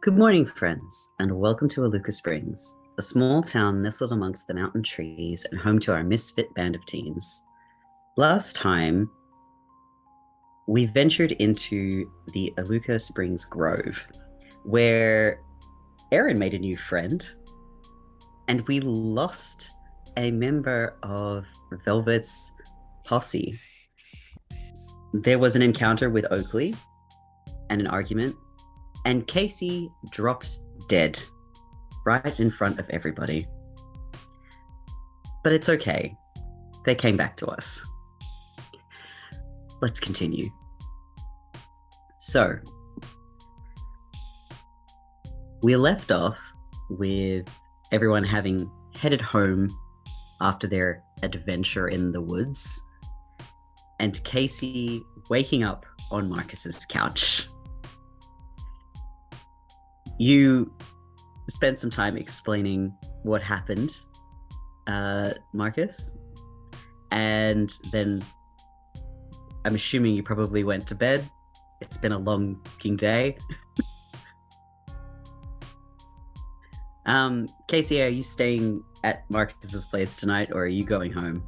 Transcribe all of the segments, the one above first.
Good morning, friends, and welcome to Iluka Springs, a small town nestled amongst the mountain trees and home to our misfit band of teens. Last time, we ventured into the Iluka Springs Grove, where Erin made a new friend, and we lost a member of Velvet's posse. There was an encounter with Oakley and an argument, and Casey dropped dead right in front of everybody. But it's okay. They came back to us. Let's continue. So, we left off with everyone having headed home after their adventure in the woods, and Casey waking up on Marcus's couch. You spent some time explaining what happened, Marcus, and then I'm assuming you probably went to bed. It's been a long fucking day. Casey, are you staying at Marcus's place tonight, or are you going home?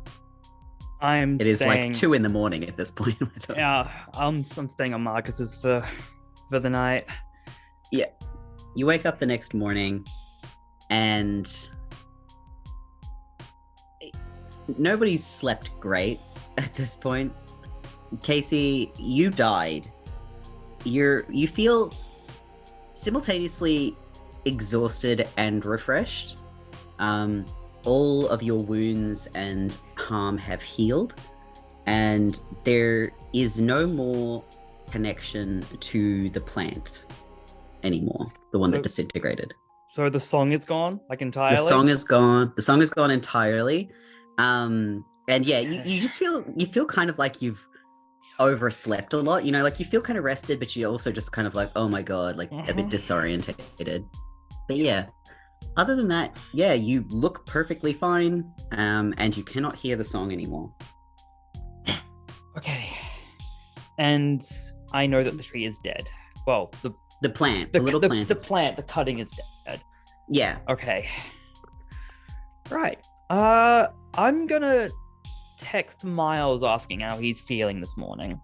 It is like 2 a.m. at this point. Yeah, I'm staying on Marcus's for the night. Yeah. You wake up the next morning and nobody's slept great at this point. Casey, you died. You feel simultaneously exhausted and refreshed. All of your wounds and harm have healed, and there is no more connection to the plant anymore, the one that disintegrated. So the song is gone, like entirely? The song is gone. The song is gone entirely. And yeah, you just feel kind of like you've overslept a lot, like you feel kind of rested, but you also just kind of like, oh my god, like a bit disorientated. But yeah, other than that, yeah, you look perfectly fine, and you cannot hear the song anymore. Okay. And I know that the tree is dead. Well, the plant, the little plant. The plant, the cutting is dead. Yeah. Okay. Right. I'm gonna text Miles asking how he's feeling this morning.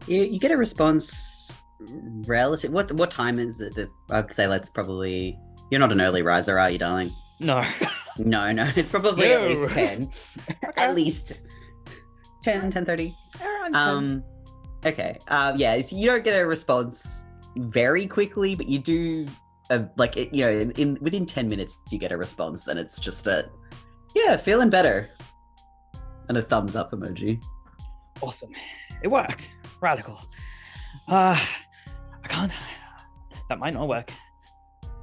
You get a response relative. What time is it? I'd say let's probably. You're not an early riser, are you, darling? No. No. It's probably at least 10. Okay. At least 10, 10:30. Around 10. Okay. Yeah. So you don't get a response very quickly, but you do. Within 10 minutes, you get a response, and it's just feeling better, and a thumbs up emoji. Awesome. It worked. Radical. I can't. That might not work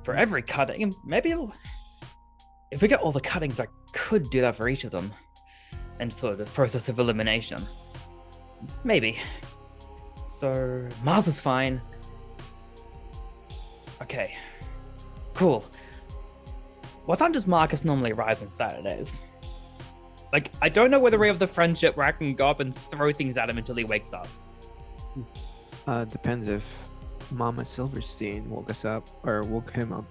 for every cutting. Maybe if we get all the cuttings, I could do that for each of them, and sort of process of elimination. Maybe. So Mars is fine. Okay. Cool. What time does Marcus normally rise on Saturdays? Like, I don't know whether we have the friendship where I can go up and throw things at him until he wakes up. Depends if Mama Silverstein woke us up or woke him up.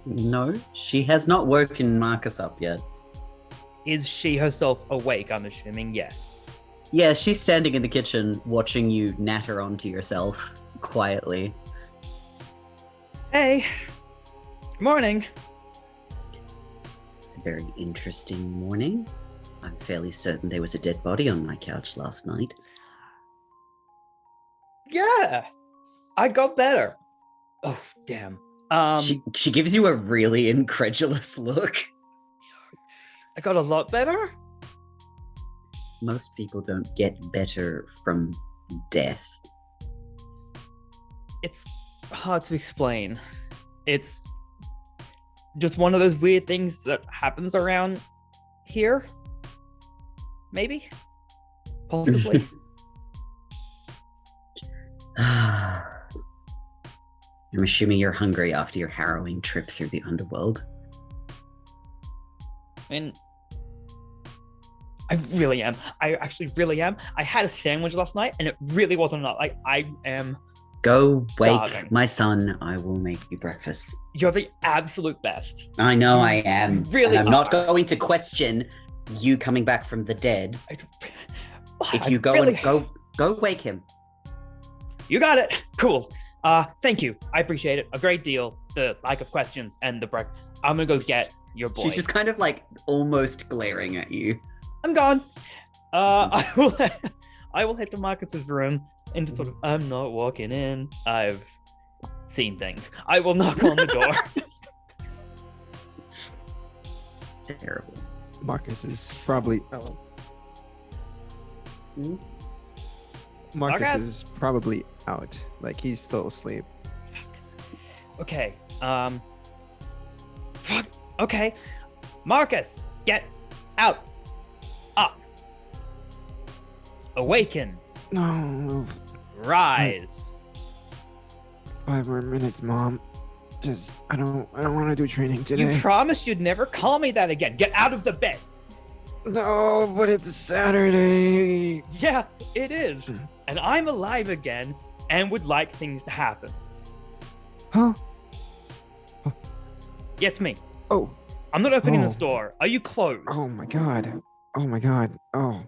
No, she has not woken Marcus up yet. Is she herself awake? I'm assuming yes. Yeah, she's standing in the kitchen watching you natter onto yourself quietly. Hey, good morning. It's a very interesting morning. I'm fairly certain there was a dead body on my couch last night. Yeah, I got better. Oh, damn. She gives you a really incredulous look. I got a lot better? Most people don't get better from death. It's hard to explain. It's just one of those weird things that happens around here. Maybe? Possibly. I'm assuming you're hungry after your harrowing trip through the underworld. I mean, I really am. I actually really am. I had a sandwich last night and it really wasn't enough. Like, I am Go wake Darling. my son. I will make you breakfast. You're the absolute best. I know I am. Really and I'm not are. going to question you coming back from the dead. If you go really... and go wake him. You got it. Cool. Thank you. I appreciate it a great deal. The lack of questions and the breakfast. I'm gonna go get your boy. She's just kind of like almost glaring at you. I'm gone. I will head to Marcus's room and just sort of, I'm not walking in. I've seen things. I will knock on the door. Terrible. Marcus is probably. Oh. Marcus is probably out. Like he's still asleep. Fuck. Okay. Fuck. Okay. Marcus, get out. Up. Awaken. No. Rise. 5 more minutes, Mom. Just I don't want to do training today. You promised you'd never call me that again. Get out of the bed. No, but it's Saturday. Yeah, it is. And I'm alive again and would like things to happen. Huh? Yeah, it's me. Oh. I'm not opening this door. Are you closed? Oh my god. Oh my god. Oh.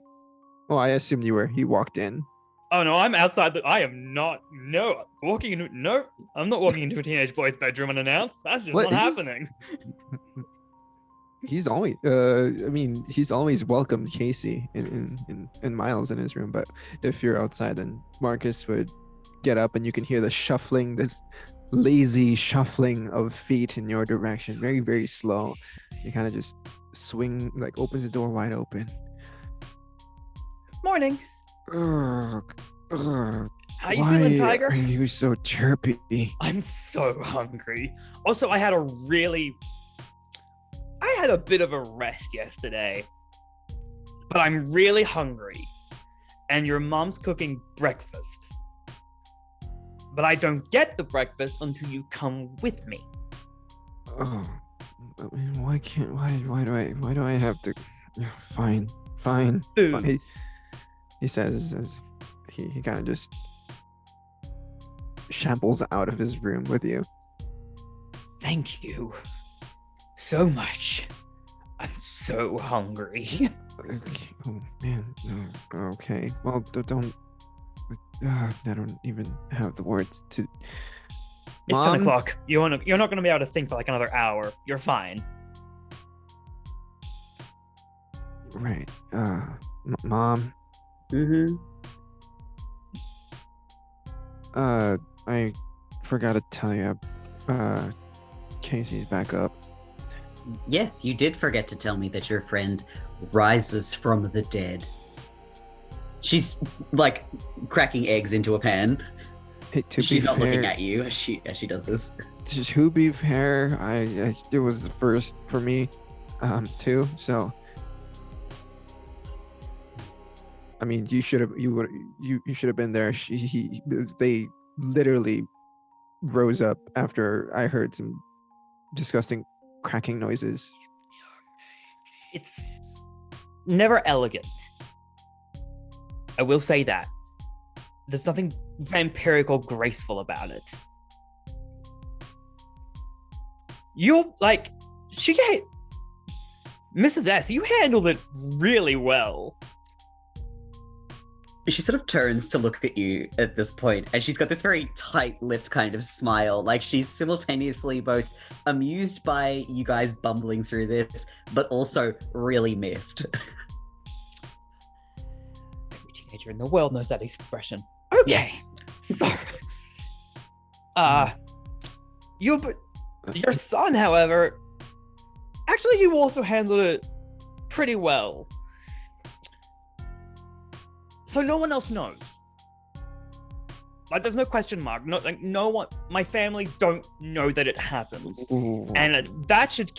Oh, I assumed you were. He walked in. Oh no, I'm outside. I am not. No, walking into. No, I'm not walking into a teenage boy's bedroom unannounced. That's just not happening. He's always. I mean, he's always welcomed Casey and Miles in his room. But if you're outside, then Marcus would get up, and you can hear the shuffling, this lazy shuffling of feet in your direction, very very slow. You kind of just swing, like opens the door wide open. Morning. How How you feeling, Tiger? Why are you so chirpy? I'm so hungry. Also, I had a bit of a rest yesterday, but I'm really hungry. And your mom's cooking breakfast. But I don't get the breakfast until you come with me. Oh, I mean, why do I have to? Yeah, fine. Food. He says as he kind of just shambles out of his room with you. Thank you so much. I'm so hungry. Okay. Oh man. No. Okay. Well, don't. I don't even have the words to. It's Mom? 10 o'clock. You're not going to be able to think for like another hour. You're fine. Right. Mom. Mm-hmm. I forgot to tell you. Casey's back up. Yes, you did forget to tell me that your friend rises from the dead. She's like cracking eggs into a pan. Hey, She's not looking at you as she does this. To be fair, I it was the first for me, too. So, I mean, you should have been there. They literally rose up after I heard some disgusting cracking noises. It's never elegant. I will say that. There's nothing vampiric or graceful about it. You're like, Mrs. S, you handled it really well. She sort of turns to look at you at this point, and she's got this very tight-lipped kind of smile. Like she's simultaneously both amused by you guys bumbling through this, but also really miffed. Every teenager in the world knows that expression. Okay. Yes. Sorry. Your son, however, actually you also handled it pretty well. So no one else knows. Like, there's no question mark. No one. My family don't know that it happens, and that should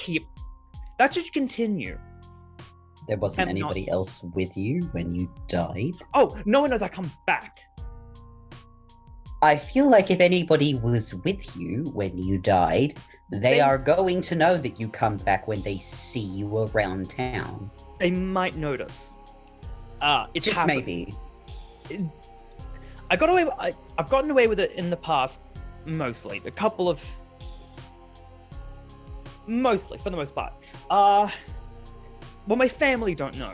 continue. There wasn't anybody else with you when you died? Oh, no one knows I come back. I feel like if anybody was with you when you died, they are going to know that you come back when they see you around town. They might notice. It's just happened. maybe. I've gotten away with it in the past, mostly. Mostly, for the most part. Well, my family don't know.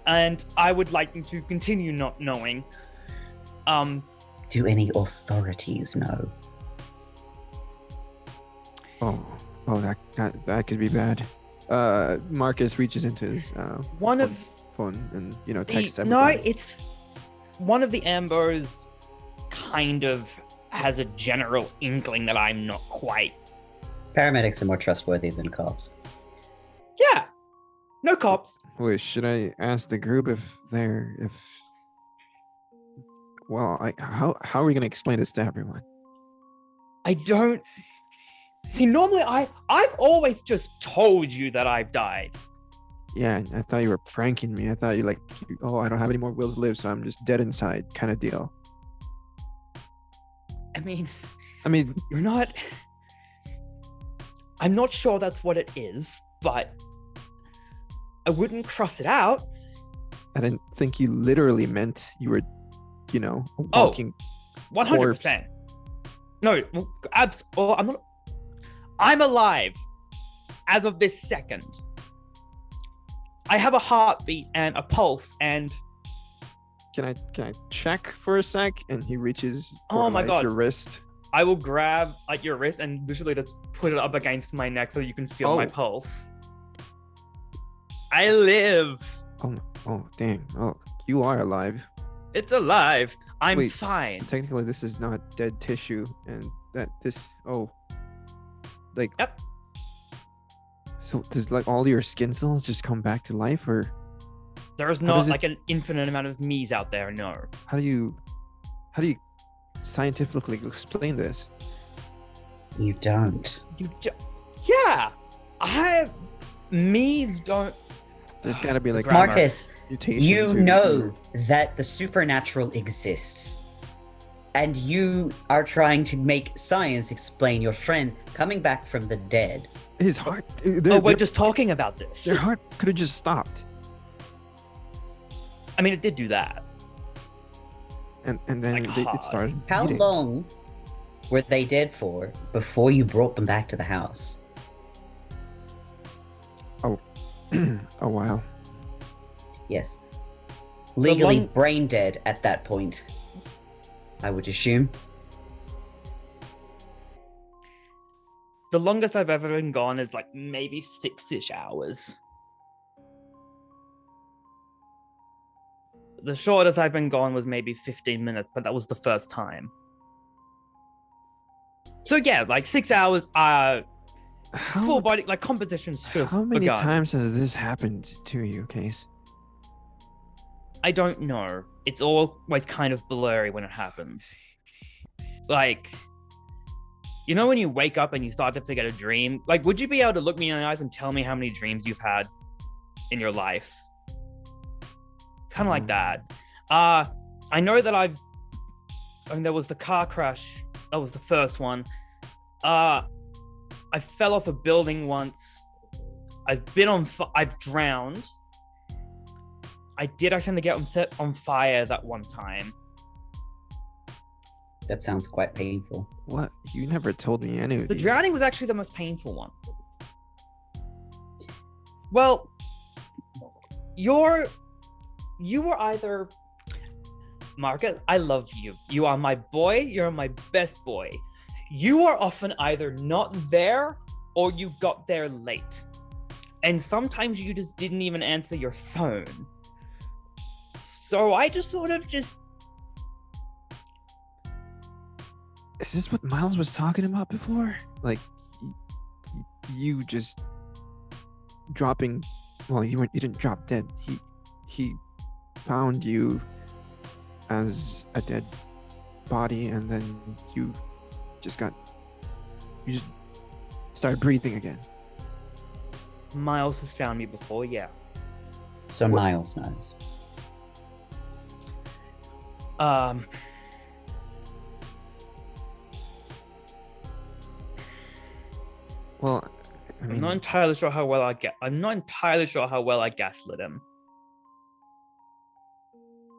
And I would like them to continue not knowing. Do any authorities know? Oh, that could be bad. Marcus reaches into his phone and texts everybody. No, it's one of the Ambos kind of has a general inkling that I'm not quite. Paramedics are more trustworthy than cops. Yeah, no cops. Wait, should I ask the group how are we gonna explain this to everyone? I don't see. Normally, I've always just told you that I've died. Yeah, I thought you were pranking me. I thought I don't have any more will to live, so I'm just dead inside, kind of deal. I mean, you're not. I'm not sure that's what it is, but I wouldn't cross it out. I didn't think you literally meant you were, a walking. 100%. No, I'm not. I'm alive as of this second. I have a heartbeat and a pulse and. Can I check for a sec? And he reaches for God. Your wrist. I will grab your wrist and literally just put it up against my neck so you can feel my pulse. I live. Oh, dang. Oh, you are alive. It's alive. I'm fine. So technically, this is not dead tissue, and Yep. So does all your skin cells just come back to life, or? There's not an infinite amount of me's out there. No. How do you scientifically explain this? You don't. Yeah. Me's don't. There's got to be Marcus, you know that the supernatural exists. And you are trying to make science explain your friend coming back from the dead. His heart. We're just talking about this. Their heart could have just stopped. I mean, it did do that. And then it started. How beating. long were they dead for before you brought them back to the house? A while. Yes. Legally brain dead at that point, I would assume. The longest I've ever been gone is maybe 6-ish hours. The shortest I've been gone was maybe 15 minutes, but that was the first time. So yeah, 6 hours, full body, competitions should have How many begun. times has this happened to you, Case? I don't know. It's always kind of blurry when it happens. When you wake up and you start to forget a dream, would you be able to look me in the eyes and tell me how many dreams you've had in your life? It's kind of like that. I know that there was the car crash. That was the first one. I fell off a building once. I've drowned. I did actually get set on fire that one time. That sounds quite painful. What? You never told me any of The these. drowning was actually the most painful one. Well, you were either... Marcus, I love you. You are my boy. You're my best boy. You are often either not there or you got there late. And sometimes you just didn't even answer your phone. So I just Is this what Miles was talking about before? You just dropping. Well, you didn't drop dead. He found you as a dead body, and then you just started breathing again. Miles has found me before, yeah. So Miles knows. Well, I'm not entirely sure how well I gaslit him.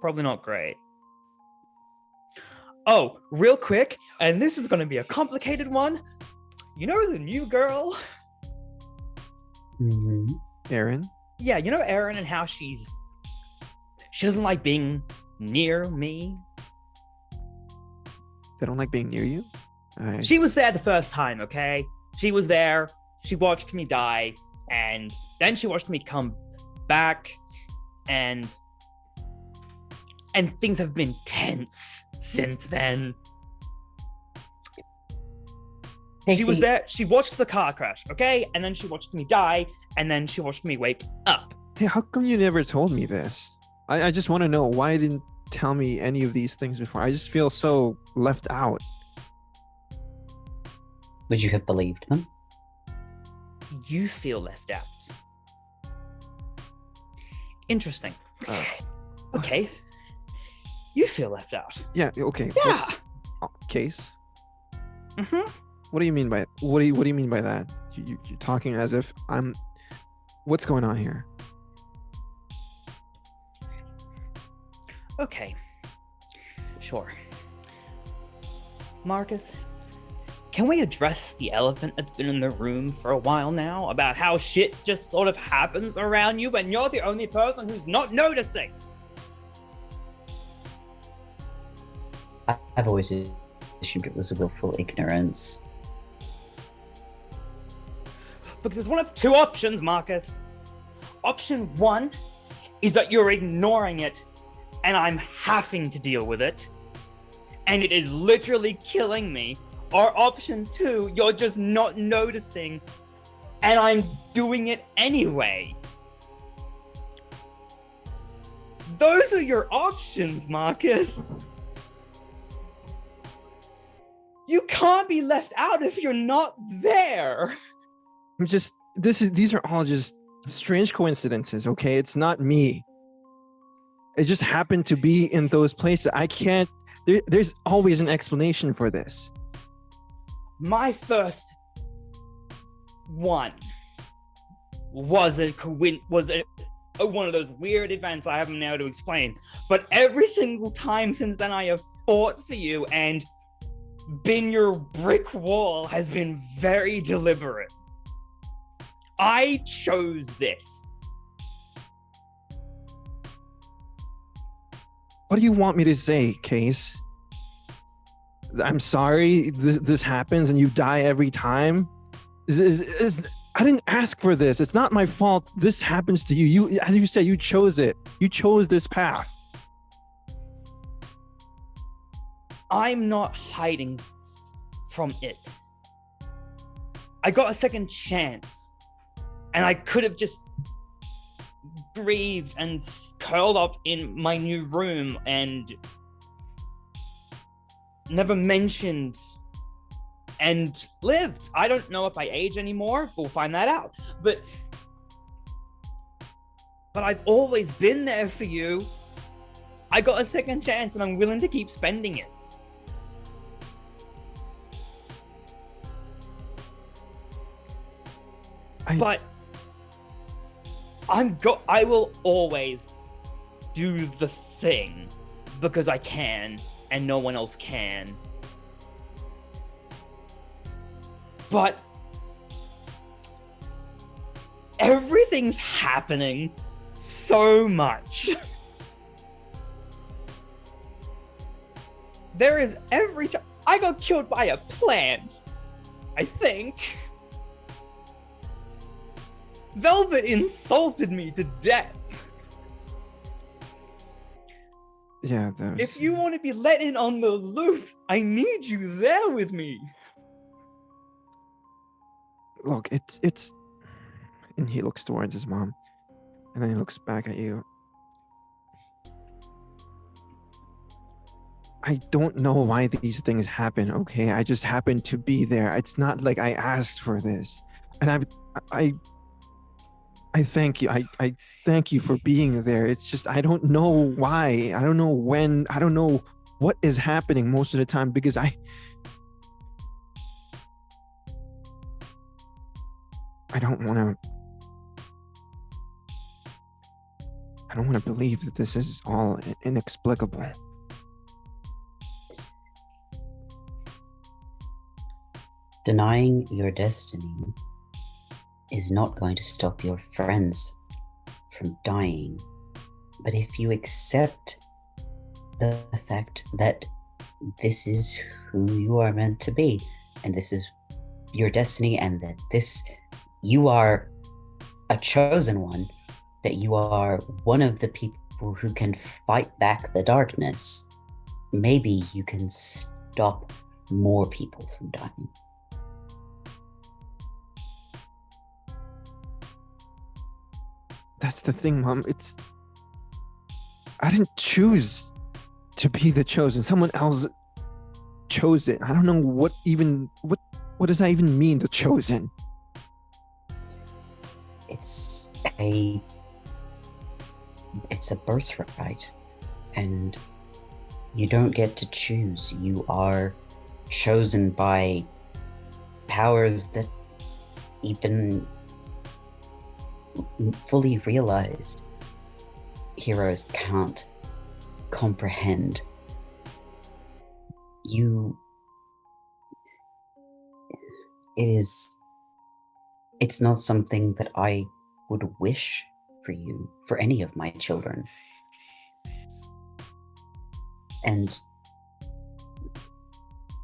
Probably not great. Oh, real quick, and this is going to be a complicated one. You know the new girl? Aaron? Yeah, you know Erin and how she doesn't like being near me. They don't like being near you? She was there the first time, okay? She was there. She watched me die, and then she watched me come back, and things have been tense since then. She was there. She watched the car crash, okay? And then she watched me die, and then she watched me wake up. Hey, how come you never told me this? I just want to know why you didn't tell me any of these things before. I just feel so left out. Would you have believed them? You feel left out. Interesting. Okay. You feel left out. Yeah, okay. Yeah. Case? Mm-hmm. What do you mean by what do you mean by that? You're talking as if I'm. What's going on here? Okay. Sure. Marcus, can we address the elephant that's been in the room for a while now about how shit just sort of happens around you and you're the only person who's not noticing? I've always assumed it was a willful ignorance. Because there's one of two options, Marcus. Option one is that you're ignoring it and I'm having to deal with it, and it is literally killing me. Or option two, you're just not noticing and I'm doing it anyway. Those are your options, Marcus. You can't be left out if you're not there. I'm just these are all just strange coincidences, okay? It's not me. It just happened to be in those places. I can't there's always an explanation for this. My first one was one of those weird events I haven't been able to explain. But every single time since then, I have fought for you, and been your brick wall has been very deliberate. I chose this. What do you want me to say, Case? I'm sorry this happens and you die every time? I didn't ask for this. It's not my fault. This happens to you. You, as you said, you chose it. You chose this path. I'm not hiding from it. I got a second chance, and I could have just breathed and curled up in my new room and never mentioned and lived. I don't know if I age anymore. We'll find that out. But I've always been there for you. I got a second chance and I'm willing to keep spending it. But I will always do the thing because I can and no one else can. But everything's happening so much. There is every time I got killed by a plant, I think. Velvet insulted me to death. Yeah, if you want to be let in on the loop, I need you there with me. Look, it's and he looks towards his mom and then he looks back at you. I don't know why these things happen, okay? I just happen to be there. It's not like I asked for this. And I thank you. I thank you for being there. It's just I don't know why. I don't know when. I don't know what is happening most of the time because I don't want to believe that this is all inexplicable. Denying your destiny is not going to stop your friends from dying. But if you accept the fact that this is who you are meant to be, and this is your destiny, and that you are a chosen one, that you are one of the people who can fight back the darkness, maybe you can stop more people from dying. That's the thing, Mom. I didn't choose to be the chosen. Someone else chose it. I don't know what does that even mean, the chosen? It's a birthright, and you don't get to choose. You are chosen by powers that even fully realized heroes can't comprehend. It's not something that I would wish for you, for any of my children. And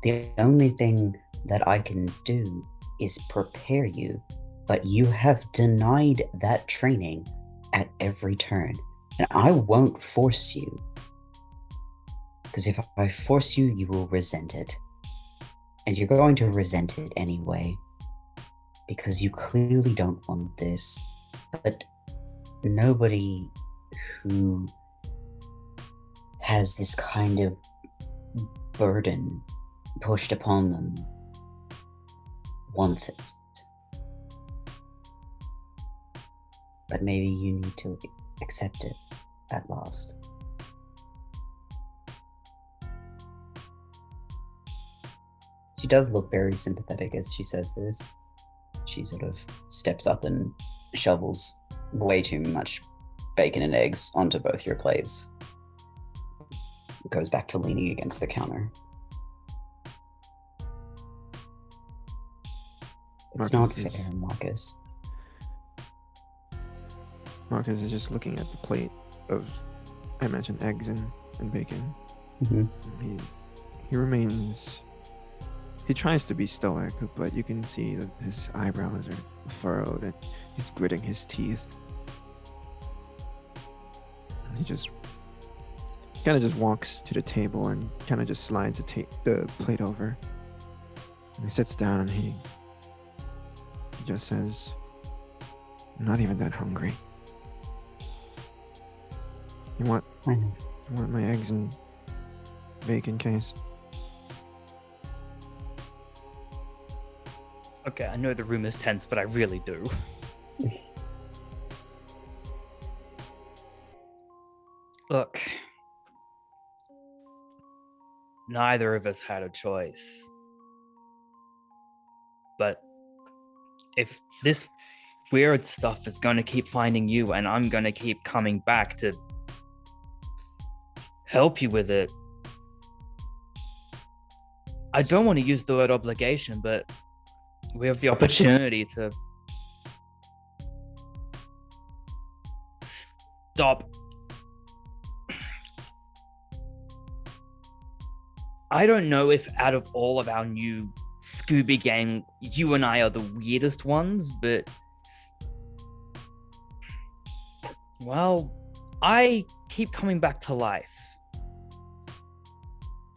the only thing that I can do is prepare you, but you have denied that training at every turn, and I won't force you. Because if I force you, you will resent it. And you're going to resent it anyway, because you clearly don't want this. But nobody who has this kind of burden pushed upon them wants it. But maybe you need to accept it at last. She does look very sympathetic as she says this. She sort of steps up and shovels way too much bacon and eggs onto both your plates. Goes back to leaning against the counter. It's not fair, Marcus. Marcus is just looking at the plate of, I mentioned, eggs and bacon. Mm-hmm. He remains. He tries to be stoic, but you can see that his eyebrows are furrowed and he's gritting his teeth. And he just kind of just walks to the table and kind of just slides the plate over. And he sits down and he just says, "I'm not even that hungry. You want my eggs and bacon, Case?" Okay, I know the room is tense, but I really do. Look, neither of us had a choice. But if this weird stuff is going to keep finding you and I'm going to keep coming back to help you with it, I don't want to use the word obligation, but we have the opportunity to stop. I don't know if out of all of our new Scooby Gang, you and I are the weirdest ones, but well, I keep coming back to life.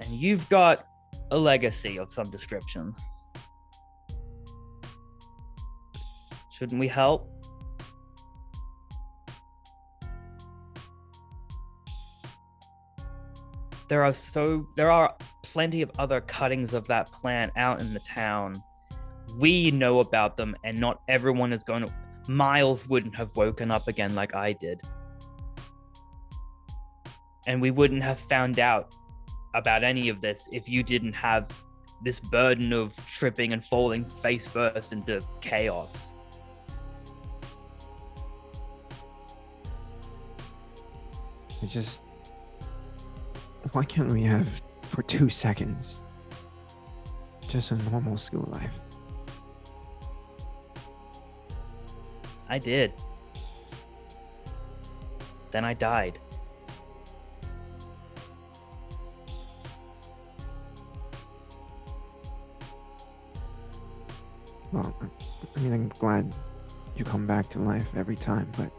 And you've got a legacy of some description. Shouldn't we help? There are plenty of other cuttings of that plant out in the town. We know about them, and not everyone is going to. Miles wouldn't have woken up again like I did. And we wouldn't have found out about any of this if you didn't have this burden of tripping and falling face first into chaos. Why can't we have, for 2 seconds, just a normal school life? I did. Then I died. Well, I mean, I'm glad you come back to life every time, but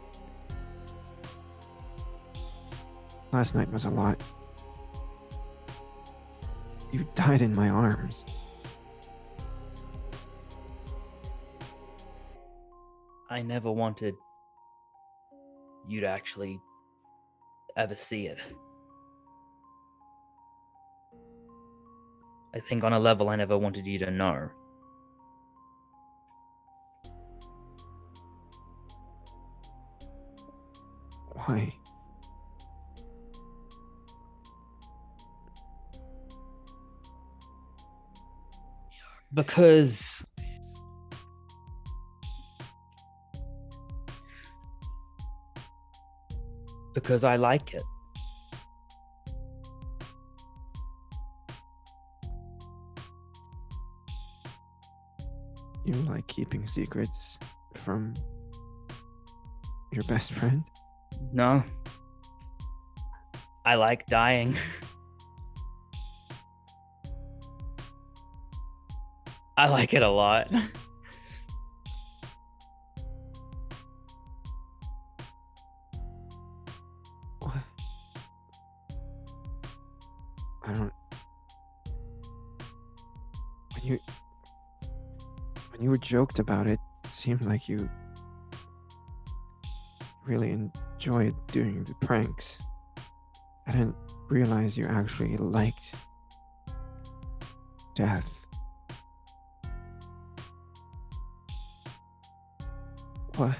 last night was a lot. You died in my arms. I never wanted you to actually ever see it. I think on a level I never wanted you to know. Why? Because I like it. You like keeping secrets from your best friend? No. I like dying. I like it a lot. What? I don't. When you were joked about it, it seemed like you really enjoyed doing the pranks. I didn't realize you actually liked death. What?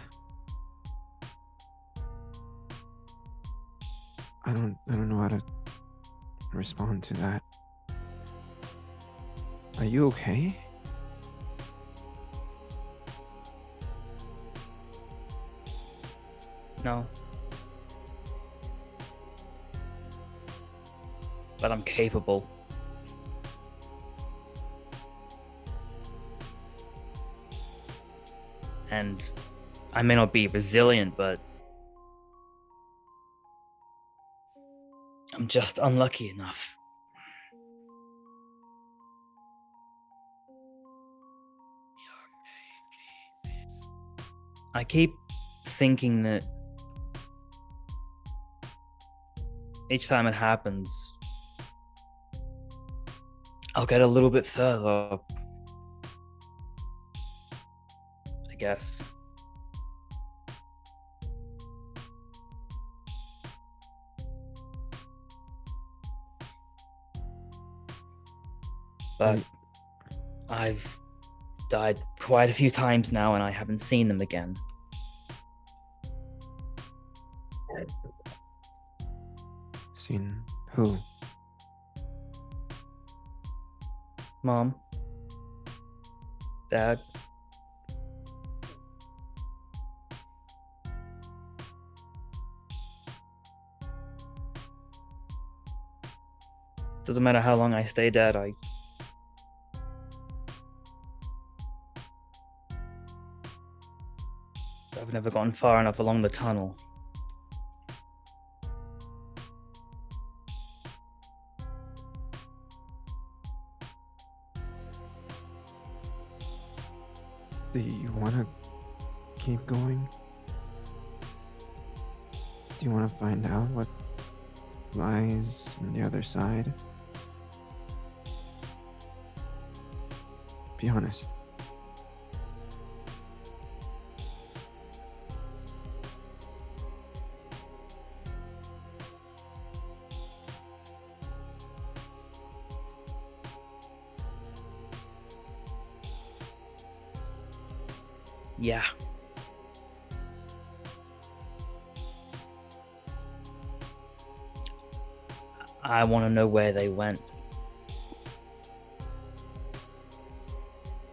I don't know how to respond to that. Are you okay? No. But I'm capable. And I may not be resilient, but I'm just unlucky enough. I keep thinking that each time it happens, I'll get a little bit further, I guess. But I've died quite a few times now and I haven't seen them again. Seen who? Mom, Dad, doesn't matter how long I stay dead, I've never gotten far enough along the tunnel. Do you want to keep going? Do you want to find out what lies on the other side? Be honest. Yeah. I want to know where they went.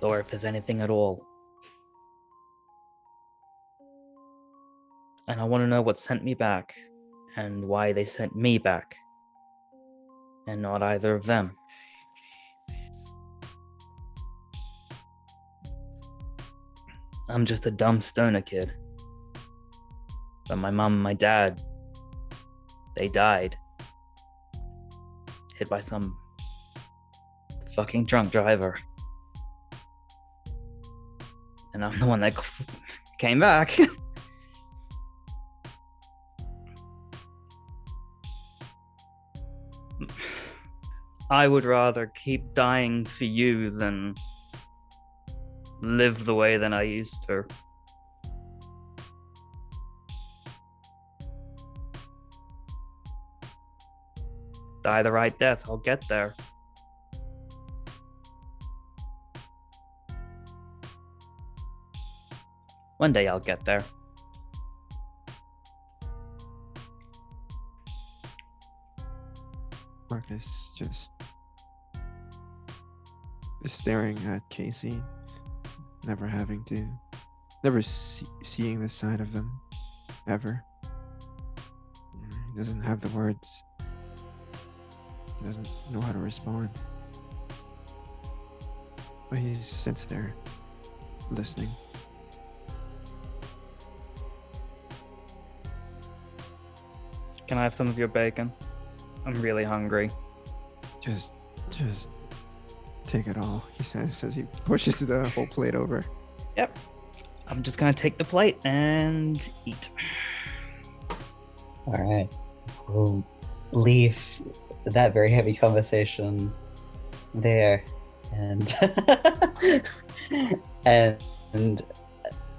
Or if there's anything at all. And I want to know what sent me back and why they sent me back and not either of them. I'm just a dumb stoner kid. But my mom and my dad, they died. Hit by some fucking drunk driver. And I'm the one that came back. I would rather keep dying for you than live the way that I used to. Die the right death, I'll get there. One day I'll get there. Marcus just is staring at Casey, never seeing this side of them, ever. He doesn't have the words. He doesn't know how to respond. But he sits there, listening. Can I have some of your bacon? I'm really hungry. Just take it all, he says as he pushes the whole plate over. Yep. I'm just gonna take the plate and eat. All right. We'll leave that very heavy conversation there and and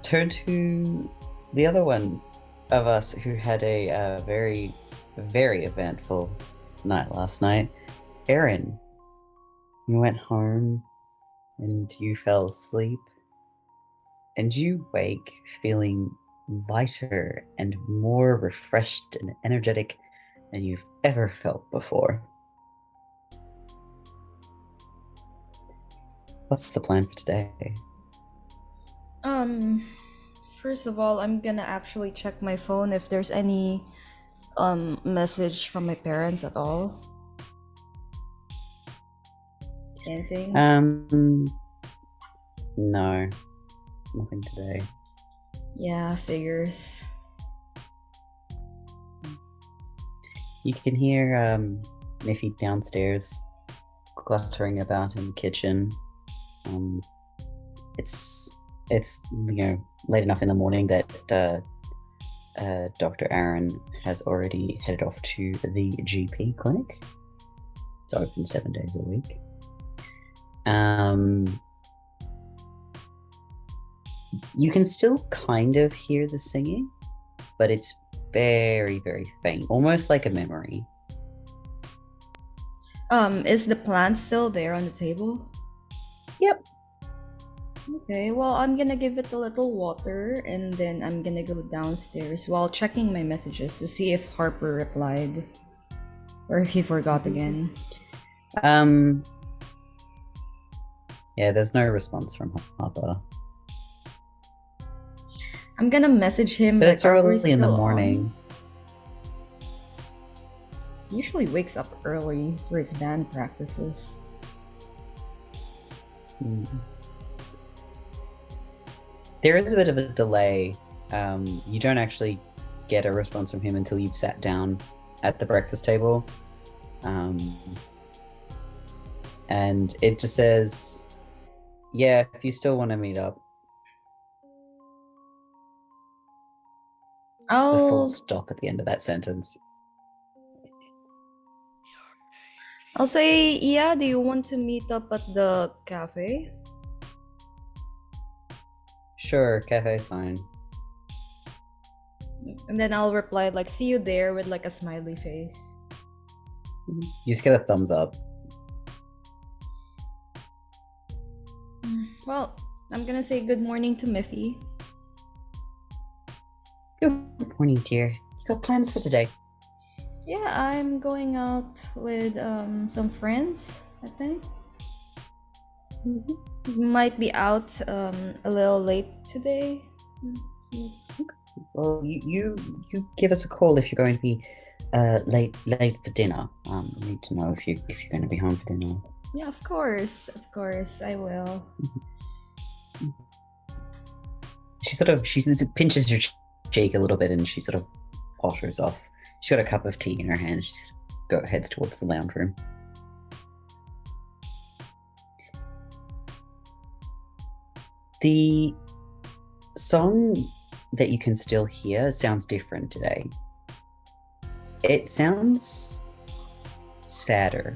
turn to the other one of us who had a very, very eventful night last night. Aaron, you went home and you fell asleep and you wake feeling lighter and more refreshed and energetic than you've ever felt before. What's the plan for today? First of all, I'm gonna actually check my phone if there's any message from my parents at all. Anything? No, nothing today. Yeah, figures. You can hear Miffy downstairs cluttering about in the kitchen. It's late enough in the morning that Dr. Aaron has already headed off to the GP clinic. It's open 7 days a week. You can still kind of hear the singing, but it's very, very faint, almost like a memory. Is the plant still there on the table? Yep. Okay, well, I'm gonna give it a little water and then I'm gonna go downstairs while checking my messages to see if Harper replied or if he forgot again. Yeah, there's no response from Harper. I'm gonna message him. But like, it's "Are we early in the still morning. on?" He usually wakes up early for his band practices. There is a bit of a delay. You don't actually get a response from him until you've sat down at the breakfast table. And it just says, yeah, if you still want to meet up. There's a full stop at the end of that sentence. I'll say, yeah, do you want to meet up at the cafe? Sure, cafe's fine. And then I'll reply like, see you there with like a smiley face. You just get a thumbs up. Well, I'm gonna say good morning to Miffy. Good morning, dear. You got plans for today? Yeah, I'm going out with some friends, I think. Might be out a little late today. Well, you give us a call if you're going to be late for dinner. I need to know if you're going to be home for dinner. Yeah, of course, I will. She pinches your cheek a little bit, and she sort of potters off. She's got a cup of tea in her hand. She heads towards the lounge room. The song that you can still hear sounds different today. It sounds sadder.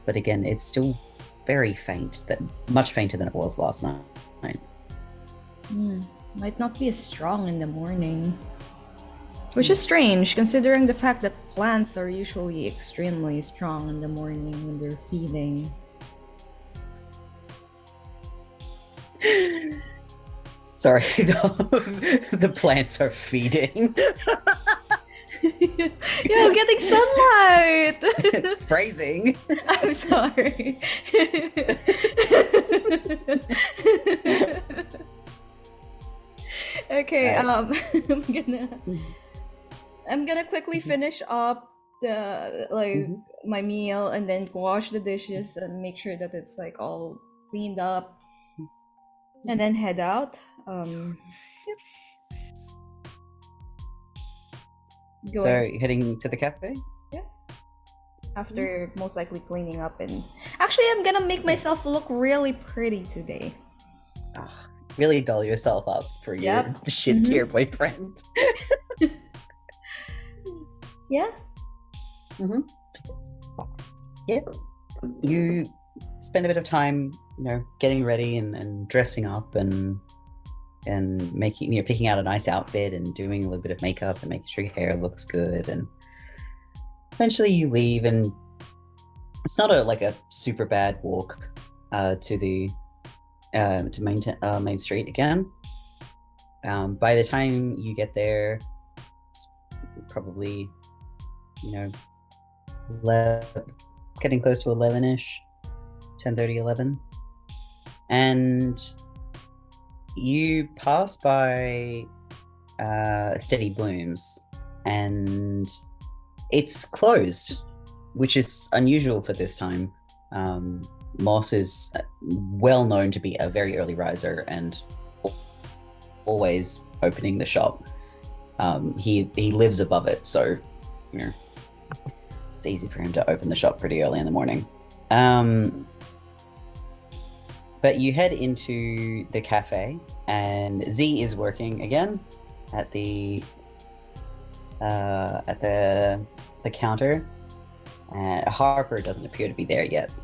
But again, it's still very faint, much fainter than it was last night. Might not be as strong in the morning. Which is strange, considering the fact that plants are usually extremely strong in the morning when they're feeding. Sorry, the plants are feeding. Yeah, I'm getting sunlight! Phrasing. I'm sorry. Okay, I'm gonna quickly finish up the my meal and then wash the dishes and make sure that it's like all cleaned up and then head out. So you're heading to the cafe? Yeah. After most likely cleaning up, and actually I'm gonna make myself look really pretty today. Really doll yourself up for your shit to your boyfriend. Yeah. Yeah. You spend a bit of time, getting ready and dressing up and making, picking out a nice outfit and doing a little bit of makeup and making sure your hair looks good, and eventually you leave, and it's not a super bad walk to the Main Street again. By the time you get there, it's probably getting close to 11ish, 10:30, 11, and you pass by Steady Blooms, and it's closed, which is unusual for this time. Moss is well known to be a very early riser and always opening the shop. He lives above it, so it's easy for him to open the shop pretty early in the morning. But you head into the cafe, and Z is working again at the counter. Harper doesn't appear to be there yet.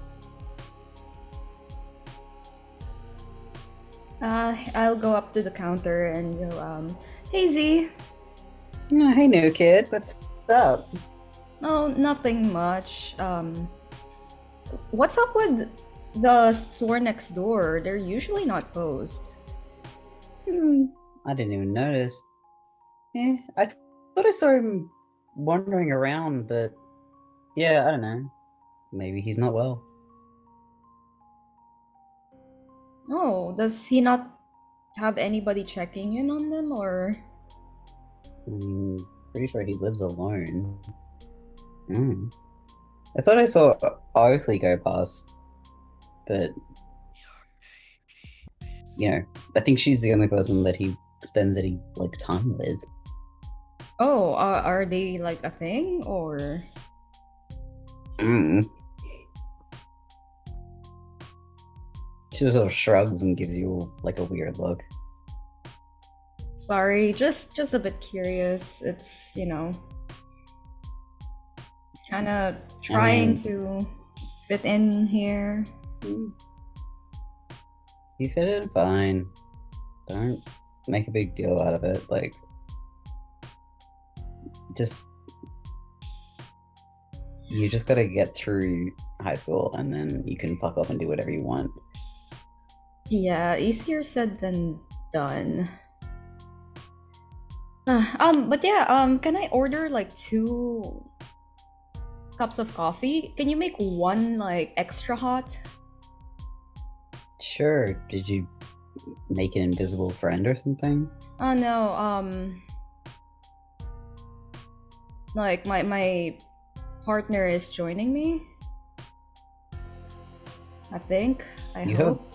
I'll go up to the counter and go, hey Z. Hey new kid, what's up? Oh, nothing much. What's up with the store next door? They're usually not closed. I didn't even notice. I thought I saw him wandering around, but yeah, I don't know. Maybe he's not well. Oh, does he not have anybody checking in on them, or? Pretty sure he lives alone. I thought I saw Oakley go past, but I think she's the only person that he spends any time with. Oh, are they like a thing, or? She sort of shrugs and gives you a weird look. Sorry, just a bit curious. It's kind of trying to fit in here. You fit in fine. Don't make a big deal out of it. You just gotta get through high school, and then you can fuck off and do whatever you want. Yeah, easier said than done. But yeah, can I order 2 cups of coffee? Can you make one extra hot? Sure. Did you make an invisible friend or something? Oh no, my partner is joining me. I think. I hope.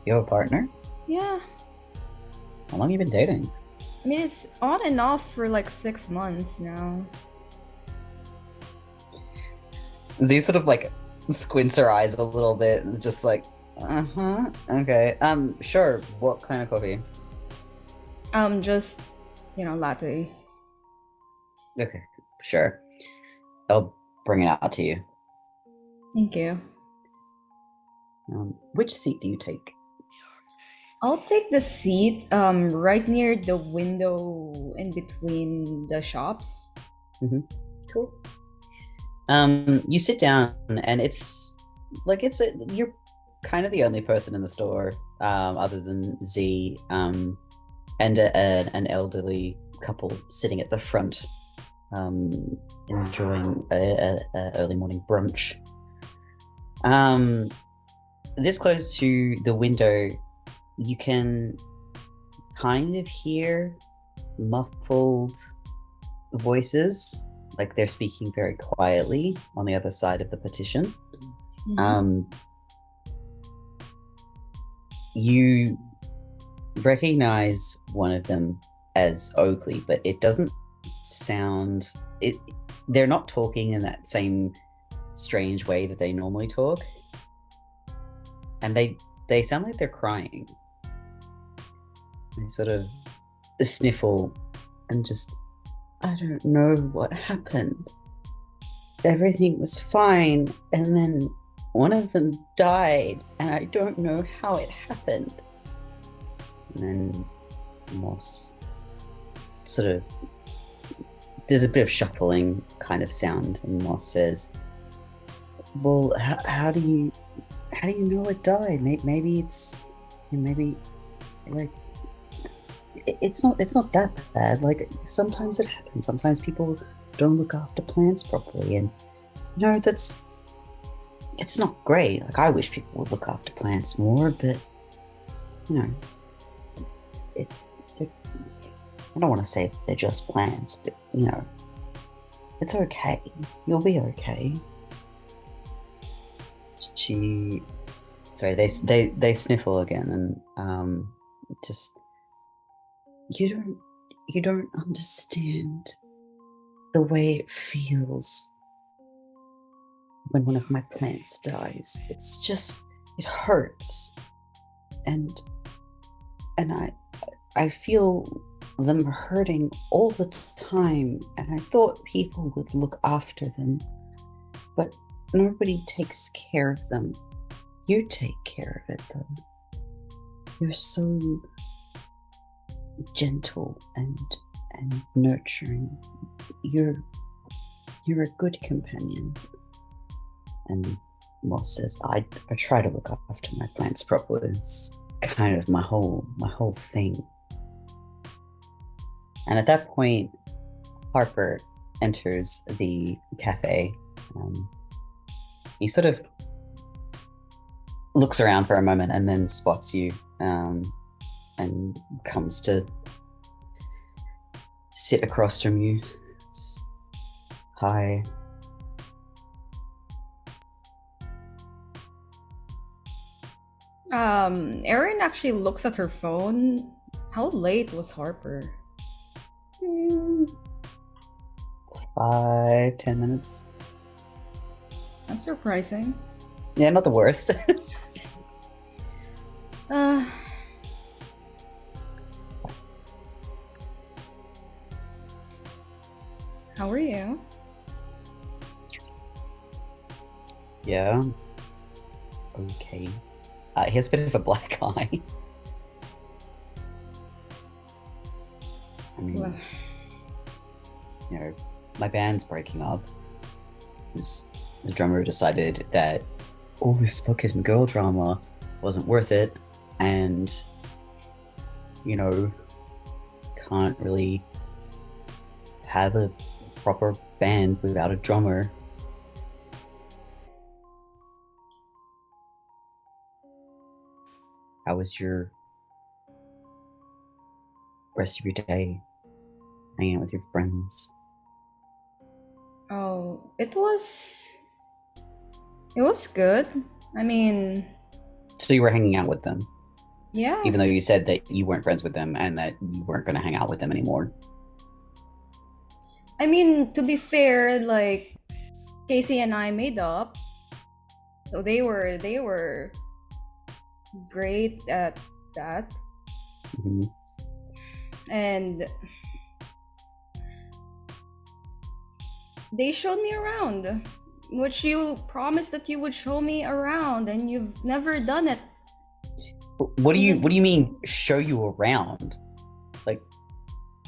You have a partner? Yeah. How long have you been dating? I mean, it's on and off for like 6 months now. Z sort of like squints her eyes a little bit and just like, uh-huh, okay. Sure. What kind of coffee? Just, latte. Okay, sure. I'll bring it out to you. Thank you. Which seat do you take? I'll take the seat right near the window in between the shops. Cool. You sit down and it's like you're kind of the only person in the store, other than Z, and an elderly couple sitting at the front, enjoying a early morning brunch. This close to the window, you can kind of hear muffled voices, like they're speaking very quietly on the other side of the partition. You recognize one of them as Oakley, but it doesn't sound it. They're not talking in that same strange way that they normally talk, and they sound like they're crying. They sort of sniffle and just, I don't know what happened. Everything was fine, and then one of them died, and I don't know how it happened. And then Moss sort of, there's a bit of shuffling kind of sound, and Moss says, well, how do you know it died? Maybe like it's not that bad. Like sometimes it happens. Sometimes people don't look after plants properly, and it's not great. Like I wish people would look after plants more, but I don't want to say they're just plants, but it's okay. You'll be okay. They sniffle again, and just you don't understand the way it feels when one of my plants dies. It's just, it hurts, and I feel them hurting all the time, and I thought people would look after them, but nobody takes care of them. You take care of it, though. You're so gentle and nurturing. You're a good companion. And Moss says, I try to look after my plants properly. It's kind of my whole thing. And at that point, Harper enters the cafe. He sort of looks around for a moment and then spots you, and comes to sit across from you. Hi. Erin actually looks at her phone. How late was Harper? 5-10 minutes. That's surprising. Yeah, not the worst. How are you? Yeah. Okay. He has a bit of a black eye. I mean, my band's breaking up. The drummer decided that all this fucking girl drama wasn't worth it, and can't really have a proper band without a drummer. How was your rest of your day hanging out with your friends? Oh, it was good. I mean, So you were hanging out with them? Yeah. Even though you said that you weren't friends with them and that you weren't going to hang out with them anymore. I mean, to be fair, like Casey and I made up, so they were great at that, Mhm. and they showed me around, which you promised that you would show me around, and you've never done it. What do you mean show you around? Like,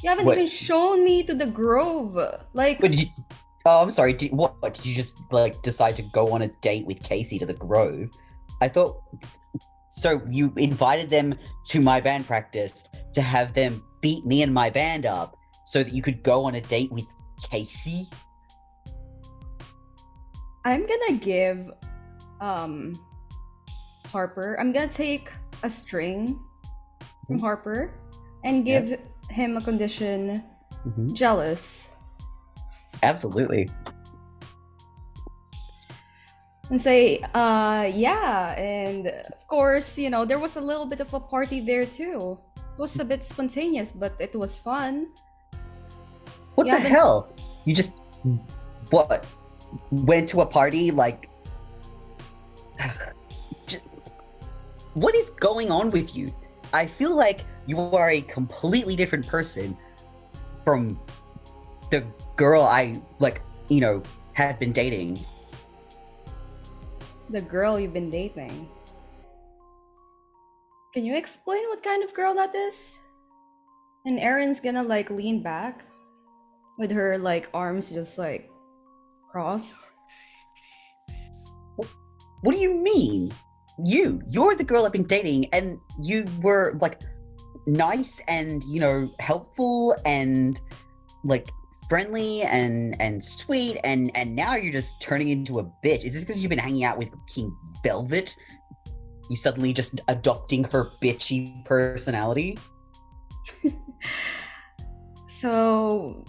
You haven't What? even shown me to the grove. Like, what did you? Oh, I'm sorry. What did you just like decide to go on a date with Casey to the Grove? I thought so. You invited them to my band practice to have them beat me and my band up, so that you could go on a date with Casey. I'm gonna give Harper. I'm gonna take a string from Harper and give him a condition Mhm. jealous. Absolutely. And say, yeah, and of course, you know, there was a little bit of a party there too. It was a bit spontaneous, but it was fun. What You the haven't- hell? You just what? Went to a party like? Just- what is going on with you? I feel like you are a completely different person from the girl I had been dating. The girl you've been dating. Can you explain what kind of girl that is? And Erin's gonna like lean back with her like arms just like crossed. What do you mean? You're the girl I've been dating, and you were like nice and helpful and like friendly and sweet, and now you're just turning into a bitch. Is this because you've been hanging out with King Velvet? You suddenly just adopting her bitchy personality? So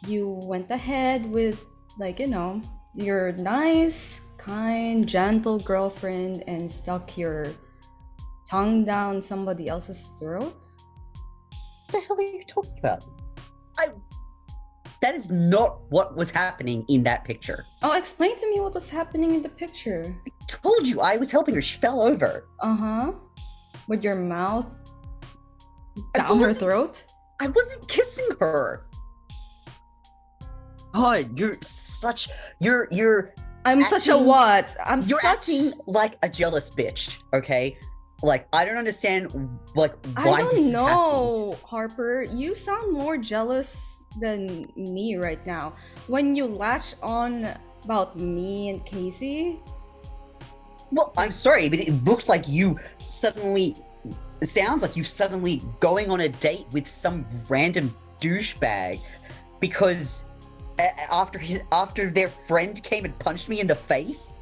you went ahead with like, your nice, kind, gentle girlfriend and stuck your tongue down somebody else's throat? What the hell are you talking about? That is not what was happening in that picture. Oh, explain to me what was happening in the picture. I told you I was helping her. She fell over. Uh-huh. With your mouth down her throat? I wasn't kissing her. Oh, you're I'm such a what? You're acting like a jealous bitch, okay? Like, I don't understand why I this don't is know, Harper. You sound more jealous than me right now. When you latch on about me and Casey. Well, I'm sorry, but it looks like you suddenly sounds like you suddenly going on a date with some random douchebag because after their friend came and punched me in the face.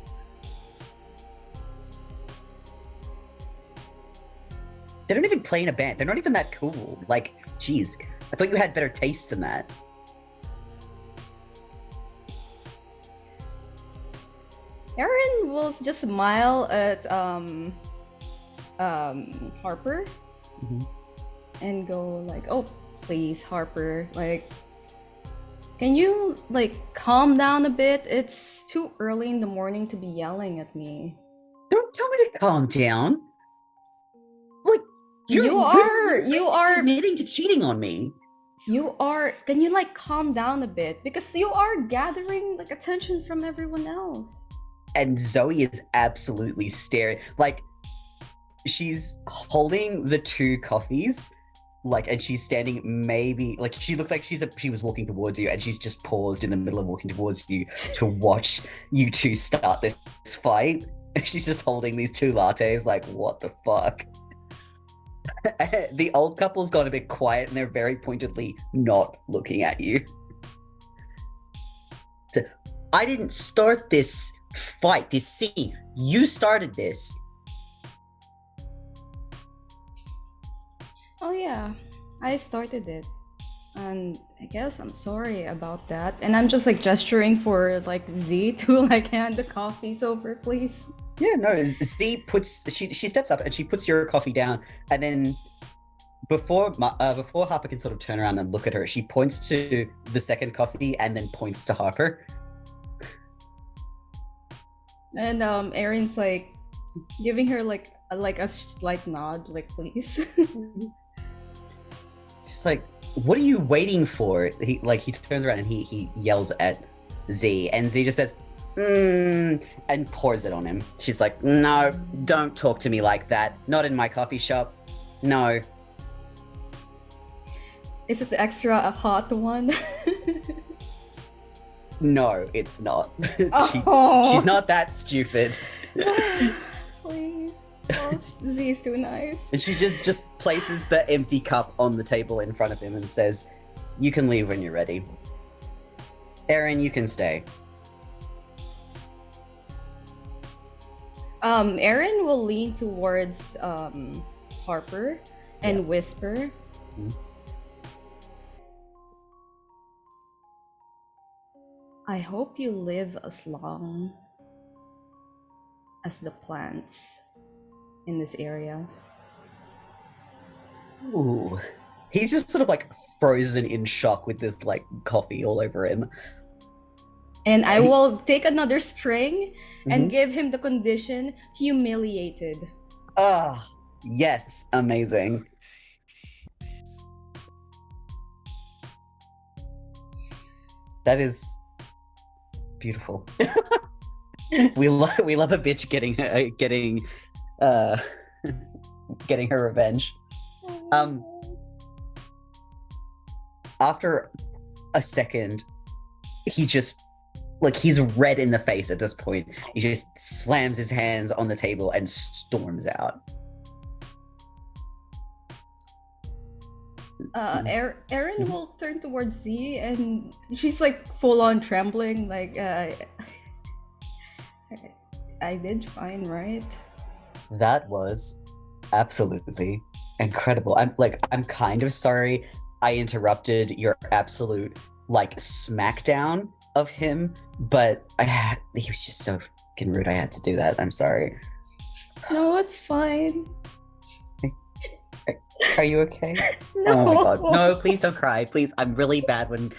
They don't even play in a band. They're not even that cool. Like, geez, I thought you had better taste than that. Erin will just smile at Harper and go like, "Oh, please, Harper, like, can you like calm down a bit? It's too early in the morning to be yelling at me." Don't tell me to calm down. Like, You are admitting to cheating on me. Can you like calm down a bit? Because you are gathering like attention from everyone else. And Zoe is absolutely staring. Like, she's holding the two coffees, like, and she's standing maybe, like, she looks like she was walking towards you, and she's just paused in the middle of walking towards you to watch you two start this fight. She's just holding these two lattes, like, what the fuck? The old couple's gone a bit quiet, and they're very pointedly not looking at you. So, I didn't start this fight, this scene. You started this. Oh yeah, I started it. And I guess I'm sorry about that. And I'm just like gesturing for like Z to like hand the coffees over, please. Yeah, no. She steps up and she puts your coffee down, and then before Harper can sort of turn around and look at her, she points to the second coffee and then points to Harper. And Erin's like giving her like a slight nod, like please. She's like, "What are you waiting for?" He turns around and he yells at Z, and Z just says, and pours it on him. She's like, "No, don't talk to me like that. Not in my coffee shop. No." Is it the extra hot one? No, it's not. Oh. She's not that stupid. Please. Oh, Z is too nice. And she just places the empty cup on the table in front of him and says, "You can leave when you're ready. Erin, you can stay." Erin will lean towards Harper and whisper. Mhm. I hope you live as long as the plants in this area. Ooh. He's just sort of like frozen in shock with this like coffee all over him. And I will take another string and give him the condition humiliated. Ah, yes, amazing. That is beautiful. we love a bitch getting getting her revenge. After a second, he just he's red in the face at this point. He just slams his hands on the table and storms out. Erin will turn towards Z and she's like full on trembling, like I did fine, right? That was absolutely incredible. I'm kind of sorry I interrupted your absolute like smackdown of him, but he was just so fucking rude. I had to do that. I'm sorry. No, it's fine. Are you okay? No. Oh my god. No, please don't cry. Please. I'm really bad when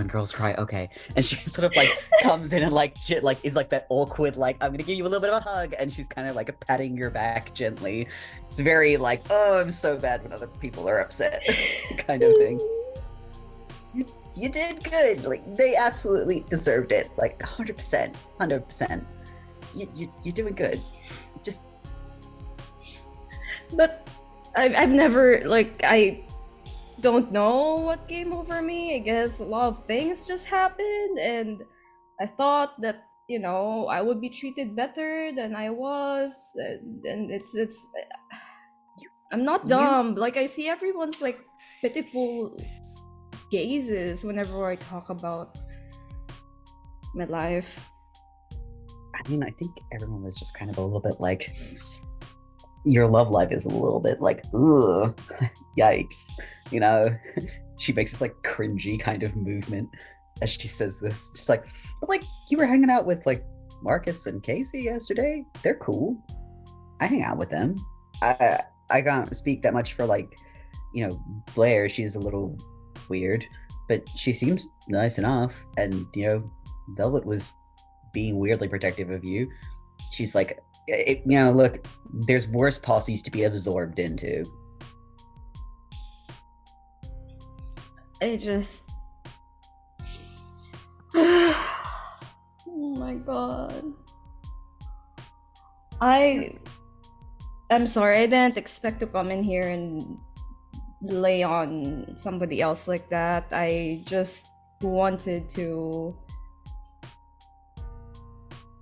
girls cry. Okay. And she sort of like comes in and like is like that awkward like, I'm gonna give you a little bit of a hug, and she's kind of like patting your back gently. It's very like, oh, I'm so bad when other people are upset kind of thing. You did good. Like they absolutely deserved it. Like 100%. You're doing good. Just. But I've never, like, I don't know what came over me. I guess a lot of things just happened, and I thought that, you know, I would be treated better than I was, and it's I'm not dumb. Like, I see everyone's, like, pitiful gazes whenever I talk about my life. I mean, I think everyone was just kind of a little bit like, your love life is a little bit like, ugh, yikes. You know, she makes this like cringy kind of movement as she says this. She's like, but like, you were hanging out with like Marcus and Casey yesterday. They're cool. I hang out with them. I can't speak that much for like, you know, Blair. She's a little weird, but she seems nice enough. And, you know, Velvet was being weirdly protective of you. She's like, you know, look, there's worse posses to be absorbed into. I just... oh my god. I'm sorry, I didn't expect to come in here and lay on somebody else like that. I just wanted to...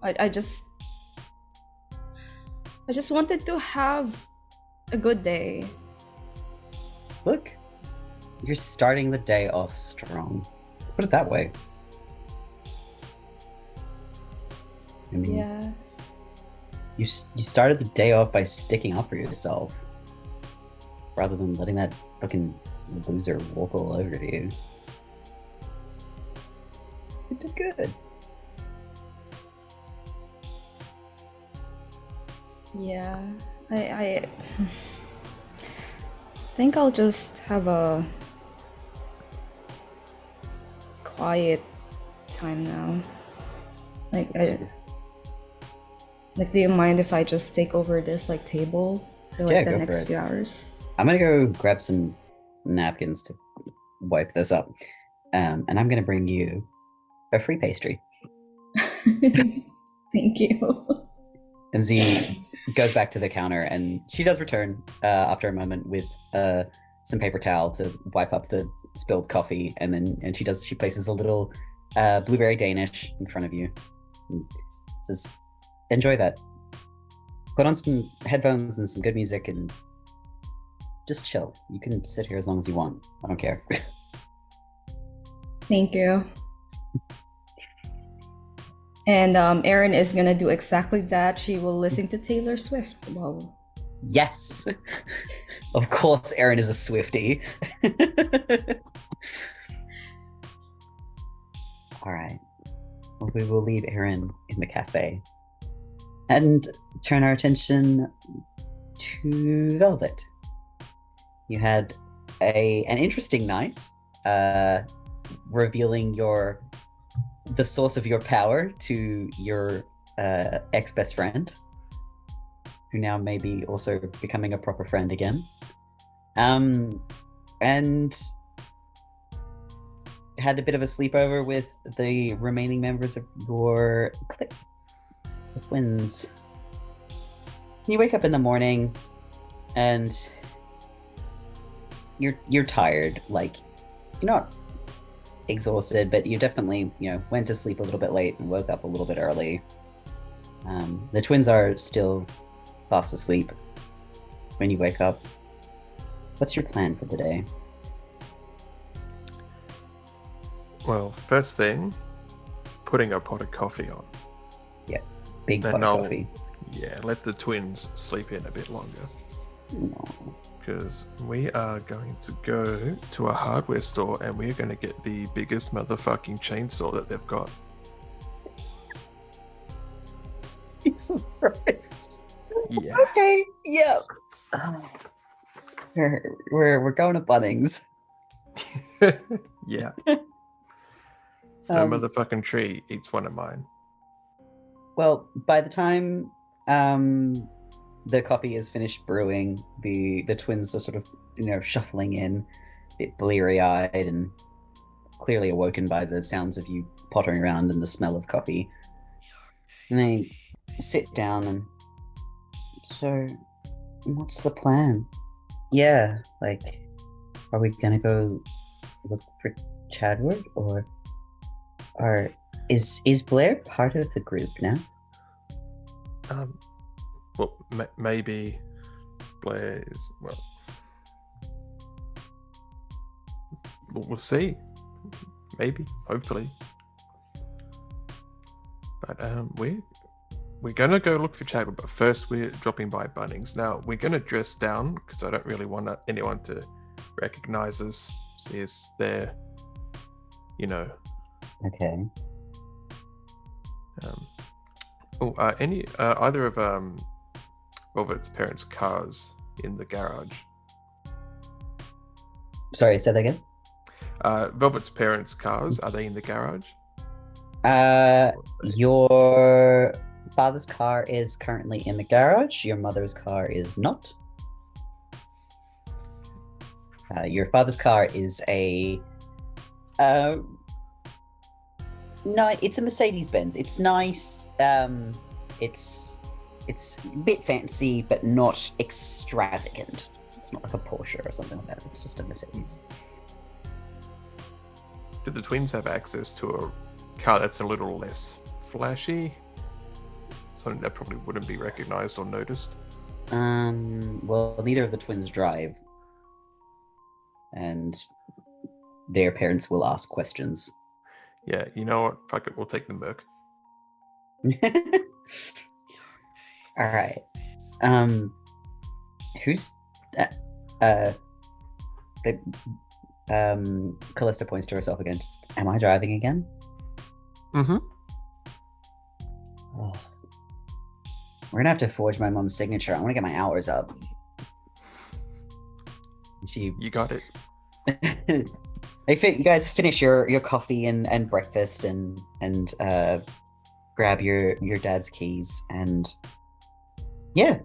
I just wanted to have a good day. Look, you're starting the day off strong. Let's put it that way. I mean, Yeah. You started the day off by sticking up for yourself, rather than letting that fucking loser walk all over you. You did good. Yeah, I think I'll just have a quiet time now. Like, do you mind if I just take over this like table for like Yeah, the go for next it. few hours? I'm gonna go grab some napkins to wipe this up, and I'm gonna bring you a free pastry. Thank you. And Z goes back to the counter, and she does return after a moment with some paper towel to wipe up the spilled coffee, and she places a little blueberry Danish in front of you. And says, "Enjoy that. Put on some headphones and some good music, and just chill. You can sit here as long as you want. I don't care." Thank you. And Erin is gonna do exactly that. She will listen to Taylor Swift. Wow. Yes, of course. Erin is a Swiftie. All right. Well, we will leave Erin in the cafe and turn our attention to Velvet. You had an interesting night, revealing the source of your power to your ex-best friend, who now may be also becoming a proper friend again. And had a bit of a sleepover with the remaining members of your clique, the twins. You wake up in the morning and you're tired. Like, you're not exhausted, but you definitely, went to sleep a little bit late and woke up a little bit early. The twins are still fast asleep when you wake up. What's your plan for the day? Well, first thing, putting a pot of coffee on. Yeah, big pot Then of coffee. Yeah, let the twins sleep in a bit longer. No. Because we are going to go to a hardware store and we're going to get the biggest motherfucking chainsaw that they've got. Jesus Christ. Yeah. Okay. Yep. We're going to Bunnings. Yeah. No motherfucking tree eats one of mine. Well, by the time the coffee is finished brewing, the twins are sort of shuffling in, a bit bleary-eyed and clearly awoken by the sounds of you pottering around and the smell of coffee. And they sit down and, so what's the plan? Yeah, like, are we gonna go look for Chadwood, or is Blair part of the group now? Well, maybe Blair is, well, we'll see. Maybe, hopefully. But we're gonna go look for Chadwood, but first we're dropping by Bunnings. Now we're gonna dress down because I don't really want anyone to recognize us, see us there. Okay. Either of Robert's parents' cars in the garage? Sorry, say that again? Velvet's parents' cars, are they in the garage? Your father's car is currently in the garage. Your mother's car is not. Your father's car is no, it's a Mercedes-Benz. It's nice. It's a bit fancy, but not extravagant. It's not like a Porsche or something like that. It's just a Mercedes. Do the twins have access to a car that's a little less flashy? Something that probably wouldn't be recognized or noticed? Well, neither of the twins drive. And their parents will ask questions. Yeah, you know what? Fuck it, we'll take the Merc. All right. Who's Callista points to herself again. Just, am I driving again? Mm-hmm. Oh. We're gonna have to forge my mom's signature. I want to get my hours up. She You got it. you guys finish your coffee and breakfast and grab your dad's keys, and yeah,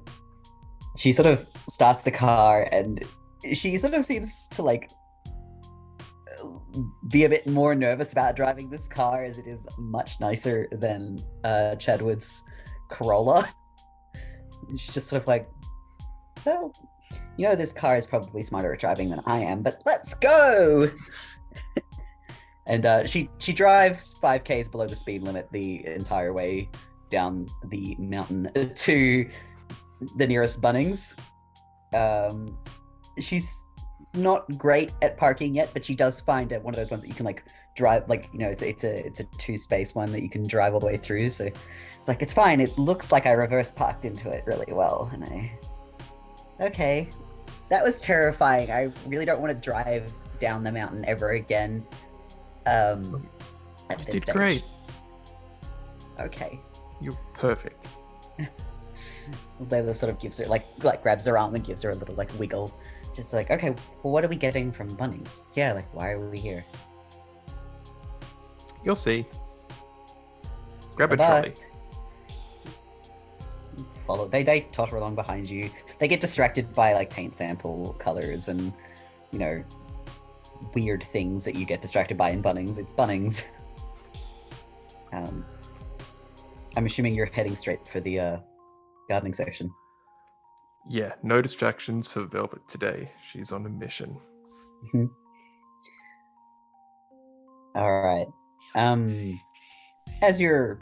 she sort of starts the car, and she sort of seems to like be a bit more nervous about driving this car, as it is much nicer than Chadwood's Corolla. She's just sort of like, well, this car is probably smarter at driving than I am, but let's go. And she drives 5Ks below the speed limit the entire way down the mountain to the nearest Bunnings. She's not great at parking yet, but she does find one of those ones that you can like drive, like, it's a 2-space one that you can drive all the way through. So it's like, it's fine. It looks like I reverse parked into it really well. And okay, that was terrifying. I really don't want to drive down the mountain ever again. At You this did stage. great. Okay. You're perfect. Layla sort of gives her like grabs her arm and gives her a little like wiggle. Just like, okay, well, what are we getting from Bunnings? Yeah, like, why are we here? You'll see. Grab The a trolley. bus. Follow. They totter along behind you. They get distracted by like paint sample colors and weird things that you get distracted by in Bunnings. It's Bunnings. I'm assuming you're heading straight for the gardening section. Yeah, no distractions for Velvet today. She's on a mission. All right. As you're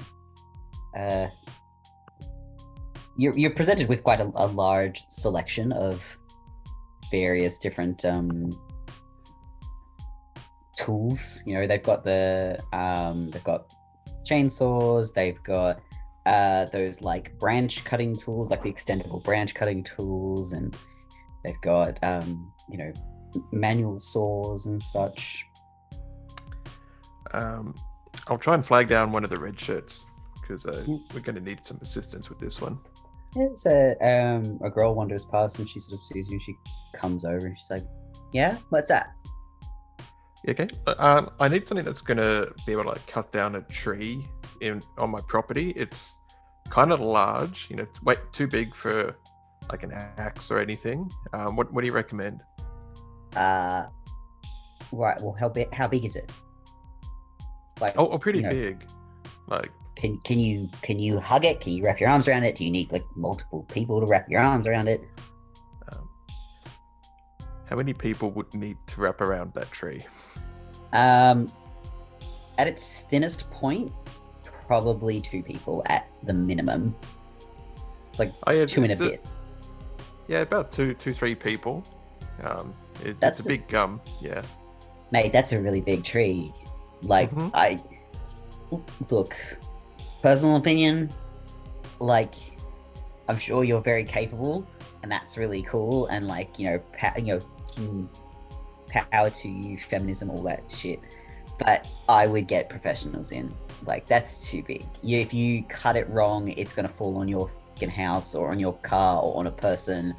presented with quite a large selection of various different tools. They've got they've got chainsaws. They've got those like branch cutting tools, like the extendable branch cutting tools, and they've got manual saws and such. I'll try and flag down one of the red shirts because we're going to need some assistance with this one. It's a girl wanders past and she sort of sees you. She comes over and she's like, "Yeah, what's that?" Okay. I need something that's going to be able to like cut down a tree on my property. It's kind of large. It's way too big for like an axe or anything. What do you recommend? Right. Well, how big is it? Like, Oh, pretty big. Like, can you hug it? Can you wrap your arms around it? Do you need like multiple people to wrap your arms around it? how many people would need to wrap around that tree? At its thinnest point, probably 2 people at the minimum. It's like 2 and a bit. Yeah, about 3 people. It's a big yeah. Mate, that's a really big tree. Like, look, personal opinion, like, I'm sure you're very capable, and that's really cool, and like, power to you, feminism, all that shit. But I would get professionals in. Like, that's too big. If you cut it wrong, it's gonna fall on your fucking house or on your car or on a person,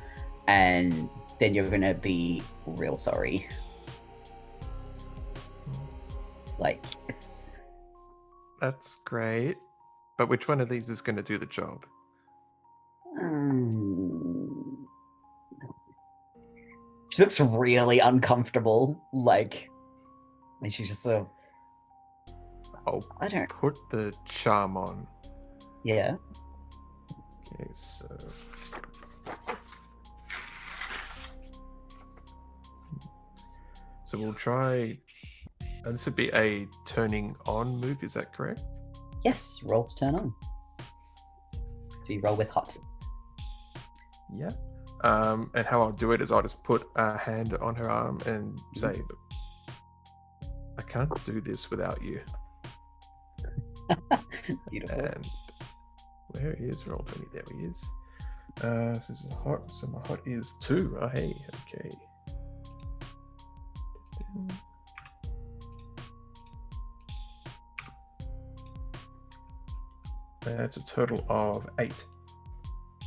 and then you're gonna be real sorry. Like, That's great. But which one of these is going to do the job? She looks really uncomfortable. Like, and she's just so. I don't put the charm on. Yeah. Okay, so. So we'll try. And this would be a turning on move, is that correct? Yes, roll to turn on. So you roll with hot. Yeah. And how I'll do it is I'll just put a hand on her arm and say, I can't do this without you. Beautiful. And where is Roll20? There he is. So this is hot, so my hot is 2. Oh, hey, okay. That's a total of 8.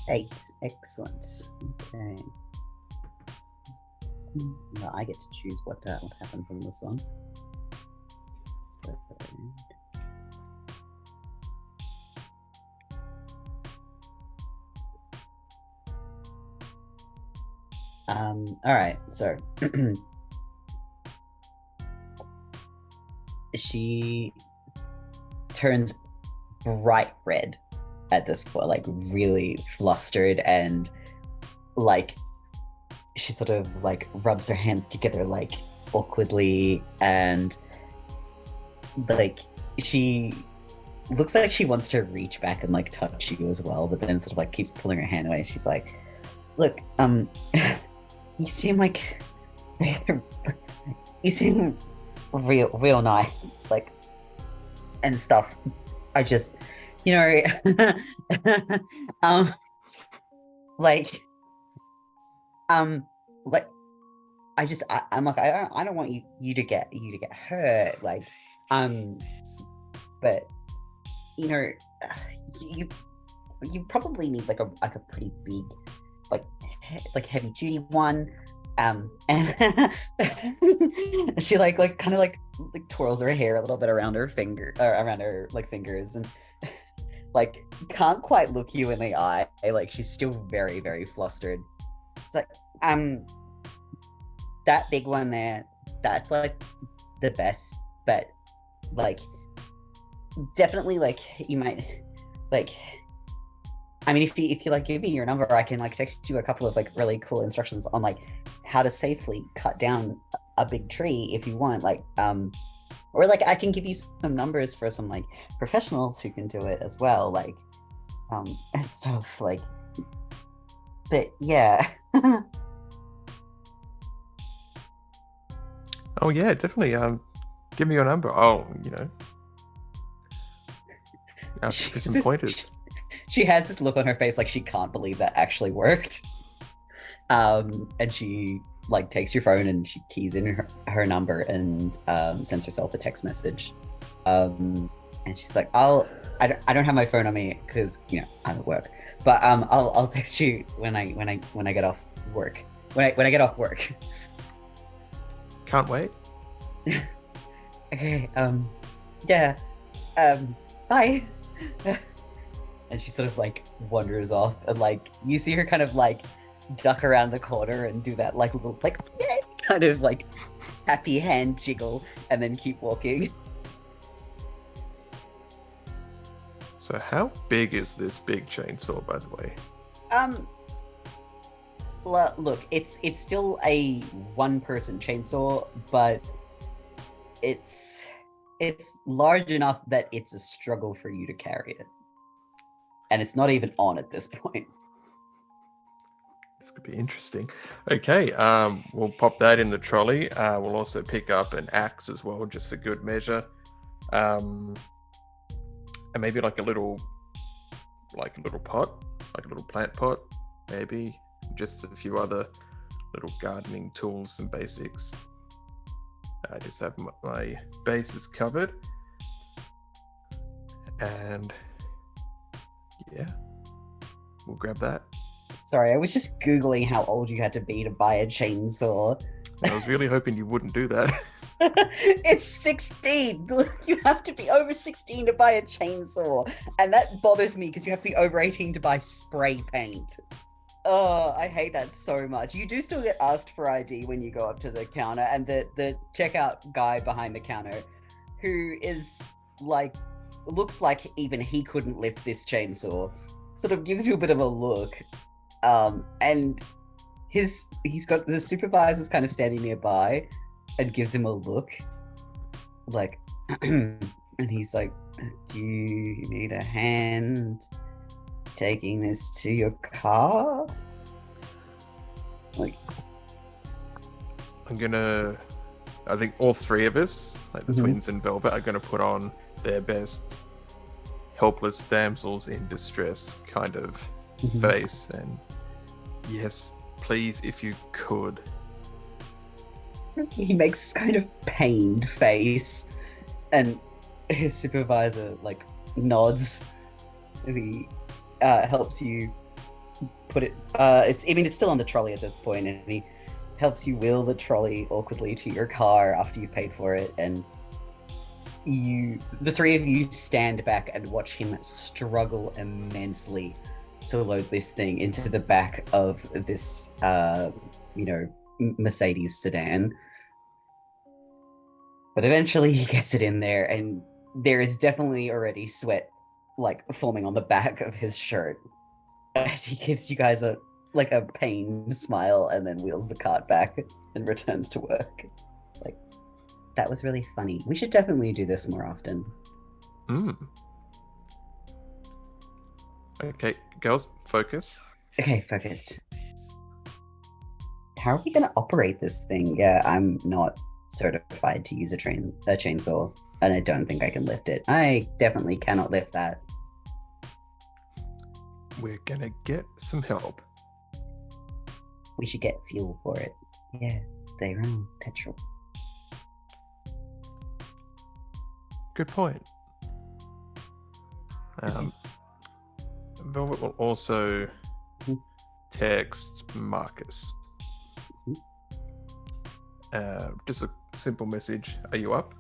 8. Excellent. Okay. Well, I get to choose what happens on this one. So, all right, so she turns bright red at this point, like really flustered, and like she sort of like rubs her hands together like awkwardly, and like she looks like she wants to reach back and like touch you as well, but then sort of like keeps pulling her hand away. She's like, look, you seem like you seem real nice, like, and stuff. I just, you know, like, like, I'm like, I don't want you to get hurt, like, but you know, you probably need like a pretty big, like heavy duty one. And she like kind of like twirls her hair a little bit around her finger, or around her like fingers, and like can't quite look you in the eye. Like she's still very, very flustered. It's like, that big one there, that's like the best, but like definitely like you might like, I mean, if you like give me your number, I can like text you a couple of like really cool instructions on like how to safely cut down a big tree if you want, like or like I can give you some numbers for some like professionals who can do it as well, like and stuff, like, but yeah. Oh yeah, definitely. Give me your number. I'll, ask for some pointers. She has this look on her face like she can't believe that actually worked. And she like takes your phone and she keys in her number and sends herself a text message. And she's like, I don't have my phone on me because I'm at work, but I'll text you when I get off work. When I get off work. Can't wait. Okay. Yeah. Bye. And she sort of like wanders off, and like you see her kind of like duck around the corner and do that like little like yay kind of like happy hand jiggle, and then keep walking. So how big is this big chainsaw, by the way? Look, it's still a one-person chainsaw, but it's large enough that it's a struggle for you to carry it. And it's not even on at this point. This could be interesting. Okay, we'll pop that in the trolley. We'll also pick up an axe as well, just for good measure. And maybe like a little pot, like a little plant pot, maybe. Just a few other little gardening tools and basics. I just have my bases covered. And yeah, we'll grab that. Sorry, I was just Googling how old you had to be to buy a chainsaw. I was really hoping you wouldn't do that. It's 16. You have to be over 16 to buy a chainsaw. And that bothers me because you have to be over 18 to buy spray paint. Oh, I hate that so much. You do still get asked for ID when you go up to the counter, and the checkout guy behind the counter, who is like, looks like even he couldn't lift this chainsaw, sort of gives you a bit of a look. And he's got the supervisor's kind of standing nearby and gives him a look, like, and he's like, do you need a hand taking this to your car? Like, I think all three of us, like the Mhm. twins and Velvet, are gonna put on their best helpless damsels in distress kind of Mhm. face, and yes, please, if you could. He makes this kind of pained face, and his supervisor like nods, and he helps you put it. It's still on the trolley at this point, and he helps you wheel the trolley awkwardly to your car after you've paid for it, and the three of you stand back and watch him struggle immensely to load this thing into the back of this, Mercedes sedan. But eventually he gets it in there, and there is definitely already sweat, forming on the back of his shirt. And he gives you guys a pained smile and then wheels the cart back and returns to work. That was really funny. We should definitely do this more often. Okay, girls, focus. Okay, focused. How are we gonna operate this thing? Yeah, I'm not certified to use a chainsaw, and I don't think I can lift it. I definitely cannot lift that. We're gonna get some help. We should get fuel for it. Yeah, they run petrol. Good point. Velvet will also text Marcus. Just a simple message. Are you up?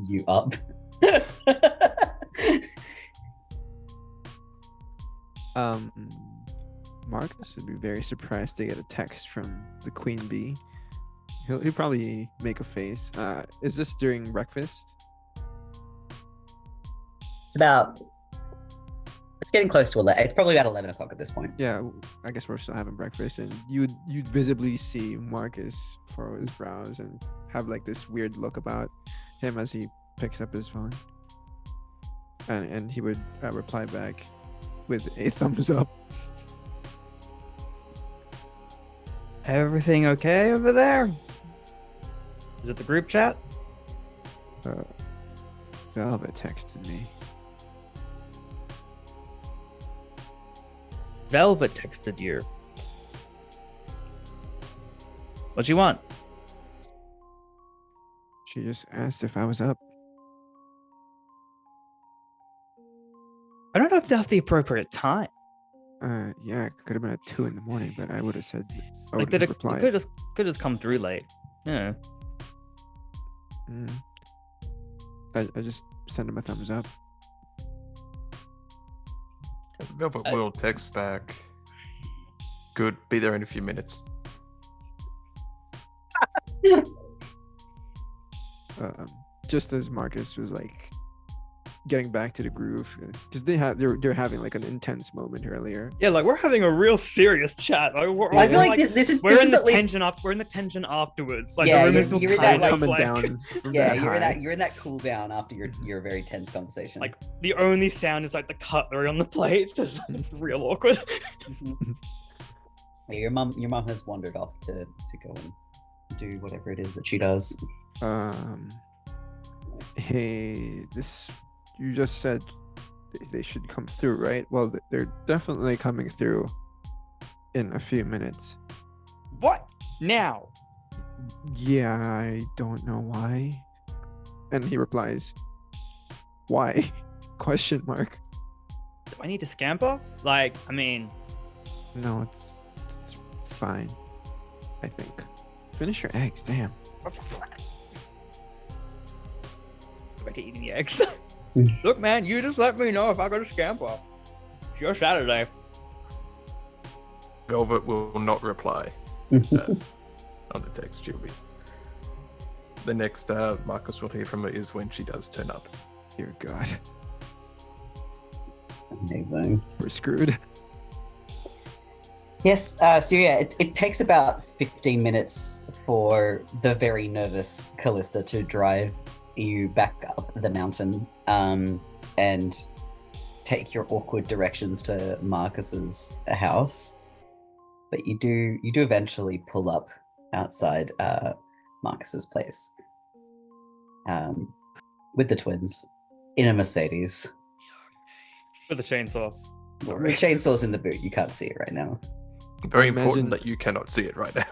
You up? Marcus would be very surprised to get a text from the Queen Bee. He'll probably make a face. Is this during breakfast? It's getting close to 11. It's probably about 11 o'clock at this point. Yeah, I guess we're still having breakfast, and you'd visibly see Marcus furrow his brows and have this weird look about him as he picks up his phone, and he would reply back with a thumbs up. Everything okay over there? Is it the group chat? Velvet texted me. Velvet texted you. What you want? She just asked if I was up. I don't know if that's the appropriate time. Yeah, it could have been at 2 a.m, but I would have said. Did it could just come through late? Yeah. I just sent him a thumbs up. Velvet will text back. Good, be there in a few minutes. Just as Marcus was getting back to the groove, because they're having an intense moment earlier. Yeah, we're having a real serious chat. I feel like this is the at tension we're in the tension afterwards. Yeah, the room is still you're in that, coming down. Yeah, you're in that cool down after your very tense conversation. The only sound is the cutlery on the plates. It's real awkward. Yeah, your mom has wandered off to go and do whatever it is that she does. Hey, you just said they should come through, right? Well, they're definitely coming through in a few minutes. What? Now? Yeah, I don't know why. And he replies, why? Question mark. Do I need to scamper? No, it's fine. I think. Finish your eggs, damn. Back to eating the eggs. Look, man, you just let me know if I go to scamper. It's your Saturday. Velvet will not reply on the text. She'll be. The next Marcus will hear from her is when she does turn up. Dear God. Amazing. We're screwed. Yes, so yeah, it takes about 15 minutes for the very nervous Callista to drive you back up the mountain and take your awkward directions to Marcus's house. But you do eventually pull up outside Marcus's place with the twins in a Mercedes. With a chainsaw. The chainsaw's in the boot. You can't see it right now. Very important that you cannot see it right now.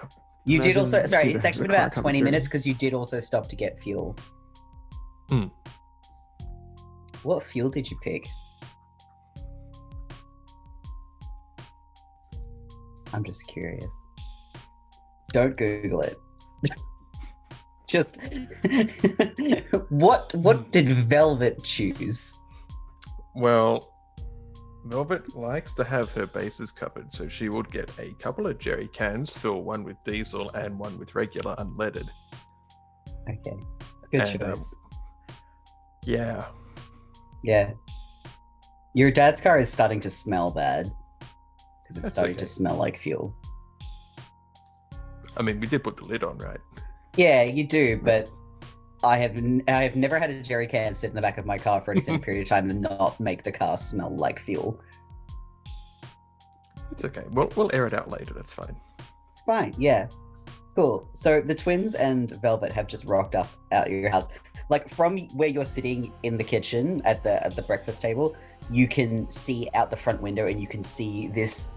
You did also, sorry, it's the actually been car about coming 20 through. minutes because you did also stop to get fuel. Hmm. What fuel did you pick? I'm just curious. Don't Google it. Just what did Velvet choose? Well, Velvet likes to have her bases covered, so she would get a couple of jerry cans, fill one with diesel and one with regular unleaded. Okay, good And, choice. Yeah. Yeah. Your dad's car is starting to smell bad because it's That's starting okay. to smell like fuel. I mean, we did put the lid on, right? Yeah, you do, but I have never had a jerry can sit in the back of my car for an extended period of time and not make the car smell like fuel. It's okay. We'll air it out later. That's fine. It's fine. Yeah. Cool. So the twins and Velvet have just rocked up out your house. Like from where you're sitting in the kitchen at the breakfast table, you can see out the front window and you can see this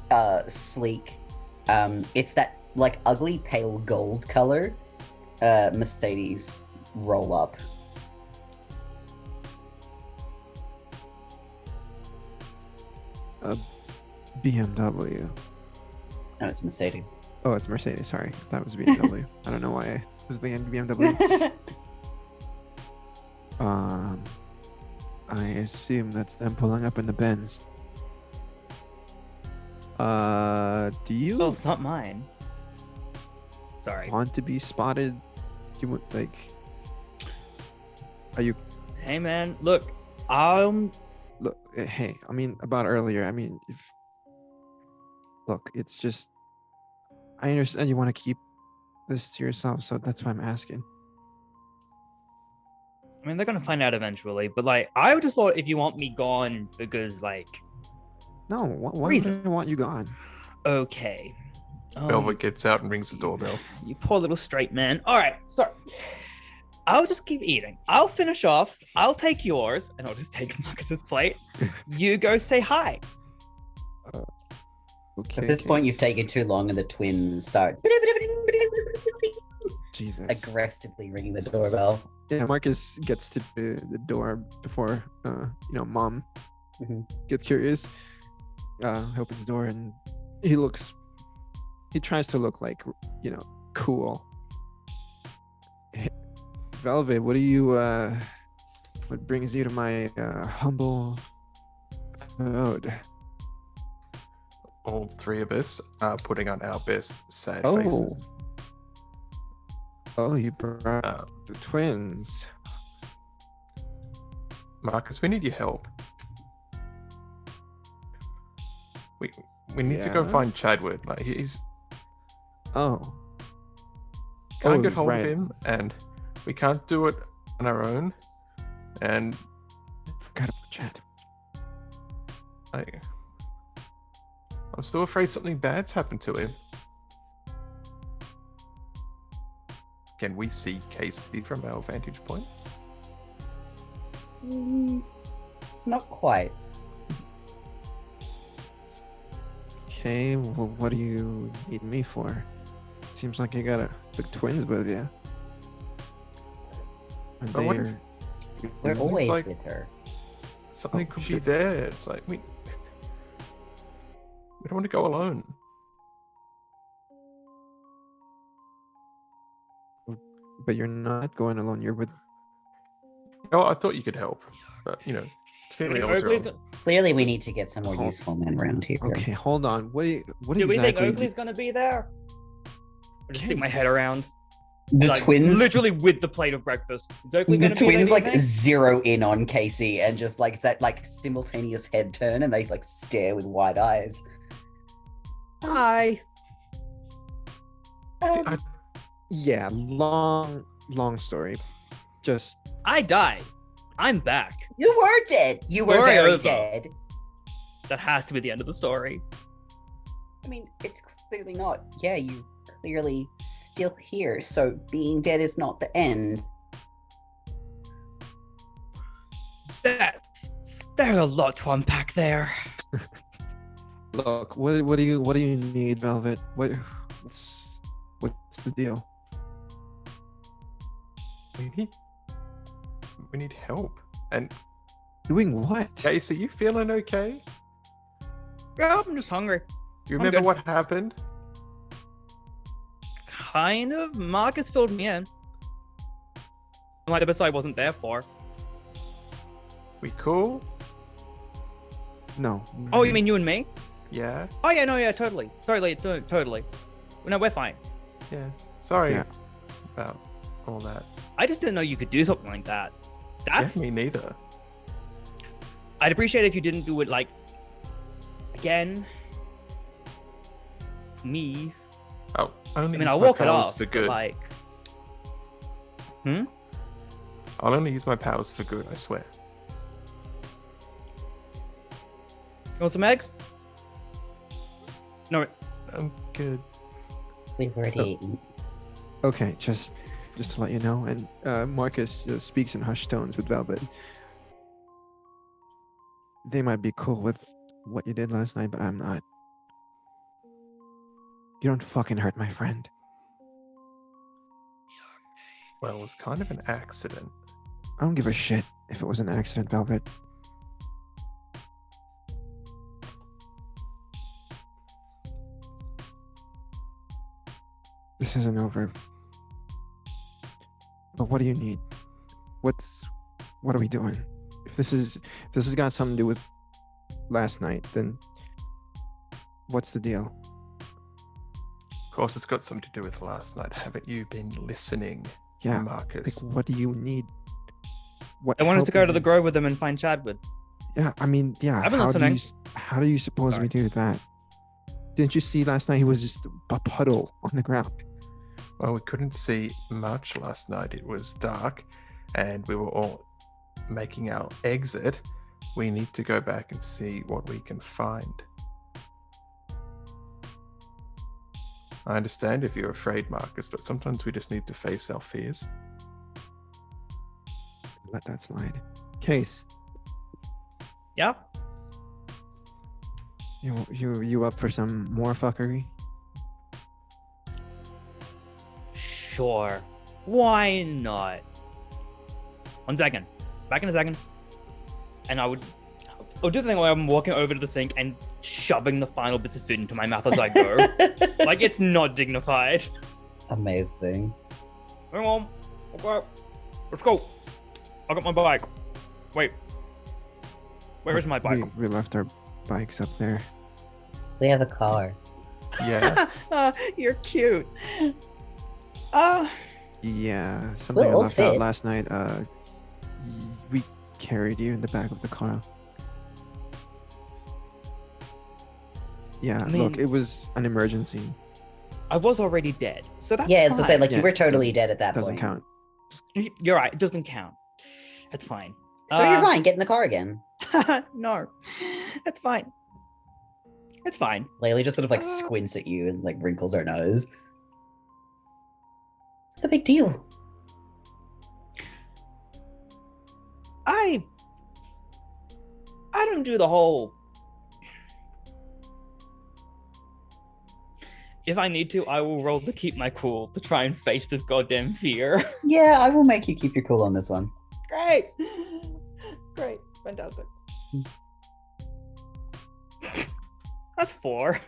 sleek it's that like ugly pale gold color Mercedes roll up. A BMW. No, it's Mercedes. Oh, it's Mercedes. Sorry, I thought it was BMW. I don't know why I was thinking BMW. I assume that's them pulling up in the Benz. Do you Well, it's not mine. Sorry. want to be spotted? Do you want like? Are you Hey, man. Look, look? Hey, I mean about earlier. I mean, if look, it's just. I understand you want to keep this to yourself, so that's why I'm asking. I mean, they're gonna find out eventually, but like, I just thought if you want me gone because like, No, why would Reasons. I want you gone? okay. Velvet gets out and rings the doorbell. You poor little straight man. All right, sorry. I'll just keep eating. I'll finish off. I'll take yours, and I'll just take Marcus's plate. You go say hi. Okay. At this point, you've taken too long, and the twins start Jesus. aggressively ringing the doorbell. Yeah, Marcus gets to the door before Mom Mhm. gets curious. Opens the door and he tries to look like cool. Velvet, what brings you to my humble abode? All three of us are putting on our best sad Oh. faces. Oh, you brought Uh, the twins. Marcus, we need your help. We need to go Yeah? find Chadwood. Like he's Oh. can't get hold right. of him, and we can't do it on our own. And Forgot about Chad. I'm still afraid something bad's happened to him. Can we see Casey from our vantage point? Not quite. Okay, well, what do you need me for? Seems like you got the twins with you. And But what they're- We're Seems always like- with her. Something Oh, could shit. be there. It's like we don't want to go alone. But you're not going alone. You're with. Oh, I thought you could help, but clearly I was Oakley's wrong. Clearly, we need to get some more Hold- useful men around here. Okay, hold on. What Do we think exactly? Oakley's gonna be there? I just stick my head around. The like, twins, literally with the plate of breakfast. Is Oakley the gonna be there, twins do you like think? zero in on Casey and just like it's that like simultaneous head turn, and they like stare with wide eyes. Hi. See, I- Yeah, long story. Just I died. I'm back. You were dead. You were Story very over. dead. That has to be the end of the story. I mean, it's clearly not. Yeah, you clearly still here. So being dead is not the end. There's a lot to unpack there. look. What do you need, Velvet? What's the deal? we need help. And Doing what? Casey, you feeling okay? Yeah, I'm just hungry. Do you I'm remember good. what happened? Kind of. Marcus filled me in. Like the bits I wasn't there for. We cool? No. Oh, you mean you and me? Yeah? Oh yeah, no, yeah, totally. Totally. No, we're fine. Yeah. Sorry Yeah. about all that. I just didn't know you could do something like that. That's Yeah, me neither. I'd appreciate if you didn't do it like again. Me. Oh, only I mean, use I'll my walk it powers off. for but, good. like, I'll only use my powers for good, I swear. you want some eggs? No. I'm good. We've already Oh. eaten. Okay, just to let you know, and Marcus speaks in hushed tones with Velvet. They might be cool with what you did last night, but I'm not. You don't fucking hurt my friend. Well, it was kind of an accident. I don't give a shit if it was an accident, Velvet. This isn't over. But what do you need? What are we doing? If this has got something to do with last night, then what's the deal? Of course, it's got something to do with last night. Haven't you been listening, Yeah. Marcus? Like, what do you need? What I want us to help go you to the need? grove with them and find Chadwood. Yeah, I mean, yeah. I've been how do listening. how do you suppose Sorry. we do that? Didn't you see last night? He was just a puddle on the ground. Well, we couldn't see much last night. It was dark, and we were all making our exit. We need to go back and see what we can find. I understand if you're afraid, Marcus, but sometimes we just need to face our fears. Let that slide. Case, Yeah. you up for some more fuckery? Sure. Why not? 1 second. Back in a second. And I'll do the thing where I'm walking over to the sink and shoving the final bits of food into my mouth as I go. Like, it's not dignified. Amazing. Hang on. Okay. Let's go. I got my bike. Wait. Where is my bike? We left our bikes up there. We have a car. Yeah. You're cute. Yeah, something We'll I all left out fit. last night. We carried you in the back of the car. Yeah, I mean- look, it was an emergency. I was already dead, so that's Yeah, it's to say, fine. like, you Yeah, were totally doesn't- dead at that Doesn't point. count. You're right. It doesn't count. That's fine. So you're fine. Get in the car again. No, that's fine. It's fine. Laylee just sort of like squints at you and like wrinkles her nose. What's the big deal? I don't do the whole. If I need to, I will roll to keep my cool to try and face this goddamn fear. Yeah, I will make you keep your cool on this one. Great. Great. Fantastic. That's 4.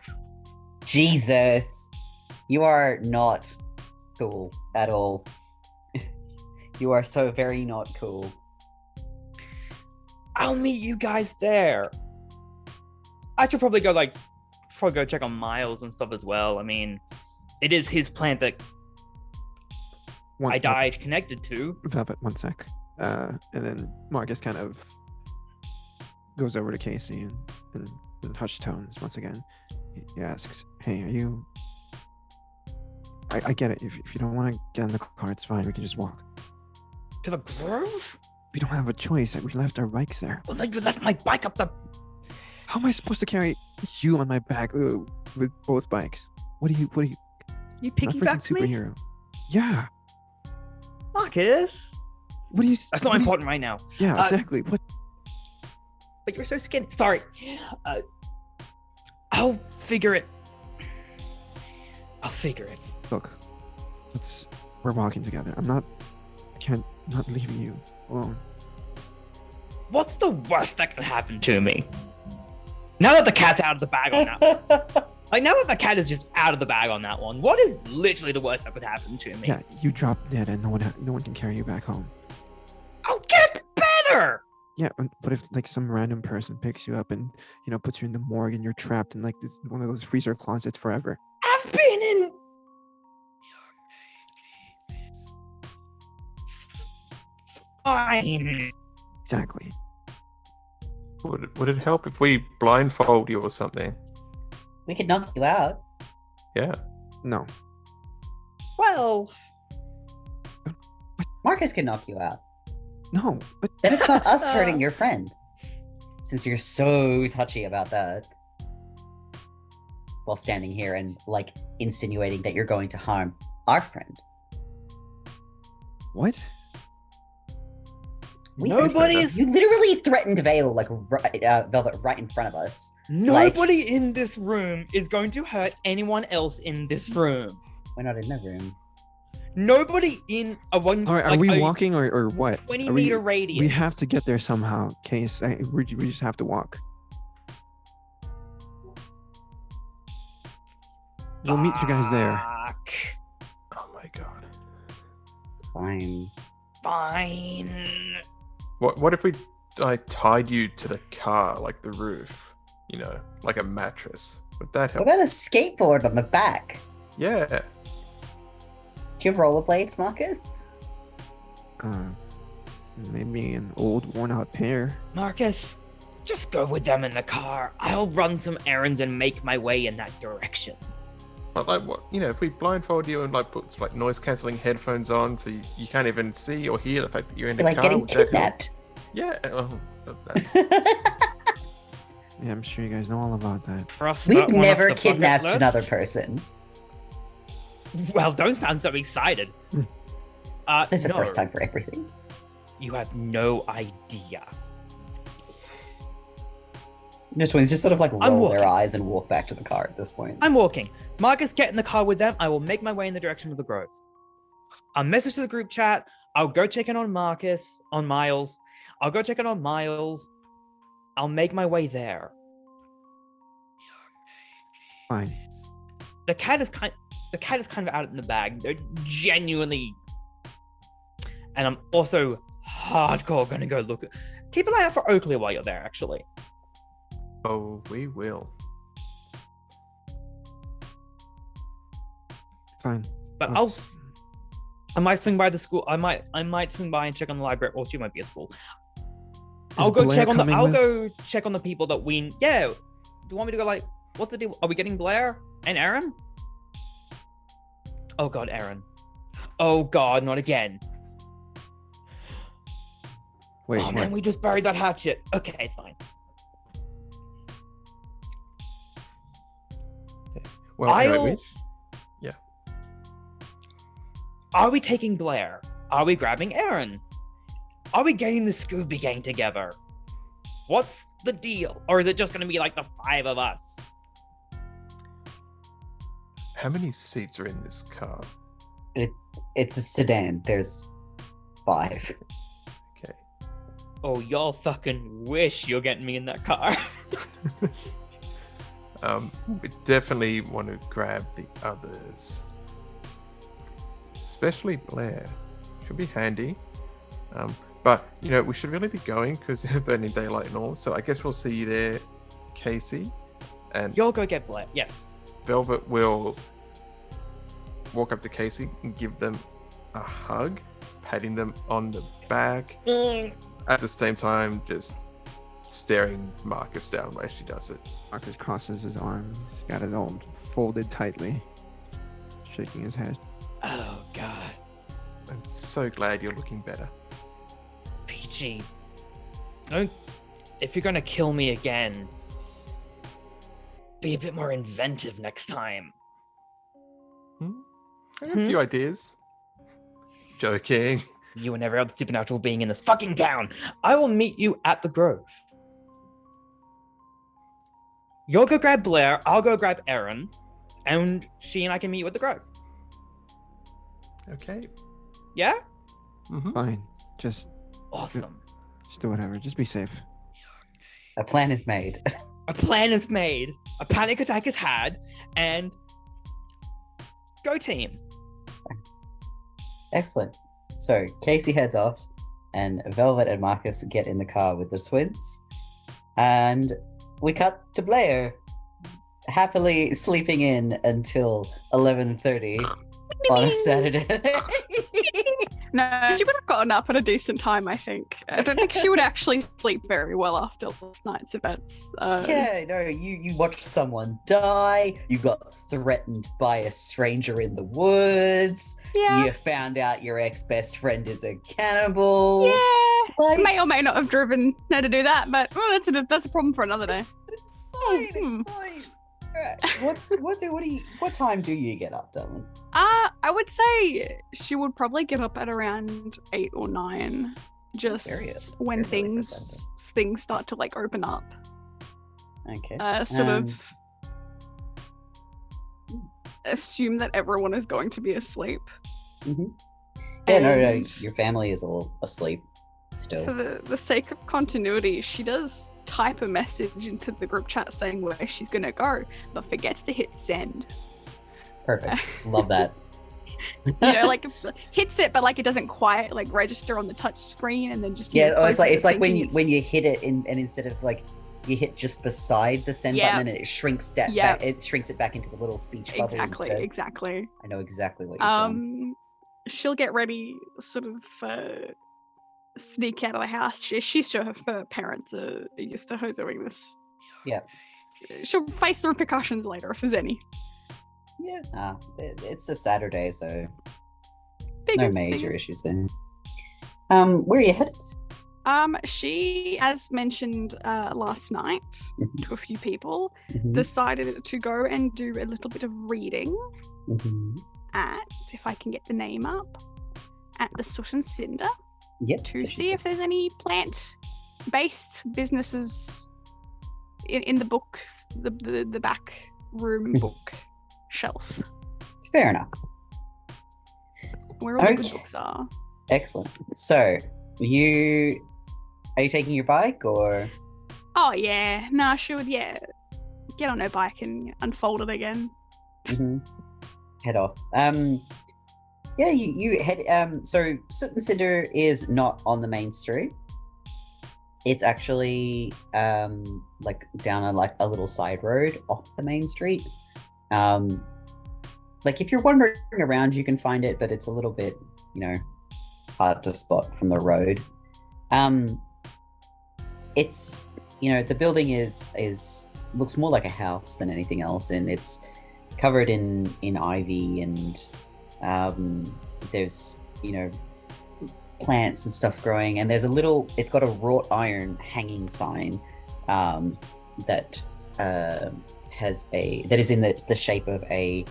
Jesus. You are not cool at all. You are so very not cool. I'll meet you guys there. I should probably go check on Miles and stuff as well. I mean, it is his plant that I died connected to. Velvet, 1 sec. And then Marcus kind of goes over to Casey and in hushed tones once again. He asks, "Hey, are you?" I get it. If you don't want to get in the car, it's fine. We can just walk. To the grove? We don't have a choice. We left our bikes there. Well, then you left my bike up the. How am I supposed to carry you on my back with both bikes? What are you? You I'm a freaking piggybacked me? superhero. Yeah. Marcus? What do you? That's not what do you- important right now. Yeah, exactly. What? But you're so skinny. Sorry. I'll figure it. Look, we're walking together. I'm not leaving you alone. What's the worst that can happen to me? Now that the cat's out of the bag on that. Like, now that the cat is just out of the bag on that one, what is literally the worst that could happen to me? Yeah, you drop dead and no one can carry you back home. I'll get better! Yeah, but if like some random person picks you up and puts you in the morgue and you're trapped in like this one of those freezer closets forever. I've been in... Fine. Exactly. Would it help if we blindfold you or something? We could knock you out. Yeah. No. Well... Marcus could knock you out. No, but Then it's not us hurting your friend. Since you're so touchy about that. While standing here and, like, insinuating that you're going to harm our friend. what? Nobody is... You literally threatened Vale, like, Velvet right in front of us. Nobody in this room is going to hurt anyone else in this room. We're not in the room. Nobody in a one... All right, are we walking or what? 20-meter radius. We have to get there somehow, Case. We just have to walk. We'll meet you guys there. Fuck. Oh my god. Fine. Fine. What if we tied you to the car, like the roof? Like a mattress. Would that What help? about a skateboard on the back? Yeah. Do you have rollerblades, Marcus? Maybe an old worn-out pair. Marcus, just go with them in the car. I'll run some errands and make my way in that direction. But like what? If we blindfold you and like put like noise cancelling headphones on, so you can't even see or hear the fact that you're in the You're like car. getting would that help? kidnapped. Yeah. Yeah, I'm sure you guys know all about that. Cross We've that one off never the bucket kidnapped list. another person. Well, don't sound so excited. There's a no, first time for everything. you have no idea. The twins just sort of like I'm roll their walking. eyes and walk back to the car at this point. I'm walking. Marcus, get in the car with them. I will make my way in the direction of the grove. I'll message to the group chat. I'll go check in on Marcus, on Miles. I'll go check in on Miles. I'll make my way there. Fine. The cat is kind of out in the bag. They're genuinely, and I'm also hardcore gonna go look. Keep an eye out for Oakley while you're there. Actually, Oh, we will. Fine. but Let's- I might swing by the school. I might swing by and check on the library, or she might be at school. Is I'll go Blair check on the. coming I'll with- go check on the people that we. Yeah. Do you want me to go? Like, what's the deal? Are we getting Blair and Aaron? Oh God, Aaron. Oh God, not again. Wait, Oh what? man, we just buried that hatchet. Okay, it's fine. Well, anyway, I'll- Are we taking Blair? Are we grabbing Aaron? Are we getting the Scooby Gang together? What's the deal? Or is it just going to be like the 5 of us? how many seats are in this car? It's a sedan. There's 5. Okay. Oh, y'all fucking wish you're getting me in that car. We definitely want to grab the others. Especially Blair. Should be handy. But, we should really be going because they're burning daylight and all. So I guess we'll see you there, Casey. And Y'all go get Blair. Yes. Velvet will walk up to Casey and give them a hug, patting them on the back. At the same time, just staring Marcus down while she does it. Marcus crosses his arms. He's got his arms folded tightly, shaking his head. Oh, God. I'm so glad you're looking better. Peachy. Don't... If you're going to kill me again, be a bit more inventive next time. I have a few ideas. Joking. You and every other supernatural being in this fucking town. I will meet you at the Grove. You'll go grab Blair, I'll go grab Erin, and she and I can meet you at the Grove. Okay. Yeah? Fine. Just Awesome. do whatever. Just be safe. A plan is made. A plan is made. a panic attack is had, and go team. Excellent. So Casey heads off, and Velvet and Marcus get in the car with the twins, and we cut to Blair happily sleeping in until 11:30 on a Saturday. No, she would have gotten up at a decent time, I think. I don't think she would actually sleep very well after last night's events. Yeah, no, you watched someone die, you got threatened by a stranger in the woods, Yeah. you found out your ex-best friend is a cannibal. Yeah. Like, May or may not have driven her to do that, but that's a problem for another day. it's fine, it's fine. Alright, what time do you get up, darling? I would say she would probably get up at around 8 or 9, just when very early for things start to like open up. Okay. Sort of assume that everyone is going to be asleep. Mm-hmm. Yeah, no, And your family is all asleep still. For the sake of continuity, she does type a message into the group chat saying where she's gonna go, but forgets to hit send. Perfect. Love that. You know, like hits it, but like it doesn't quite like register on the touch screen, and then just it's like when you hit it and instead of like you hit just beside the send button and it shrinks back. It shrinks it back into the little speech bubble. Exactly. I know exactly what you're doing. She'll get ready, sort of sneak out of the house. She's sure her parents are used to her doing this. Yeah. She'll face the repercussions later if there's any. Yeah. It's a Saturday, so no major issues there. Where are you headed? She, as mentioned last night to a few people, decided to go and do a little bit of reading at, if I can get the name up, at the Soot and Cinder. Yep, to see if there's any plant-based businesses in the book, the back room book shelf. Fair enough. Where all the good books are. Excellent. So, are you taking your bike or? Oh yeah, no, she would get on her bike and unfold it again. Head off. Yeah, you head. So Soot and Cinder is not on the main street. It's actually like down a little side road off the main street. Like if you're wandering around, you can find it, but it's a little bit, hard to spot from the road. It's the building is looks more like a house than anything else, and it's covered in ivy and. There's plants and stuff growing, and there's it's got a wrought iron hanging sign that is in the shape of a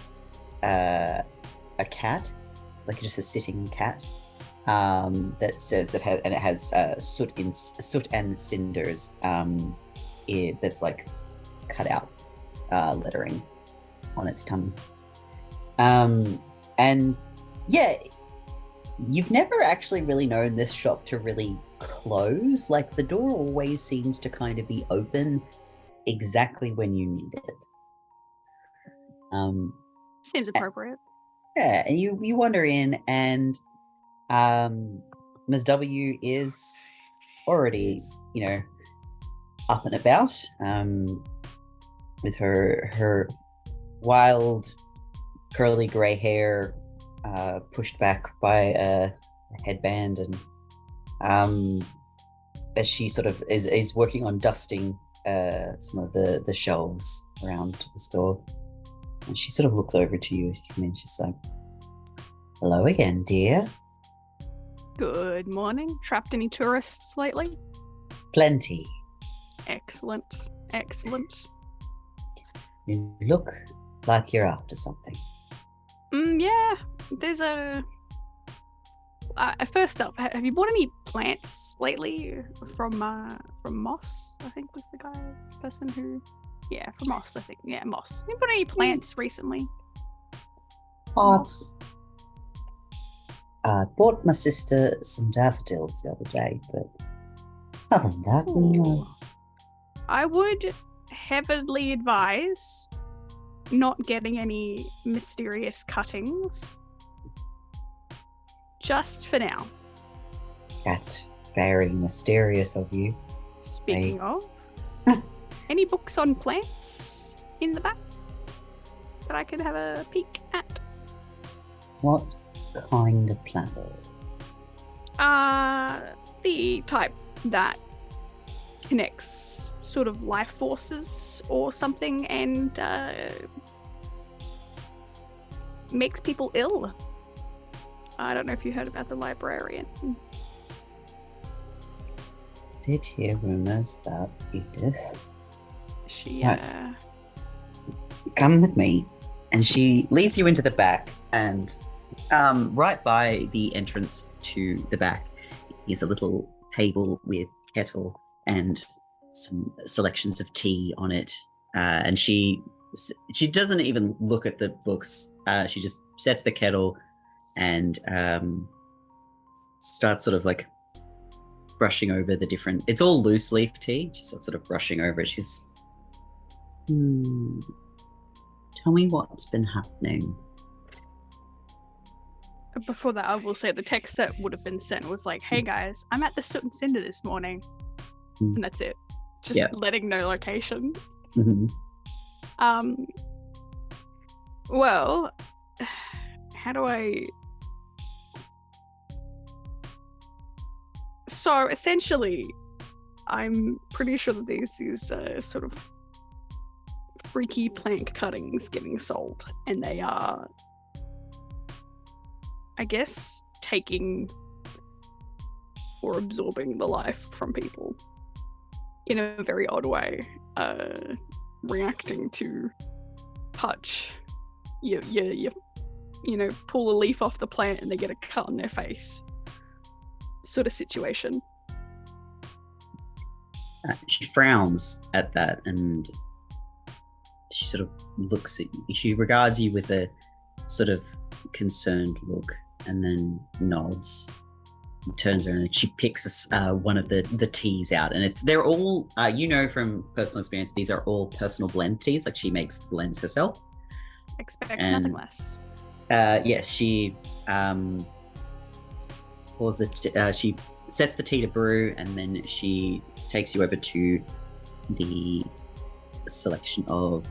cat, like just a sitting cat, that says it has soot and cinders that's like cut out lettering on its tummy. And yeah, you've never actually really known this shop to really close. Like the door always seems to kind of be open exactly when you need it. Seems appropriate. Yeah, and you wander in, and Ms. W is already, up and about, with her wild curly grey hair pushed back by a headband, and as she sort of is working on dusting some of the shelves around the store, and she sort of looks over to you as you come in. She's like, "Hello again, dear." Good morning. Trapped any tourists lately? Plenty. Excellent. You look like you're after something. Yeah, there's first up, have you bought any plants lately from Moss? I think was the person who, from Moss. I think, Moss. You bought any plants recently? I bought my sister some daffodils the other day, but other than that, no. I would heavily advise not getting any mysterious cuttings. Just for now. That's very mysterious of you. Speaking of, any books on plants in the back that I could have a peek at? What kind of plants? The type that connects sort of life forces or something and makes people ill. I don't know if you heard about the librarian. Did hear rumors about Edith. She, Come with me. And she leads you into the back, and right by the entrance to the back is a little table with kettle and some selections of tea on it. And she doesn't even look at the books. She just sets the kettle and starts sort of like brushing over the different. It's all loose leaf tea. She starts sort of brushing over it. She's, tell me what's been happening. Before that, I will say the text that would have been sent was like, "Hey guys, I'm at the Soot and Cinder this morning," and that's it. Just letting no location. Mm-hmm. Well, how do I? So essentially, I'm pretty sure that this is sort of freaky plant cuttings getting sold, and they are, I guess, taking or absorbing the life from people in a very odd way, reacting to touch. You pull a leaf off the plant and they get a cut on their face, sort of situation. She frowns at that, and she sort of looks at you. She regards you with a sort of concerned look, and then nods. And turns around and she picks one of the teas out, and they're all from personal experience. These are all personal blend teas. Like, she makes the blends herself. Expect nothing less. Yes, she pours she sets the tea to brew, and then she takes you over to the selection of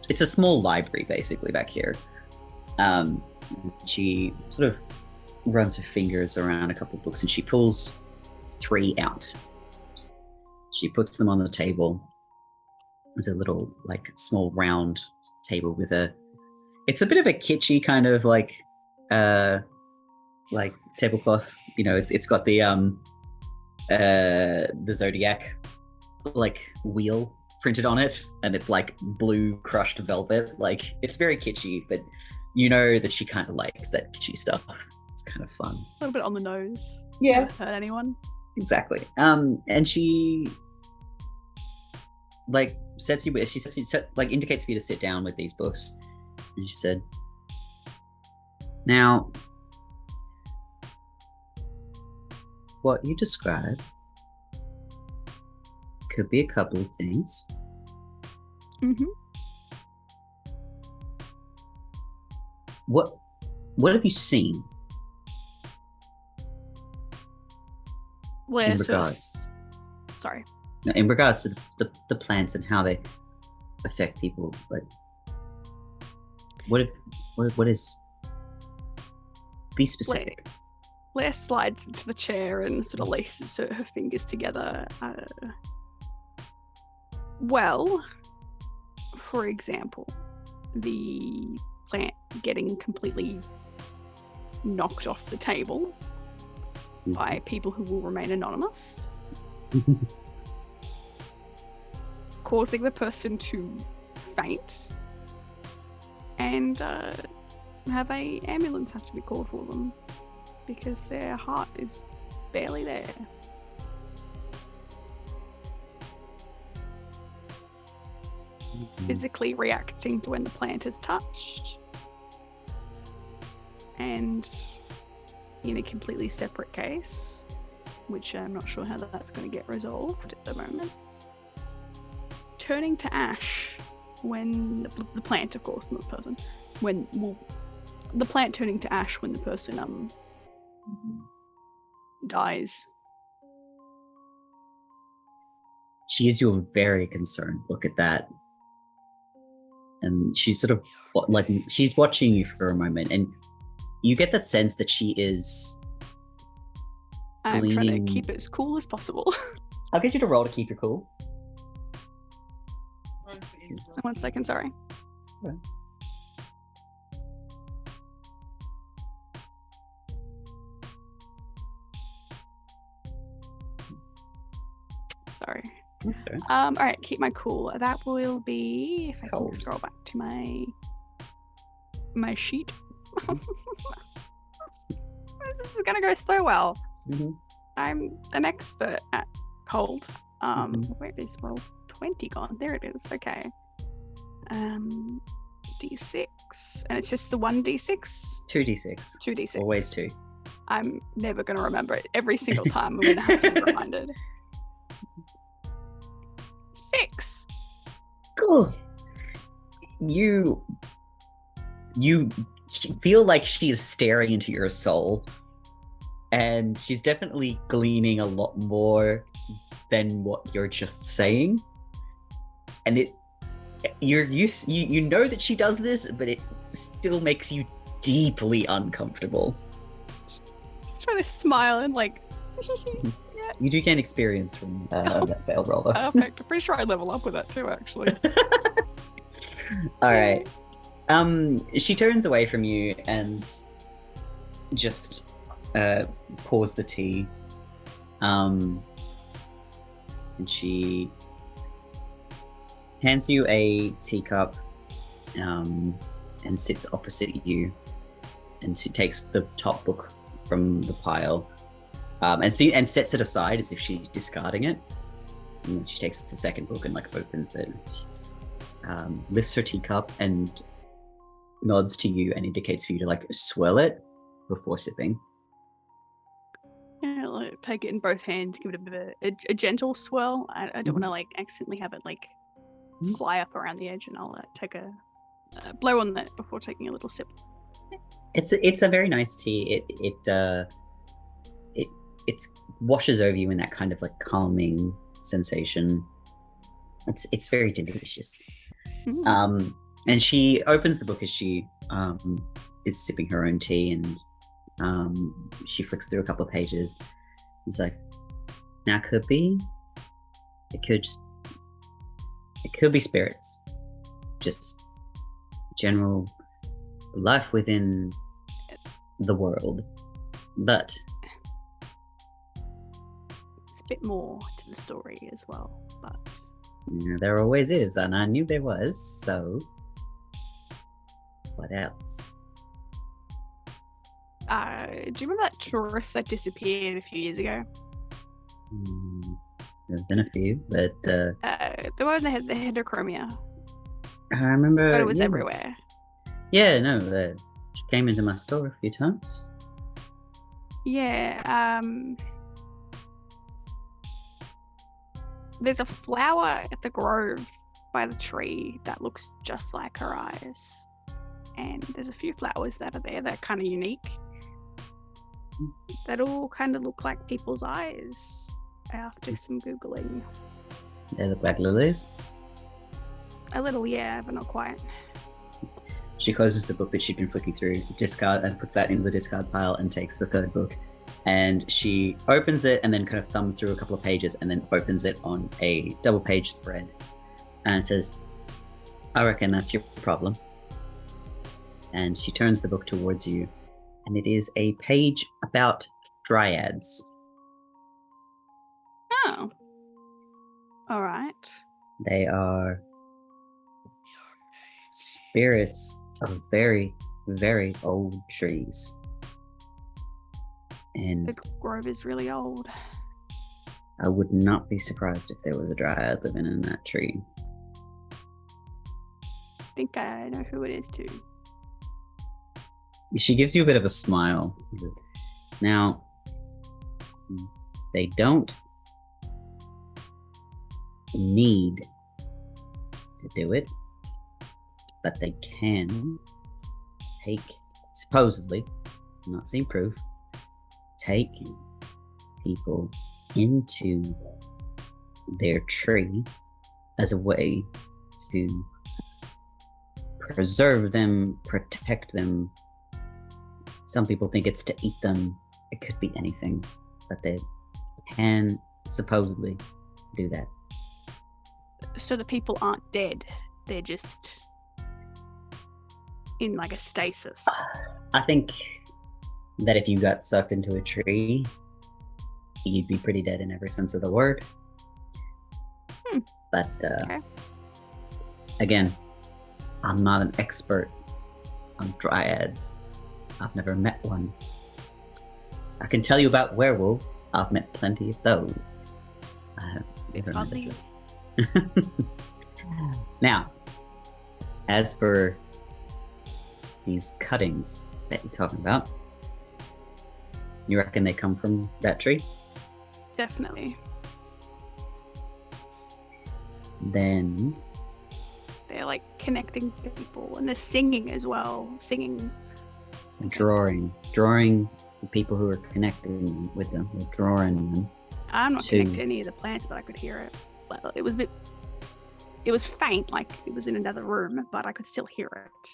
it's a small library basically back here. She sort of runs her fingers around a couple of books, and she pulls 3 out. She puts them on the table. There's a little small round table with it's a bit of a kitschy kind of tablecloth. It's got the Zodiac wheel printed on it, and it's blue crushed velvet. It's very kitschy, but that she kind of likes that kitschy stuff. It's kind of fun. A little bit on the nose. Yeah. Not hurt anyone. Exactly. And she indicates for you to sit down with these books. And she said, "Now, what you described could be a couple of things. Mm-hmm. What have you seen? In regards to the plants and how they affect people, what is? Be specific." Blair slides into the chair and sort of laces her fingers together. Well, for example, the plant getting completely knocked off the table by people who will remain anonymous, causing the person to faint, and have a ambulance have to be called for them because their heart is barely there. Physically reacting to when the plant is touched, and in a completely separate case, which I'm not sure how that's going to get resolved at the moment, turning to ash when the plant, of course, not the person. The plant turning to ash when the person dies. She gives you a very concerned look at that. And she's sort of like, she's watching you for a moment, and you get that sense that she is. I'm trying to keep it as cool as possible. I'll get you to roll to keep your cool. 1 second, sorry. Okay. Sorry. That's all right. All right, keep my cool. That will be, if I Cold. can scroll back to my sheet. This is gonna go so well. Mhm. I'm an expert at cold. Where is roll 20 gone? There it is. Okay. D6, and it's just the 1d6. 2d6. 2d6. Always 2. I'm never gonna remember it. Every single time I'm gonna have to be reminded. 6. Cool. You feel like she is staring into your soul, and she's definitely gleaning a lot more than what you're just saying. And you know that she does this, but it still makes you deeply uncomfortable. Just trying to smile and like. You do gain experience from that fail roll, though. Perfect. I'm pretty sure I level up with that too, actually. All right. She turns away from you and just pours the tea. And she hands you a teacup and sits opposite you. And she takes the top book from the pile and sets it aside as if she's discarding it. And then she takes the second book and like opens it. Lifts her teacup and nods to you and indicates for you to like swirl it before sipping. Yeah, like, take it in both hands, give it a bit of a gentle swirl. I don't want to like accidentally have it like fly up around the edge, and I'll take a blow on that before taking a little sip. It's a very nice tea. It washes over you in that kind of like calming sensation. It's very delicious. Mm. And she opens the book as she is sipping her own tea, and she flicks through a couple of pages. It's like, now it could be spirits, just general life within the world, but it's a bit more to the story as well. But there always is, and I knew there was. So what else? Do you remember that tourist that disappeared a few years ago? There's been a few, but the one that had the heterochromia. I remember. But it was everywhere. Yeah, no, she came into my store a few times. Yeah. There's a flower at the grove by the tree that looks just like her eyes. And there's a few flowers that are there that are kind of unique. That all kind of look like people's eyes after some Googling. They look like lilies. A little, yeah, but not quite. She closes the book that she'd been flicking through, discard, and puts that into the discard pile, and takes the third book. And she opens it and then kind of thumbs through a couple of pages and then opens it on a double-page spread. And it says, I reckon that's your problem. And she turns the book towards you, and it is a page about dryads. Oh. All right. They are spirits of very, very old trees. And The grove is really old. I would not be surprised if there was a dryad living in that tree. I think I know who it is too. She gives you a bit of a smile. Now, they don't need do it, but they can take, supposedly, I'm not seeing proof, take people into their tree as a way to preserve them, protect them. Some people think it's to eat them. It could be anything, but they can supposedly do that. So the people aren't dead. They're just in like a stasis. I think that if you got sucked into a tree, you'd be pretty dead in every sense of the word. But Okay. again, I'm not an expert on dryads. I've never met one. I can tell you about werewolves. I've met plenty of those. I have never met Fuzzy. Now, as for these cuttings that you're talking about, you reckon they come from that tree? Definitely. Then They're like connecting people, and they're singing as well. Singing. drawing the people who are connecting with them, or drawing them. I'm not to- connected to any of the plants, but I could hear it. Well, it was a bit. It was faint, like it was in another room, but I could still hear it.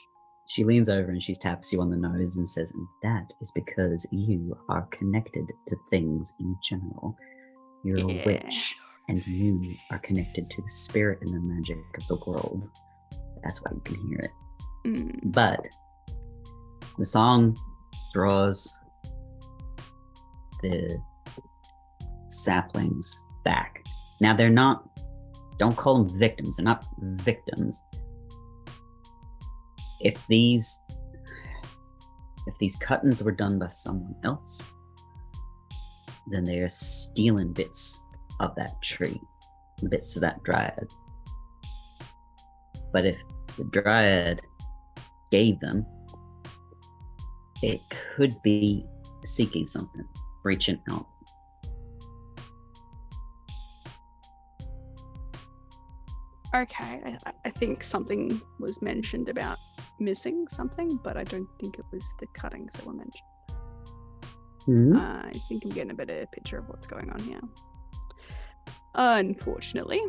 She leans over and she taps you on the nose and says, "And that is because you are connected to things in general. You're Yeah. a witch, and you are connected to the spirit and the magic of the world. That's why you can hear it." Mm. But the song draws the saplings back. Now they're not, don't call them victims, they're not victims. If these cut-ins were done by someone else, then they are stealing bits of that tree, bits of that dryad. But if the dryad gave them, it could be seeking something, reaching out. Okay, I think something was mentioned about missing something, but I don't think it was the cuttings that were mentioned. I think I'm getting a better picture of what's going on here. Unfortunately,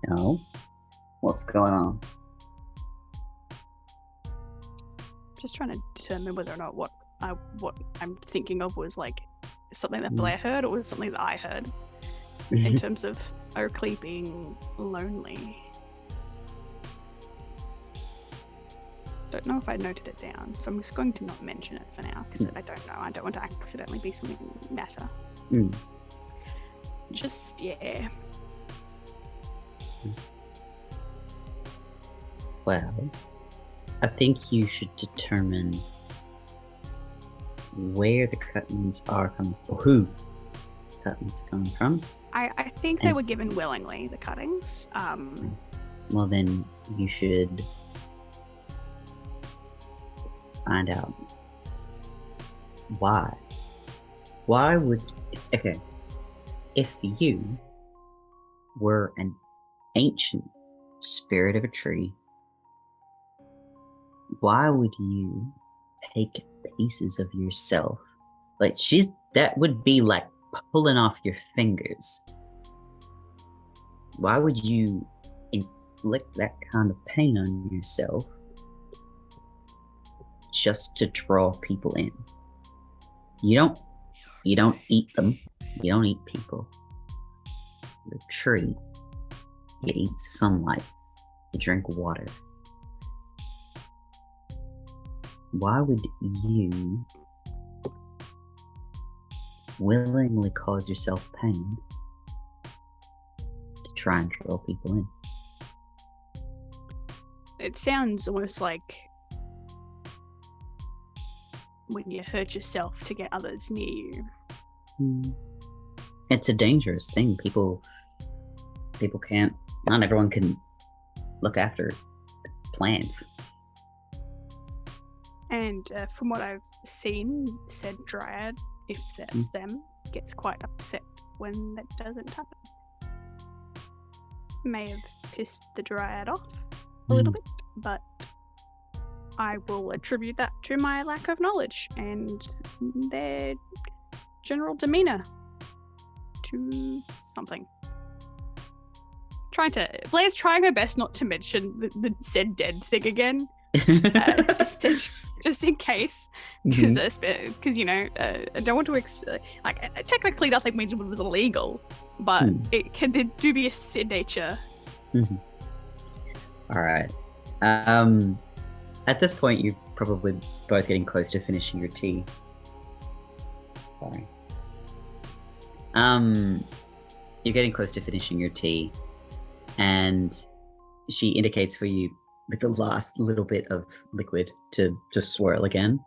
No. What's going on? just trying to determine whether or not what I'm thinking of was like something that Blair heard or was something that I heard in terms of Oakley being lonely. Don't know if I noted it down, so I'm just going to not mention it for now because I don't know. I don't want to accidentally be something matter. Just yeah. Well, I think you should determine where the cut-ins are coming from, who the cut-ins are coming from. I think they were given willingly, the cuttings. Well, then you should find out why. Why would... Okay, if you were an ancient spirit of a tree, why would you take pieces of yourself? Like, that would be like pulling off your fingers. Why would you inflict that kind of pain on yourself just to draw people in? You don't eat them. You don't eat people. You're a tree. You eat sunlight. You drink water. Why would you willingly cause yourself pain to try and draw people in? It sounds almost like when you hurt yourself to get others near you. It's a dangerous thing. People can't, not everyone can look after plants. And from what I've seen, said dryad, if that's them, gets quite upset when that doesn't happen. may have pissed the dryad off a little bit, but I will attribute that to my lack of knowledge and their general demeanor to something. Blair's trying her best not to mention the said dead thing again, just in case, because I don't want to technically nothing means it was illegal, but it can be dubious in nature. All right. At this point, you're probably both getting close to finishing your tea. Sorry. You're getting close to finishing your tea, and she indicates for you with the last little bit of liquid to just swirl again,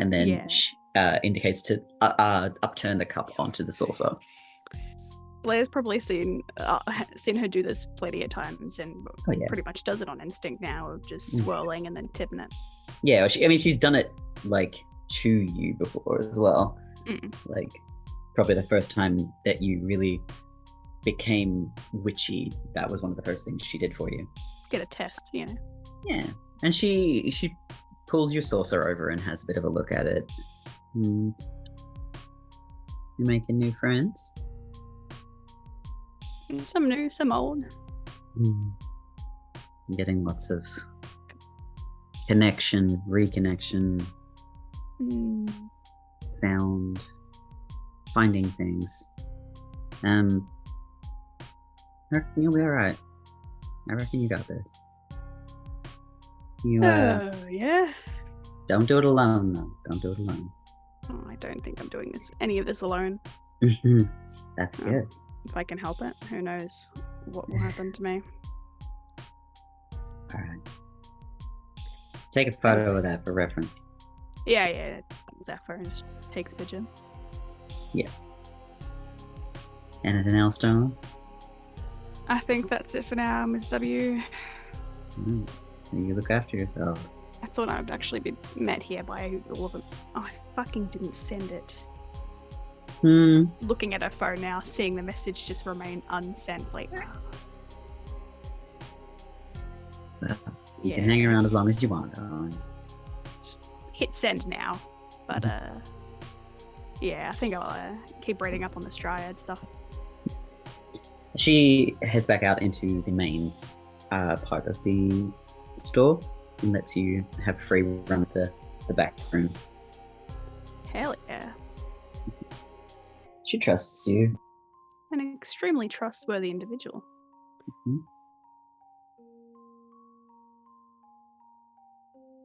and then she indicates to upturn the cup onto the saucer. Blair's probably seen her do this plenty of times, and pretty much does it on instinct now of just swirling and then tipping it. Yeah, she's done it like to you before as well. Like probably the first time that you really became witchy, that was one of the first things she did for you. Get a test, Yeah, and she pulls your saucer over and has a bit of a look at it. You making new friends? Some new, some old. I'm getting lots of connection, reconnection, finding things. I reckon you'll be alright. I reckon you got this. Yeah. Don't do it alone, though. Don't do it alone. Oh, I don't think I'm doing any of this alone. That's good. If I can help it, who knows what will happen to me. Alright. Take a photo of that for reference. Yeah. Zephyr just takes a picture. Yeah. Anything else, Darla? I think that's it for now, Ms. W. You look after yourself. I thought I'd actually be met here by all of them. Oh, I fucking didn't send it. Looking at her phone now, seeing the message just remain unsent. Like, you can hang around as long as you want. Hit send now, but I think I'll keep reading up on this dryad stuff. She heads back out into the main part of the store and lets you have free run of the back room. Hell yeah. She trusts you. An extremely trustworthy individual.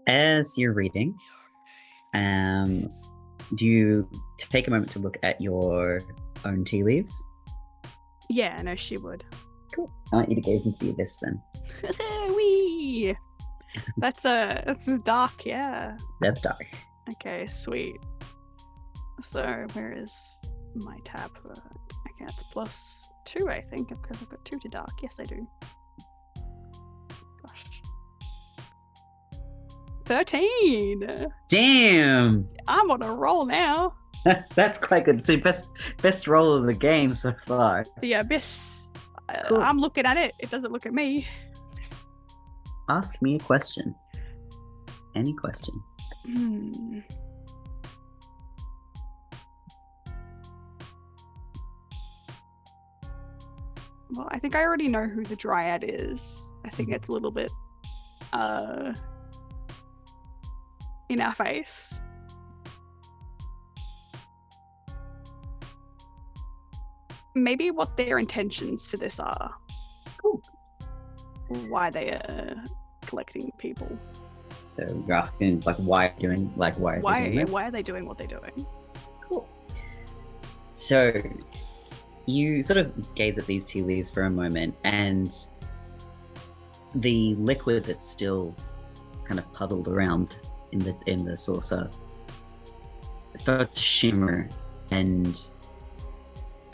As you're reading, do you take a moment to look at your own tea leaves? Yeah, I know she would. Cool. I want you to gaze into the abyss then. Wee! That's dark, yeah. That's dark. Okay, sweet. So where is my tab for that? Okay, it's +2, I think, because I've got 2 to dark. Yes, I do. Gosh. 13! Damn! I'm on a roll now. That's quite good. So best roll of the game so far. The abyss. Cool. I'm looking at it. It doesn't look at me. Ask me a question. Any question. Well, I think I already know who the dryad is. I think it's a little bit in our face. Maybe what their intentions for this are. Cool. Why they are collecting people. So you're asking why are they doing this? Why are they doing what they're doing? Cool. So you sort of gaze at these tea leaves for a moment, and the liquid that's still kind of puddled around in the saucer starts to shimmer, and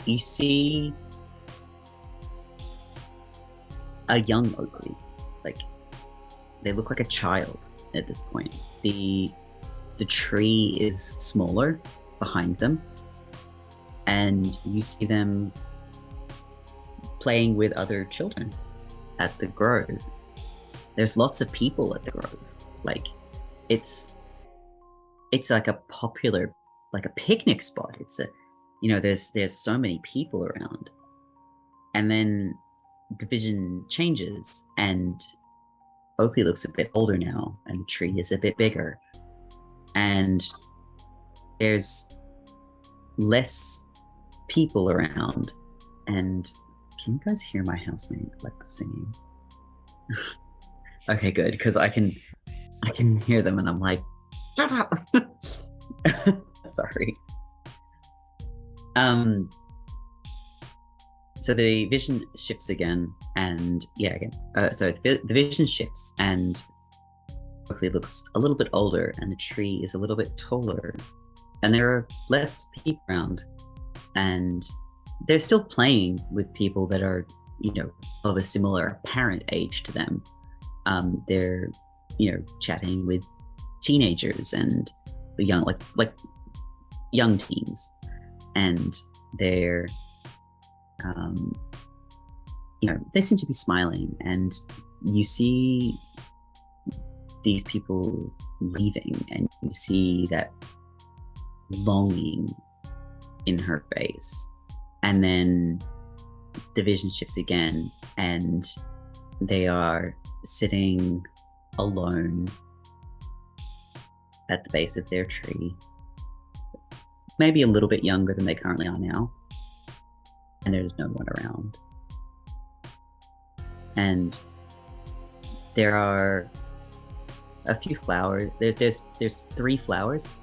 you see a young Oakley. They look like a child at this point. The tree is smaller behind them, and you see them playing with other children at the Grove. There's lots of people at the Grove. Like, it's like a popular, like a picnic spot. It's a, there's so many people around. And then the vision changes, and Oakley looks a bit older now, and the tree is a bit bigger. And there's less people around. And can you guys hear my housemate like singing? Okay, good, because I can hear them, and I'm like, shut up. Sorry. So the vision shifts again, and so the vision shifts, and Oakley looks a little bit older, and the tree is a little bit taller, and there are less people around, and they're still playing with people that are, of a similar apparent age to them. They're, chatting with teenagers and young, like young teens, and they're, they seem to be smiling, and you see these people leaving, and you see that longing in her face. And then the vision shifts again, and they are sitting alone at the base of their tree, maybe a little bit younger than they currently are now, and there's no one around. And there are a few flowers. There's 3 flowers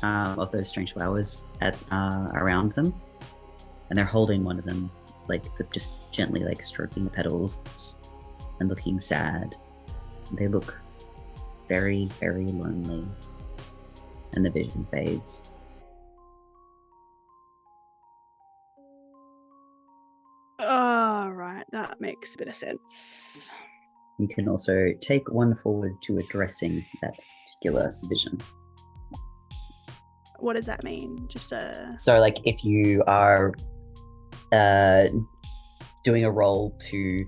of those strange flowers around them, and they're holding one of them, like just gently like stroking the petals and looking sad. They look very, very lonely, and the vision fades. All right, that makes a bit of sense. You can also take 1 forward to addressing that particular vision. What does that mean? Just a... So, like, if you are doing a roll to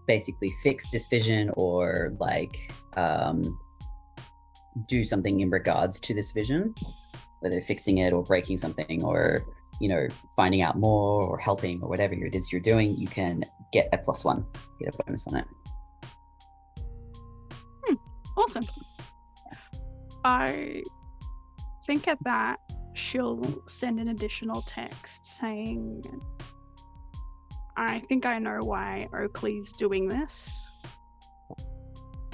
basically fix this vision, or like do something in regards to this vision, whether fixing it or breaking something, or finding out more or helping or whatever it is you're doing, you can get a +1, get a bonus on it. Awesome. I think at that she'll send an additional text saying, I think I know why Oakley's doing this.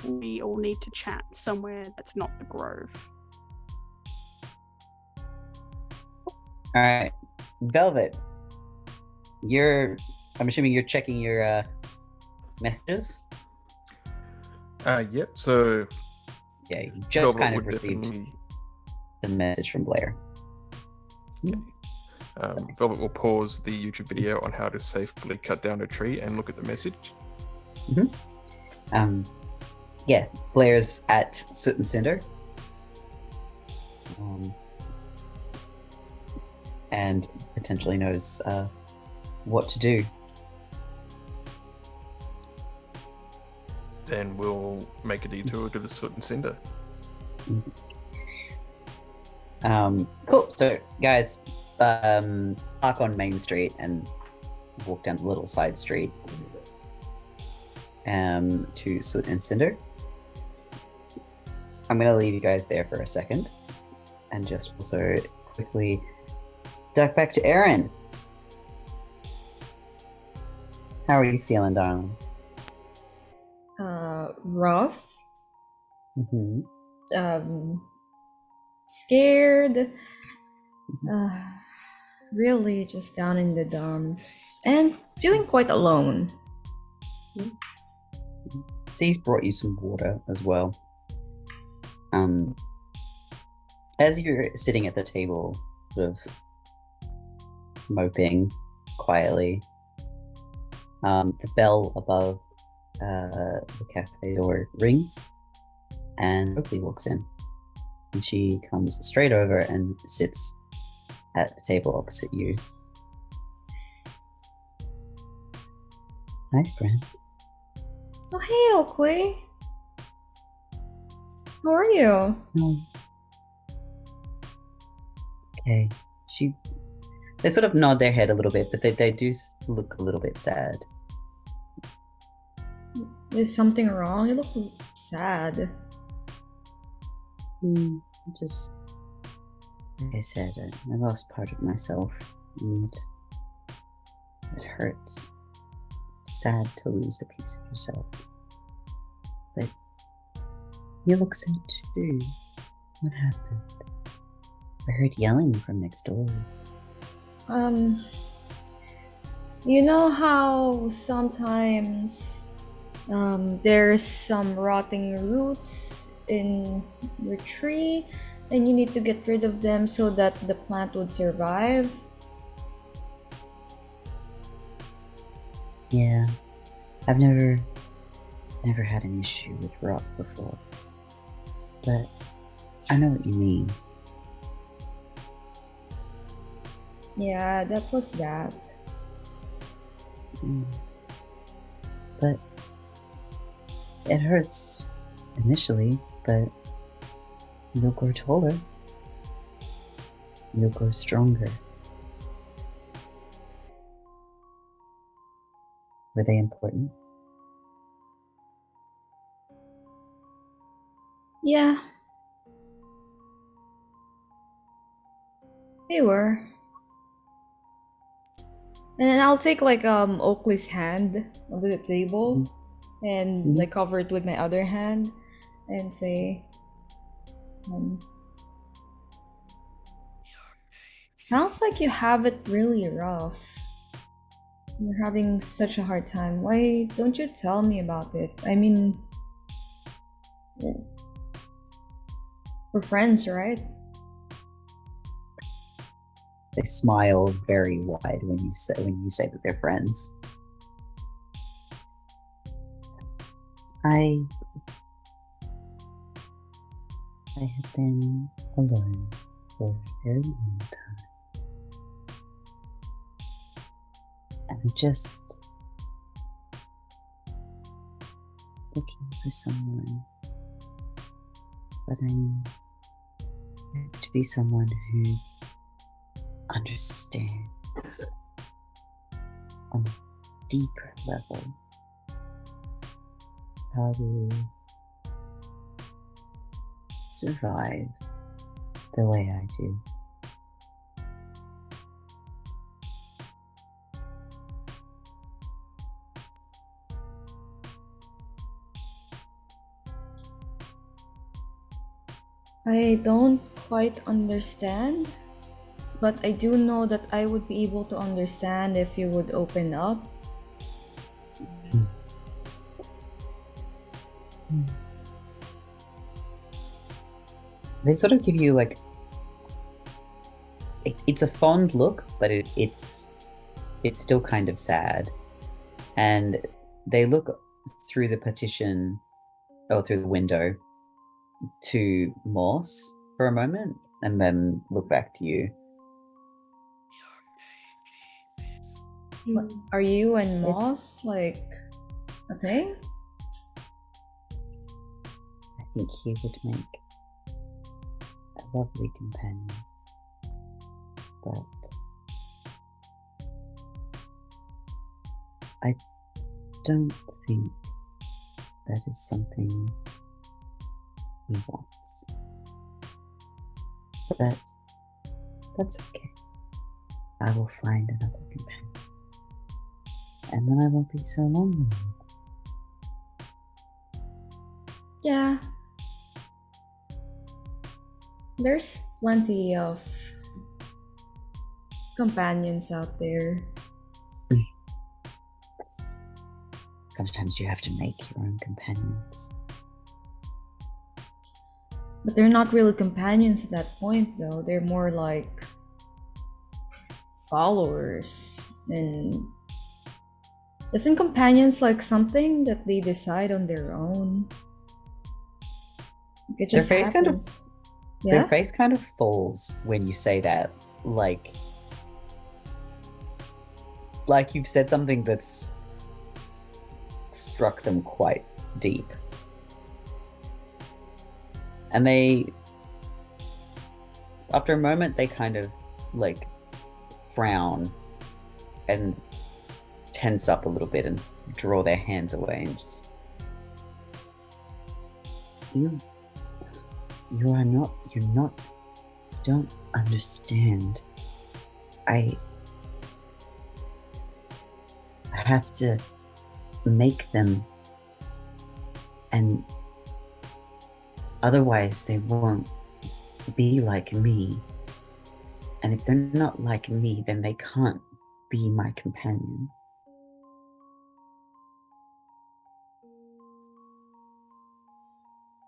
We all need to chat somewhere that's not the Grove. All right, Velvet, I'm assuming you're checking your messages? Yep, so... Yeah, you just Velvet kind of would received definitely- the message from Blair. Velvet will pause the YouTube video on how to safely cut down a tree and look at the message. Yeah, Blair's at Soot and Cinder. And potentially knows what to do. Then we'll make a detour to the Soot and Cinder. Cool. So, guys, park on Main Street and walk down the little side street to Soot and Cinder. I'm going to leave you guys there for a second and just also quickly duck back to Erin. How are you feeling, darling? Rough. Mm-hmm. Scared. Really just down in the dumps and feeling quite alone. C's brought you some water as well. As you're sitting at the table, sort of moping quietly, the bell above the cafe door rings, and Oakley walks in. And she comes straight over and sits at the table opposite you, Hi, friend. Oh, hey, Oakley. How are you? Oh. Okay. They sort of nod their head a little bit, but they do look a little bit sad. Is something wrong? You look sad. Just, like I said, I lost part of myself, and it hurts. It's sad to lose a piece of yourself. But you look sad too. What happened? I heard yelling from next door. You know how sometimes there's some rotting roots in your tree and you need to get rid of them so that the plant would survive? Yeah, I've never had an issue with rot before, but I know what you mean. Yeah, that was that. But it hurts initially, but you'll grow taller. You'll grow stronger. Were they important? Yeah. They were. And I'll take like Oakley's hand onto the table and like cover it with my other hand and say, sounds like you have it really rough. You're having such a hard time. Why don't you tell me about it? I mean, we're friends, right? They smile very wide when you say that they're friends. I have been alone for a very long time. And I'm just looking for someone. But it needs to be someone who understands on a deeper level how to survive the way I do. I don't quite understand, but I do know that I would be able to understand if you would open up. They sort of give you like it's a fond look, but it's still kind of sad, and they look through the partition or through the window to Morse for a moment and then look back to you. What, are you and Moss like a thing? I think he would make a lovely companion, but I don't think that is something he wants. But that's okay. I will find another companion, and then I won't be so lonely. Yeah. There's plenty of companions out there. Sometimes you have to make your own companions. But they're not really companions at that point, though. They're more like followers. And isn't companions like something that they decide on their own? It just Their face happens. Their face kind of falls when you say that. Like you've said something that's struck them quite deep. And they, after a moment, they kind of like frown and tense up a little bit and draw their hands away and just, you don't understand. I have to make them, and otherwise they won't be like me. And if they're not like me, then they can't be my companion.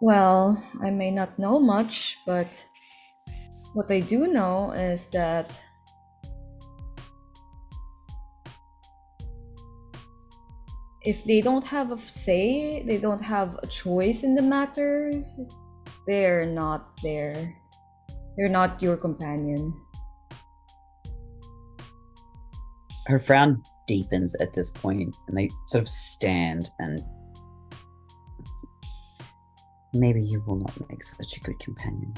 Well, I may not know much, but what I do know is that if they don't have a say, they don't have a choice in the matter, they're not there. They're not your companion. Her frown deepens at this point, and they sort of stand and maybe you will not make such a good companion.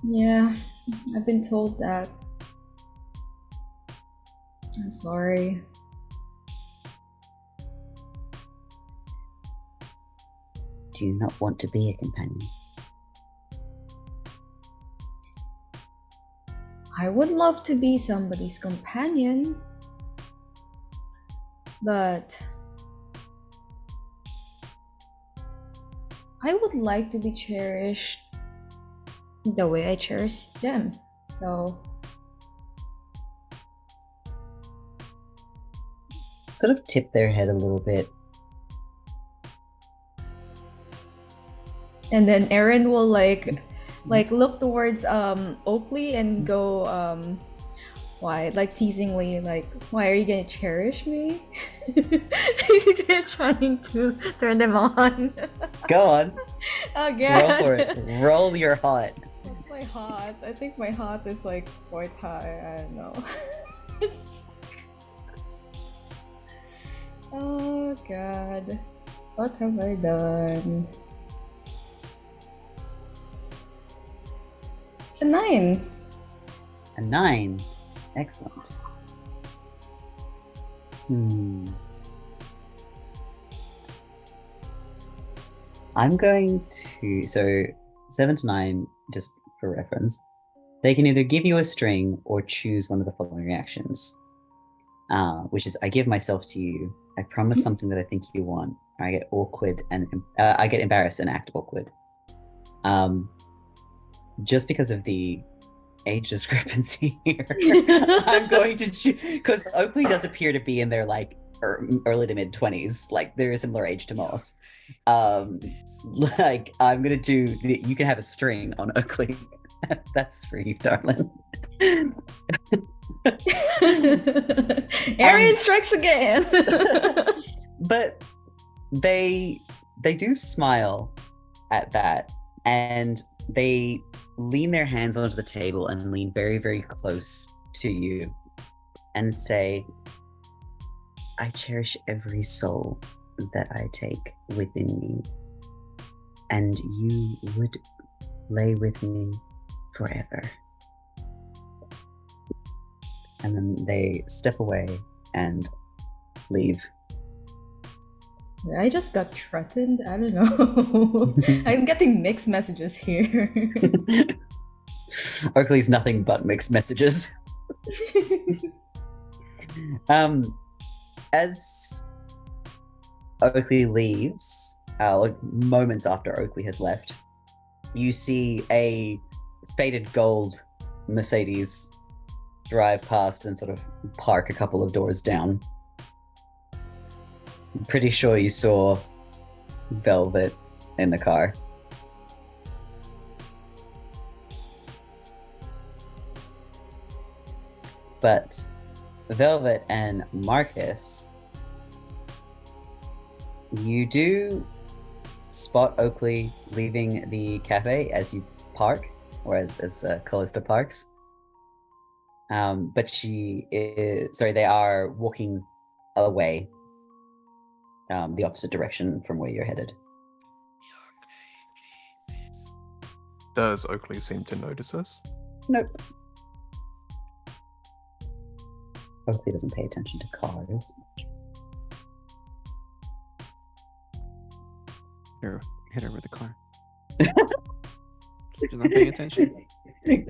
Yeah, I've been told that. I'm sorry. Do you not want to be a companion? I would love to be somebody's companion, but I would like to be cherished the way I cherish them. So sort of tip their head a little bit. and then Aaron will like look towards Oakley and go why, like teasingly, like, why are you gonna cherish me? He's trying to turn them on. Go on. Oh god. Roll for it. Roll your heart. What's my heart? I think my heart is like quite high. I don't know. Oh god. What have I done? It's a 9. A 9. Excellent. I'm going to, so 7 to 9, just for reference, they can either give you a string or choose one of the following reactions, which is I give myself to you, I promise something that I think you want, or I get awkward and I get embarrassed and act awkward. Just because of the age discrepancy here, I'm going to choose, because Oakley does appear to be in their like early to mid 20s, like they're a similar age to Moss. Like I'm gonna do, you can have a string on Oakley. That's for you, darling. Arian strikes again. But they do smile at that, and they lean their hands onto the table and lean very, very close to you and say, I cherish every soul that I take within me, and you would lay with me forever. And then they step away and leave. I just got threatened. I don't know. I'm getting mixed messages here. Oakley's nothing but mixed messages. As Oakley leaves, like moments after Oakley has left, you see a faded gold Mercedes drive past and sort of park a couple of doors down. I'm pretty sure you saw Velvet in the car. But Velvet and Marcus, you do spot Oakley leaving the cafe as you park, or as Callista parks. But they are walking away the opposite direction from where you're headed. Does Oakley seem to notice us? Nope. Oakley doesn't pay attention to cars. Hit her with a car. You're not paying attention.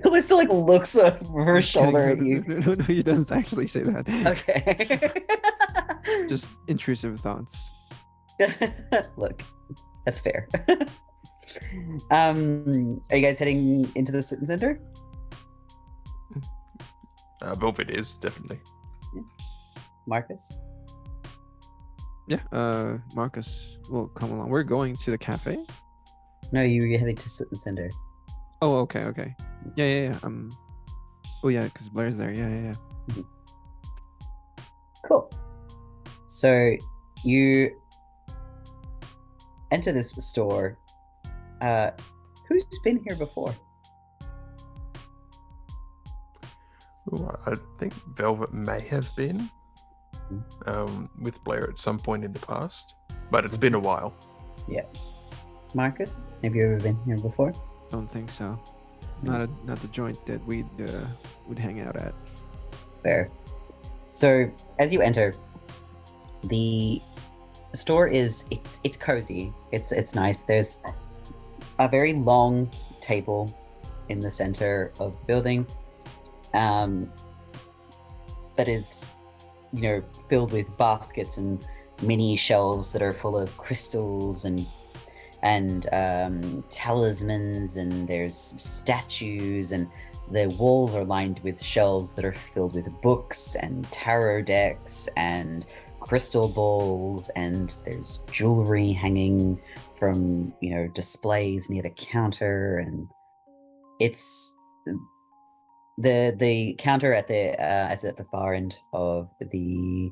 Calista like looks over her shoulder at you. No, he doesn't actually say that. Okay. Just intrusive thoughts. Look, that's fair. Are you guys heading into the student center? Velvet is, definitely. Marcus? Yeah, Marcus will come along. We're going to the cafe? No, you're heading to student center. Oh, okay. Yeah. Oh, yeah, because Blair's there. Yeah. Cool. So you enter this store. Who's been here before? Ooh, I think Velvet may have been with Blair at some point in the past, but it's been a while. Yeah. Marcus, have you ever been here before? Don't think so. Not the joint that we'd hang out at. It's fair. So as you enter, the store is it's cozy. It's nice. There's a very long table in the center of the building that is, filled with baskets and mini shelves that are full of crystals and talismans, and there's statues, and the walls are lined with shelves that are filled with books and tarot decks and crystal balls, and there's jewelry hanging from displays near the counter, and it's the counter at the far end of the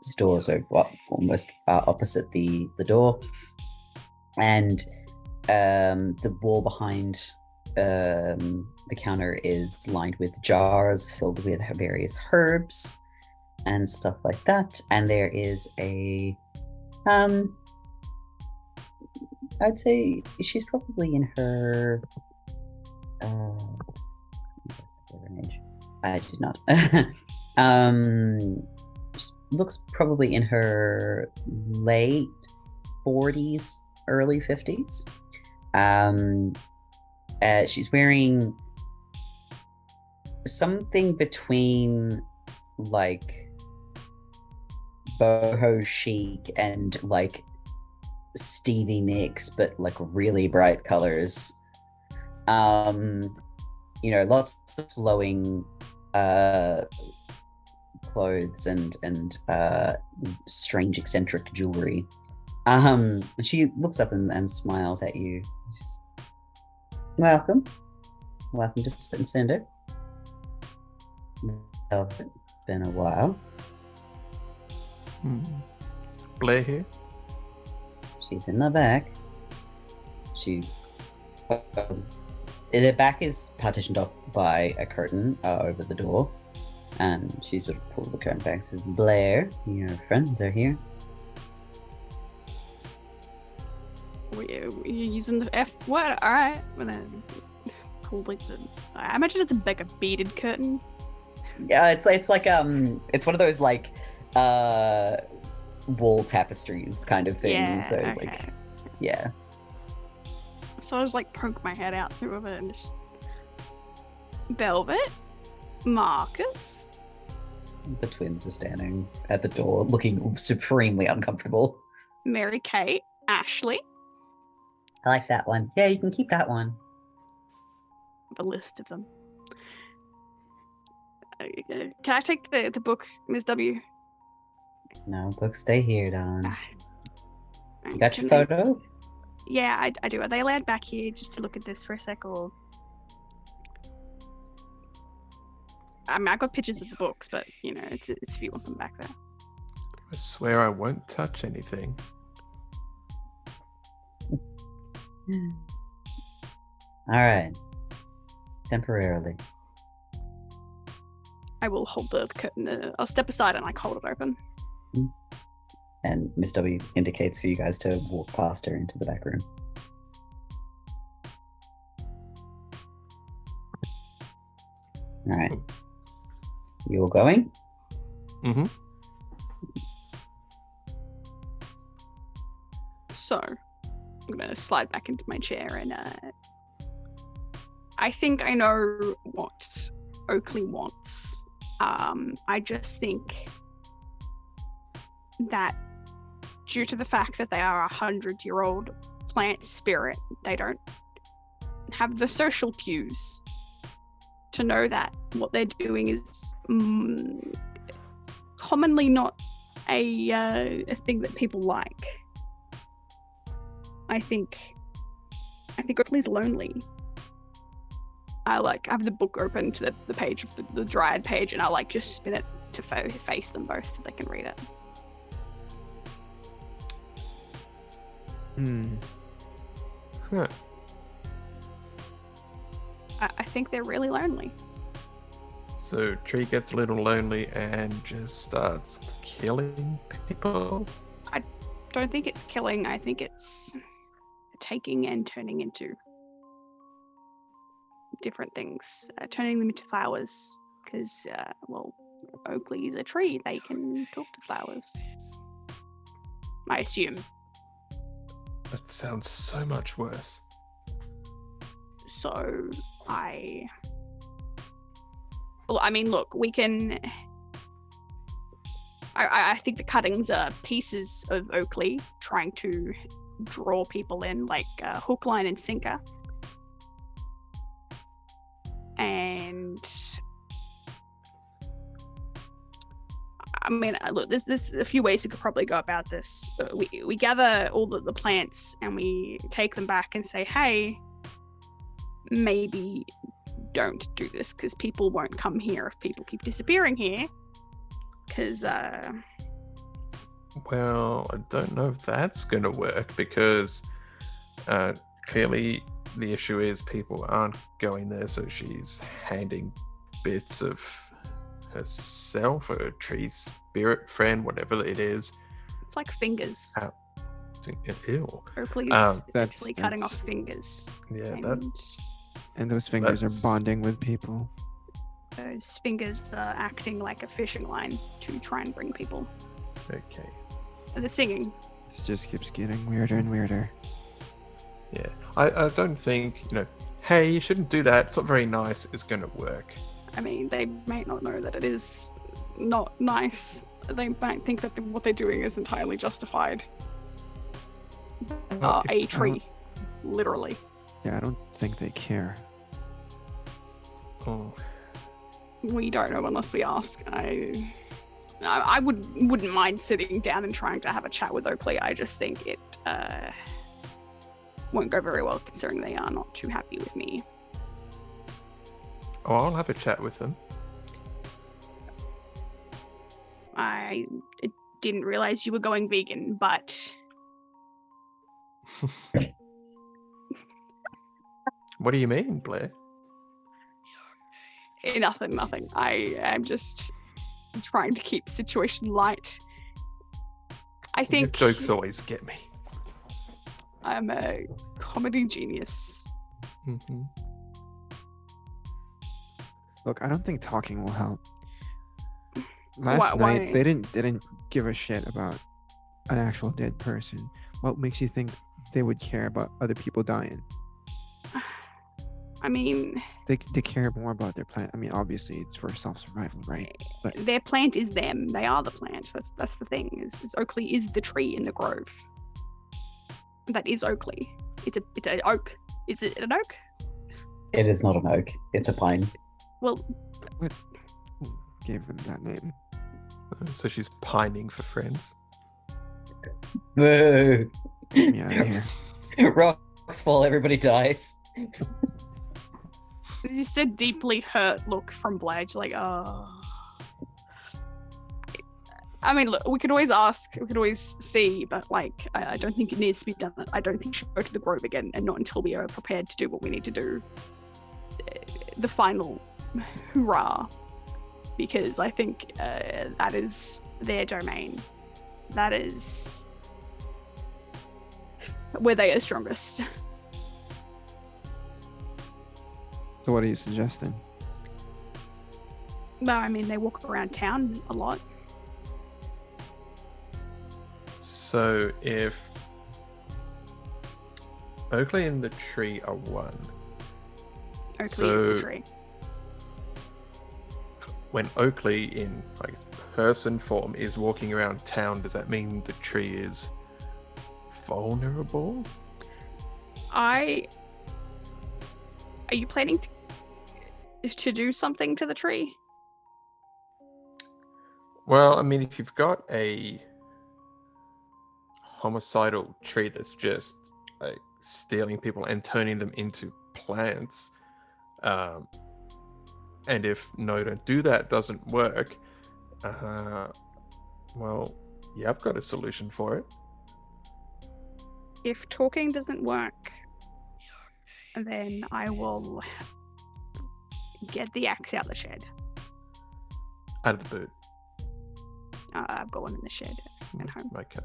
store, so almost opposite the door, and the wall behind the counter is lined with jars filled with various herbs and stuff like that, and there is a I'd say she's probably in her I did not. Looks probably in her late 40s, early 50s. She's wearing something between like boho chic and like Stevie Nicks, but like really bright colors. Lots of flowing clothes and strange eccentric jewelry. She looks up and smiles at you. She's, welcome to Student Center. It's been a while. Blair here. She's in the back. The back is partitioned off by a curtain over the door, and she sort of pulls the curtain back and says, Blair, your friends are here. You're using the F word? Alright. Called like I imagine it's like a beaded curtain. Yeah, it's like it's one of those like wall tapestries kind of thing. Yeah, so okay. like yeah. So I just like poke my head out through of it and just Velvet? Marcus? The twins are standing at the door looking supremely uncomfortable. Mary Kate? Ashley? I like that one. Yeah, you can keep that one. A list of them. Can I take the book, Ms. W? No, books stay here, Don. You got your Can photo? Yeah, I do. Are they allowed back here just to look at this for a sec, or? I mean, I got pictures of the books, but it's if you want them back there. I swear I won't touch anything. All right. Temporarily. I will hold the curtain. I'll step aside and hold it open. And Miss W indicates for you guys to walk past her into the back room. All right. You're going? Mm-hmm. So, I'm gonna slide back into my chair and I think I know what Oakley wants. I just think that due to the fact that they are 100-year-old plant spirit, they don't have the social cues to know that what they're doing is commonly not a thing that people like. I think Oakley's lonely. I have the book open to the page of the dryad page, and I just spin it to face them both so they can read it. Huh. I think they're really lonely. So Tree gets a little lonely and just starts killing people. I don't think it's killing. I think it's taking and turning into different things, turning them into flowers. Because, Oakley is a tree. They can talk to flowers. I assume. That sounds so much worse. So, look, we can... I think the cuttings are pieces of Oakley trying to draw people in, like hook, line, and sinker. And... look, there's a few ways we could probably go about this. We gather all the plants and we take them back and say, hey, maybe don't do this because people won't come here if people keep disappearing here. Because, Well, I don't know if that's going to work because clearly the issue is people aren't going there, so she's handing bits of herself or a tree spirit friend, whatever it is. it's like fingers. Ew. Oakley's that's- actually cutting that's- off fingers. Yeah, And And those fingers That's- are bonding with people. those fingers are acting like a fishing line to try and bring people. okay. And the singing. This just keeps getting weirder and weirder. Yeah, I don't think, hey, you shouldn't do that, it's not very nice, is going to work. They may not know that it is not nice. They might think that what they're doing is entirely justified. Well, A tree, literally. Yeah, I don't think they care. Oh, We don't know unless we ask. I wouldn't mind sitting down and trying to have a chat with Oakley. I just think it won't go very well considering they are not too happy with me. oh, I'll have a chat with them. I didn't realize you were going vegan, but What do you mean, Blair? nothing. I am just trying to keep the situation light. I think Your jokes always get me. I'm a comedy genius. Mm-hmm. Look, I don't think talking will help. Last Why- night they didn't give a shit about an actual dead person. What makes you think they would care about other people dying? They care more about their plant. Obviously it's for self-survival, right? But their plant is them. They are the plant. That's the thing. Is Oakley is the tree in the grove. That is Oakley. It's an oak. Is it an oak? It is not an oak. It's a pine. Well, who gave them that name? So she's pining for friends. Boo! Get me out of here. Rocks fall, everybody dies. it's just a deeply hurt look from Blair. Just like, oh. Look, we could always ask, we could always see, but I don't think it needs to be done. I don't think we should go to the grove again, and not until we are prepared to do what we need to do. The final hurrah, because I think that is their domain. that is where they are strongest. So what are you suggesting? Well, I mean, they walk around town a lot. So if Oakley and the tree are one, Oakley is the So- tree. when Oakley in person form is walking around town, does that mean the tree is vulnerable? Are you planning to do something to the tree? Well, I mean, if you've got a homicidal tree that's just like stealing people and turning them into plants, and if no, don't do that doesn't work, well, yeah, I've got a solution for it. If talking doesn't work, then I will get the axe out of the shed. Out of the boot. I've got one in the shed at home. Okay.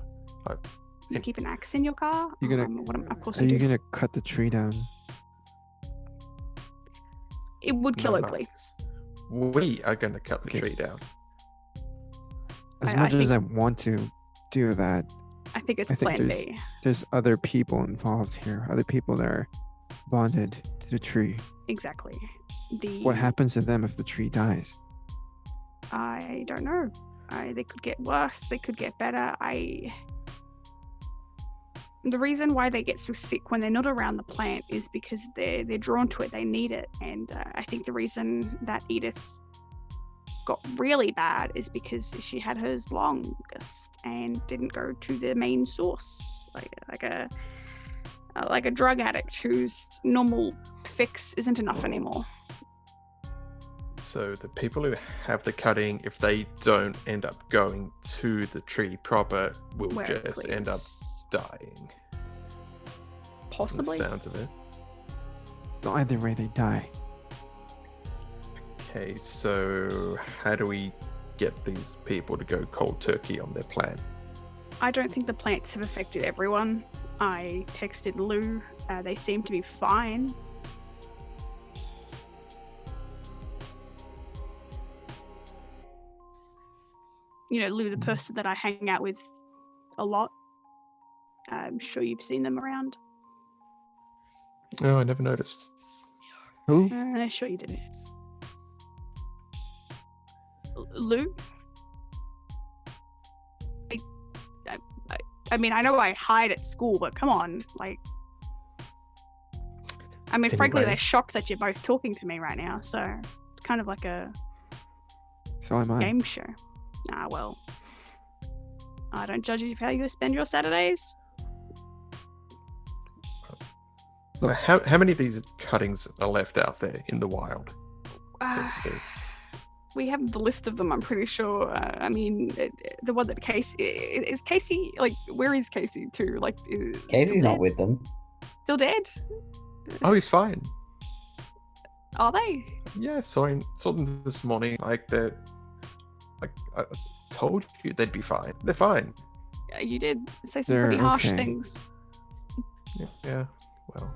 You keep an axe in your car? You're gonna- of course Are I you do. gonna cut the tree down? It would kill No, Oakley. nice. We are going to cut the Okay. tree down. As I much as I think- want to do that, I think it's I think plan there's- B. there's other people involved here. Other people that are bonded to the tree. Exactly. What happens to them if the tree dies? I don't know. They could get worse. They could get better. The reason why they get so sick when they're not around the plant is because they're drawn to it. They need it. And I think the reason that Edith got really bad is because she had hers longest and didn't go to the main source, like a drug addict whose normal fix isn't enough anymore. So the people who have the cutting, if they don't end up going to the tree proper, will Where it just end up clears. dying. From Possibly. the sounds of it. Either way, they die. Okay, so how do we get these people to go cold turkey on their plan? I don't think the plants have affected everyone. I texted Lou. They seem to be fine. You know, Lou, the person that I hang out with a lot. I'm sure you've seen them around. No, I never noticed. Who? I'm sure you didn't. Lou? I mean, I know I hide at school, but come on, like... I mean, frankly, Anyway. they're shocked that you're both talking to me right now, so it's kind of like a So am I. game show. Ah, well, I don't judge you for how you spend your Saturdays. So how many of these cuttings are left out there in the wild, so to speak? We have the list of them, I'm pretty sure. I mean, the one that Casey... Is Casey... Like, where is Casey, too? Like, is Casey's still not dead? with them. Still dead? Oh, he's fine. Are they? Yeah, saw them this morning. Like I told you they'd be fine. They're fine. You did say some They're pretty harsh okay. things. Yeah. Well,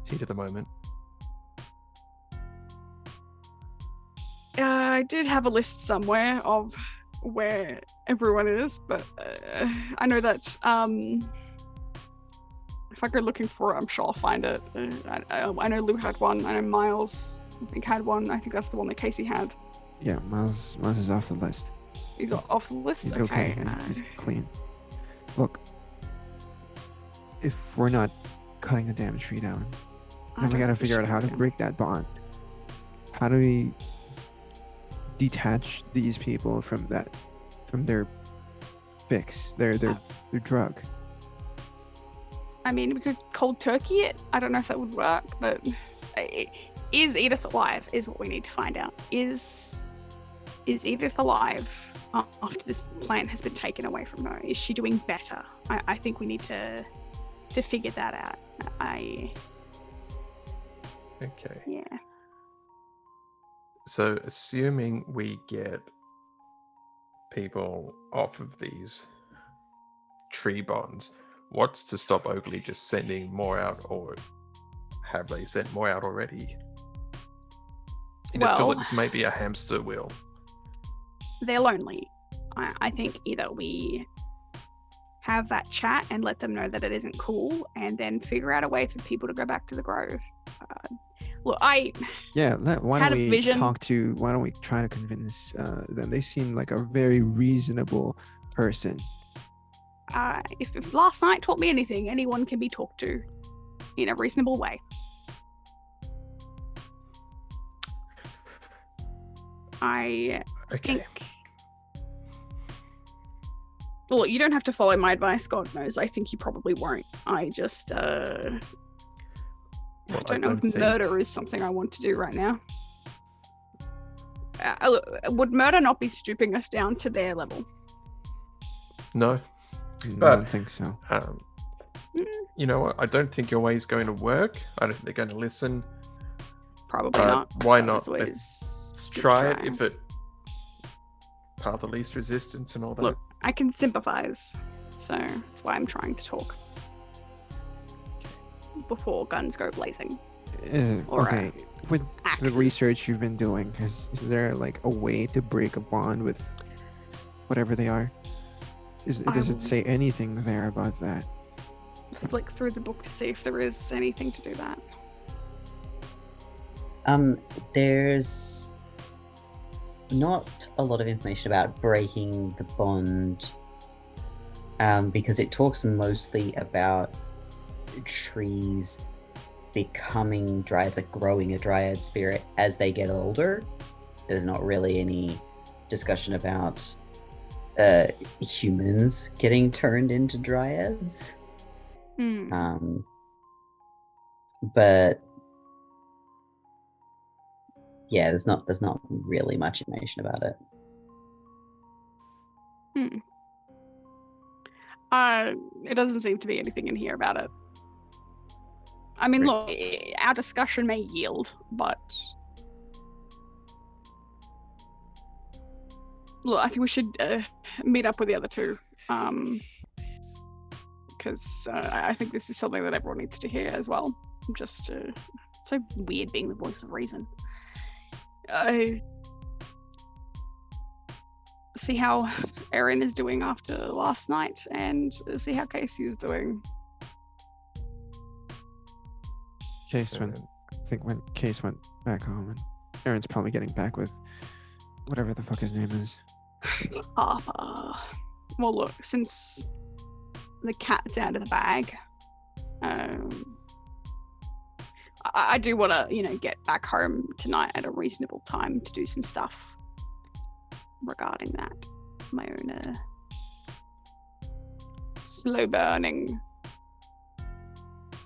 heat of the moment. I did have a list somewhere of where everyone is, but I know that if I go looking for it, I'm sure I'll find it. I know Lou had one. I know Miles, I think, had one. I think that's the one that Casey had. Yeah, Miles is off the list. He's off the list? He's Okay. okay. He's clean. Look, if we're not cutting the damn tree down, I then we don't gotta think we figure out should how to either. break that bond. How do we detach these people from their fix, their drug? I mean, we could cold turkey it. I don't know if that would work, but is Edith alive? Is what we need to find out. Is Edith alive after this plant has been taken away from her? Is she doing better? I think we need to figure that out. Okay. Yeah. So assuming we get people off of these tree bonds. What's to stop Oakley just sending more out, or have they sent more out already? I just feel Well, that this may be a hamster wheel. they're lonely. I think either we have that chat and let them know that it isn't cool, and then figure out a way for people to go back to the grove. Look, Why had don't a we vision. why don't we try to convince them? They seem like a very reasonable person. If last night taught me anything, anyone can be talked to in a reasonable way. I Okay. think. Well, you don't have to follow my advice. God knows, I think you probably won't. I just, I don't know if murder is something I want to do right now. Would murder not be stooping us down to their level? No. I But- don't think so. You know what? I don't think your way is going to work. I don't think they're going to listen. Probably But not. why But not? it's always Let's good to try it if it path of least resistance and all that. Look, I can sympathize, so that's why I'm trying to talk before guns go blazing. Or, Okay, with the axes. research you've been doing, is there like a way to break a bond with whatever they are? Does it say anything there about that? Flick through the book to see if there is anything to do that. There's not a lot of information about breaking the bond, because it talks mostly about trees becoming dryads, like growing a dryad spirit as they get older. There's not really any discussion about humans getting turned into dryads. But yeah, there's not really much information about it. It doesn't seem to be anything in here about it. I mean, look, our discussion may yield, but look, I think we should meet up with the other two, because I think this is something that everyone needs to hear as well. Just it's so weird being the voice of reason. See how Erin is doing after last night, and see how Casey is doing. I think when Case went back home, and Aaron's probably getting back with whatever the fuck his name is. Harper. Well, look, since the cat's out of the bag, I do want to, get back home tonight at a reasonable time to do some stuff regarding that. My own slow burning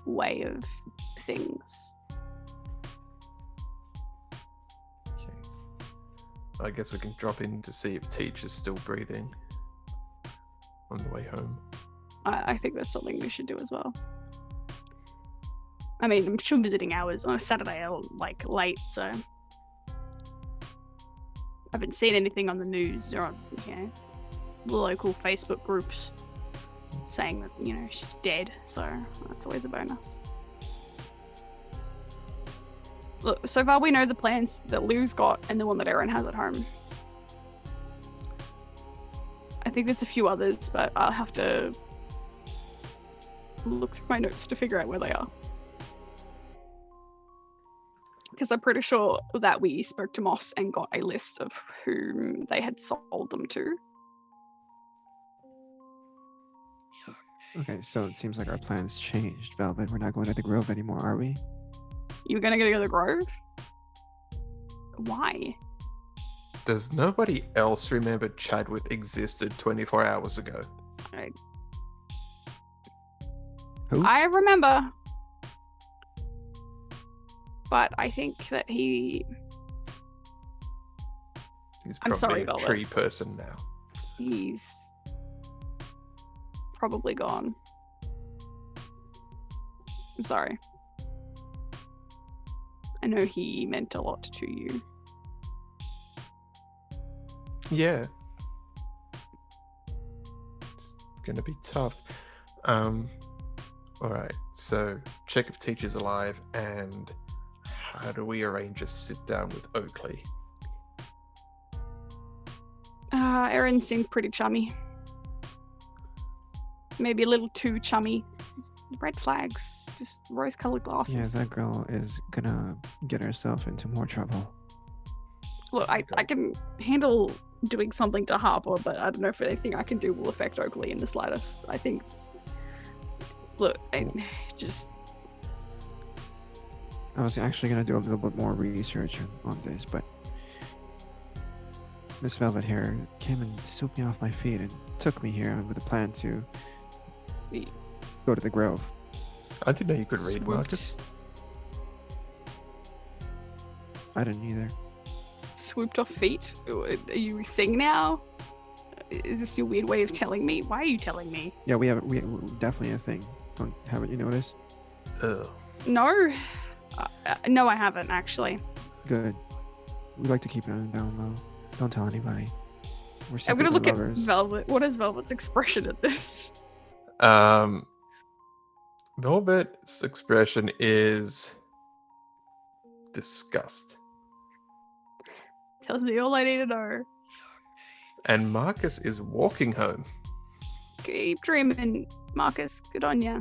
way of things. Okay. I guess we can drop in to see if Teach is still breathing on the way home. I think that's something we should do as well. I mean, I'm sure visiting hours on a Saturday are like late, so I haven't seen anything on the news or on the local Facebook groups saying that she's dead, so that's always a bonus. Look, so far we know the plans that Lou's got and the one that Erin has at home. I think there's a few others, but I'll have to look through my notes to figure out where they are. Because I'm pretty sure that we spoke to Moss and got a list of whom they had sold them to. Okay, so it seems like our plans changed, Velvet. We're not going to the Grove anymore, are we? You were gonna go to the Grove? Why? Does nobody else remember Chadwick existed 24 hours ago? Who? I remember. But I think that He's I'm probably sorry, a Velvet. tree person now. he's probably gone. I'm sorry. I know he meant a lot to you. Yeah. gonna be tough. Alright, so check if teacher's alive, and how do we arrange a sit down with Oakley? Erin seemed pretty chummy. Maybe a little too chummy. Red flags, just rose-colored glasses. Yeah, that girl is gonna get herself into more trouble. Look, I can handle doing something to Harper, but I don't know if anything I can do will affect Oakley in the slightest. I think. Look, I was actually gonna do a little bit more research on this, but Miss Velvet Hair came and swooped me off my feet and took me here with a plan to go to the Grove. I didn't know you could read, Swooped. Marcus. I didn't either. swooped off feet. Are you a thing now? Is this your weird way of telling me? Why are you telling me? Yeah, we definitely a thing. Haven't you noticed? Ugh. No, no, I haven't actually. Good. We like to keep it on the down low. Don't tell anybody. We're I'm gonna secretly look lovers. at Velvet. What is Velvet's expression at this? Velvet's expression is disgust. Tells me all I need to know. And Marcus is walking home. Keep dreaming, Marcus. Good on ya.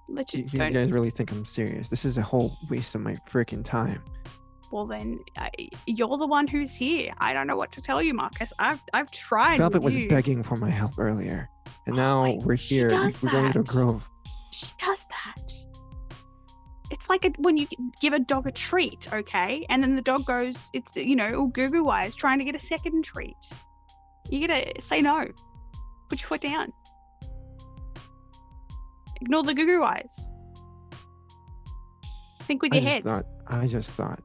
Let you. You Don't. guys really think I'm serious? This is a whole waste of my freaking time. Well then, you're the one who's here. I don't know what to tell you, Marcus. I've tried. Velvet with was you. begging for my help earlier, and now we're she here. does We're going to the that. Grove. She does that. It's like when you give a dog a treat, okay? And then the dog goes, it's, all goo-goo eyes trying to get a second treat. You gotta say no. Put your foot down. Ignore the goo-goo eyes. Think with your head. I just thought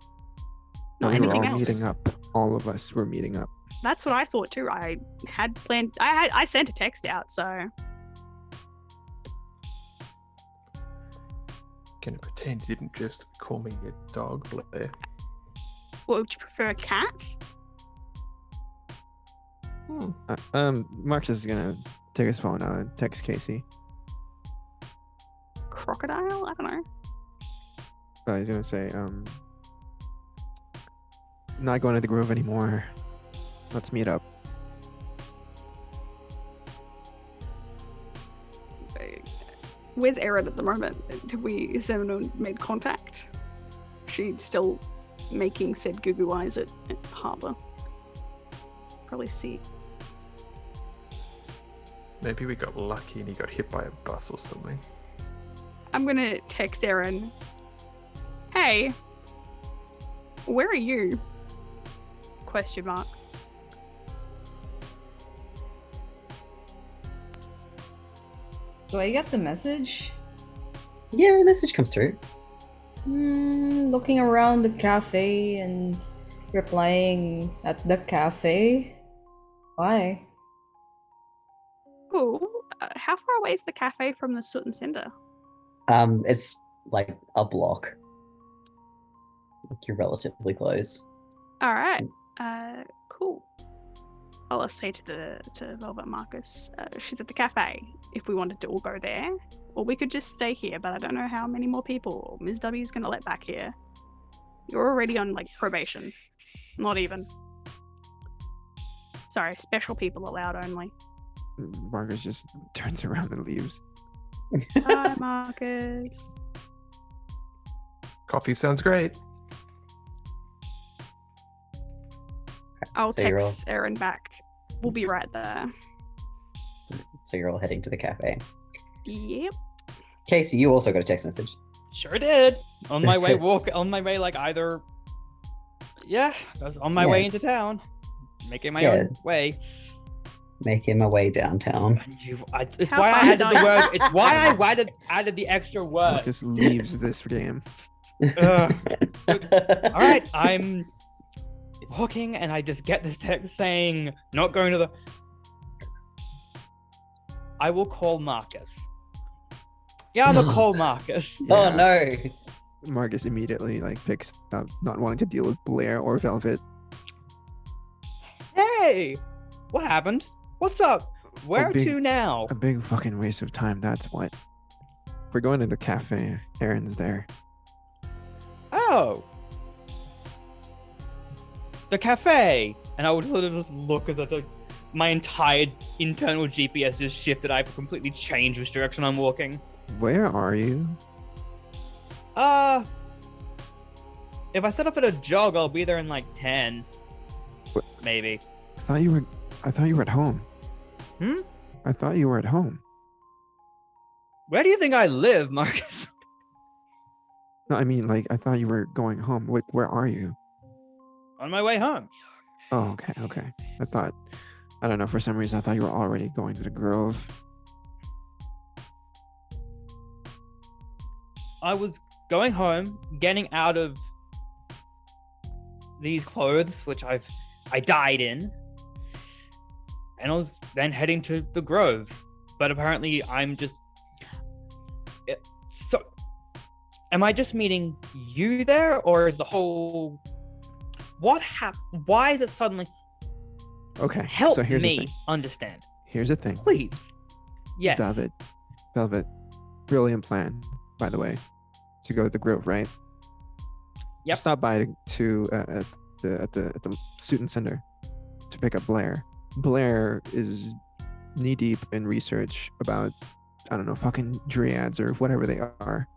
Not that we were all anything else. meeting up. All of us were meeting up. That's what I thought too. I had planned. I sent a text out, so Can you pretend you didn't just call me a dog, Blair? would you prefer a cat? Marcus is gonna take his phone out and text Casey. Crocodile? I don't know. He's gonna say, not going to the Grove anymore. Let's meet up. Where's Erin at the moment? Has anyone made contact? She's still making said goo-goo eyes at Harbour. Probably see. Maybe we got lucky and he got hit by a bus or something. I'm gonna text Erin. Hey, where are you? Question mark. Do I get the message? Yeah, the message comes through. Looking around the cafe and replying at the cafe. Why? Ooh, how far away is the cafe from the Soot and Cinder? It's like a block. Like you're relatively close. All right. Cool. I'll say to Velvet Marcus, she's at the cafe. If we wanted to all go there, or we could just stay here. But I don't know how many more people Ms. W is going to let back here. You're already on probation. Not even. Sorry, special people allowed only. Marcus just turns around and leaves. Bye, Marcus. Coffee sounds great. I'll So you're all- text Erin back. We'll be right there. So you're all heading to the cafe. Yep. Casey, you also got a text message. Sure did. On my way I was on my way into town. Making my own way. Making my way downtown. It's How why I fast added are the you? word. It's why I added the extra word. Marcus leaves this game. All right, I'm walking and I just get this text saying, not going to the... I will call Marcus. Yeah, I'm gonna call Marcus. Oh Yeah. no. Marcus immediately picks up, not wanting to deal with Blair or Velvet. Hey, what happened? What's up? Where big- to now? A big fucking waste of time, that's what. We're going to the cafe. Aaron's there. Oh. The cafe. And I would sort of just look as if my entire internal GPS just shifted. I've completely changed which direction I'm walking. Where are you? If I set up at a jog, I'll be there in like 10. What? Maybe. I thought you were at home. I thought you were at home. Where do you think I live, Marcus? No, I mean, like, I thought you were going home. Where are you? On my way home. Oh, okay. I don't know, for some reason, I thought you were already going to the Grove. I was going home, getting out of these clothes, which I died in, and I was then heading to the Grove. But apparently, I'm just so. Am I just meeting you there, or is the whole? What happened? Why is it suddenly? Okay, Help so here's the me thing. understand, Here's the thing. please. Yes. Velvet, brilliant plan, by the way, to go to the Grove, right? Yep. Stop by to at the student center to pick up Blair. Blair is knee deep in research about, I don't know, fucking dryads or whatever they are.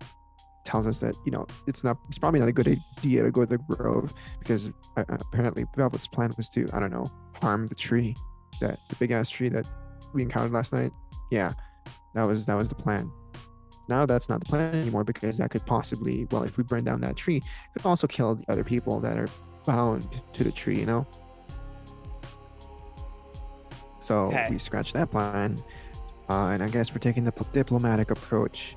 Tells us that, you know, it's probably not a good idea to go to the Grove because apparently Velvet's plan was to, I don't know, harm the tree, the big ass tree that we encountered last night. Yeah, that was the plan. Now that's not the plan anymore because that could possibly, well, if we burn down that tree, it could also kill the other people that are bound to the tree, you know? So Okay. we scratched that plan, and I guess we're taking the diplomatic approach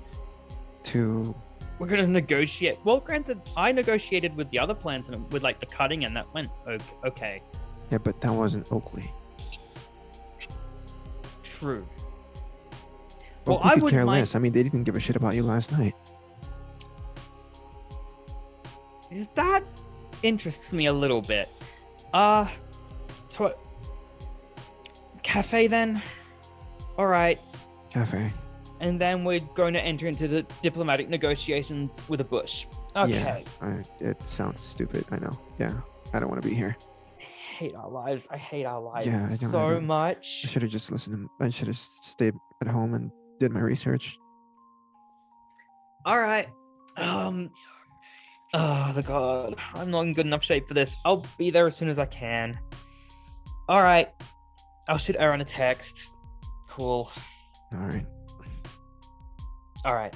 to. We're gonna negotiate. Well, granted, I negotiated with the other plans and with like the cutting, and that went okay. Yeah, but that wasn't Oakley. True. Well, Oakley I could would care mind. less. I mean, they didn't give a shit about you last night. That interests me a little bit. So cafe then. All right, Cafe. and then we're going to enter into the diplomatic negotiations with a bush. Okay. Yeah, it sounds stupid. I know. Yeah, I don't want to be here. I hate our lives. I hate our lives Yeah, I know, I so know. much. I should have just listened. I should have stayed at home and did my research. All right. Oh, the God. I'm not in good enough shape for this. I'll be there as soon as I can. All right. I'll shoot Aaron a text. Cool. All right. All right.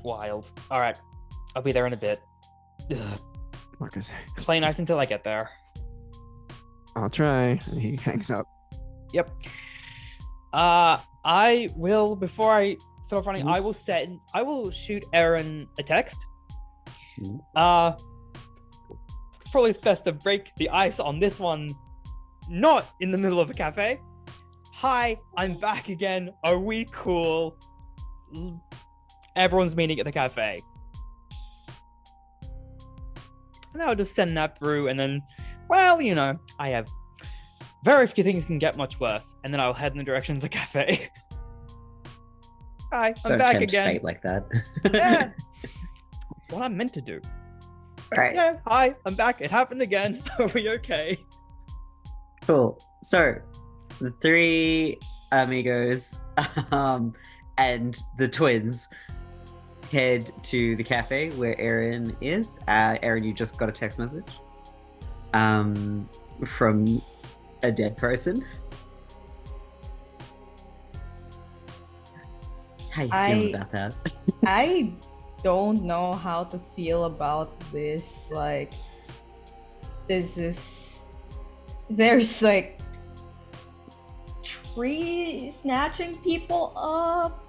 Wild. All right. I'll be there in a bit. Ugh. Marcus. Play nice until I get there. I'll try. And he hangs up. Yep. I will, before I start running, I will shoot Aaron a text. It's probably best to break the ice on this one, not in the middle of a cafe. Hi, I'm back again. Are we cool? Everyone's meeting at the cafe. And I'll just send that through, and then, well, you know, I have very few things can get much worse. And then I'll head in the direction of the cafe. Hi, I'm Don't back tempt again. fate like that. Yeah. That's what I'm meant to do. Right. Yeah, hi, I'm back. It happened again. Are we okay? Cool. So, the three amigos and the twins head to the cafe where Aaron is. Aaron, you just got a text message from a dead person. How you feeling about that? I don't know how to feel about this. Like, there's like tree snatching people up.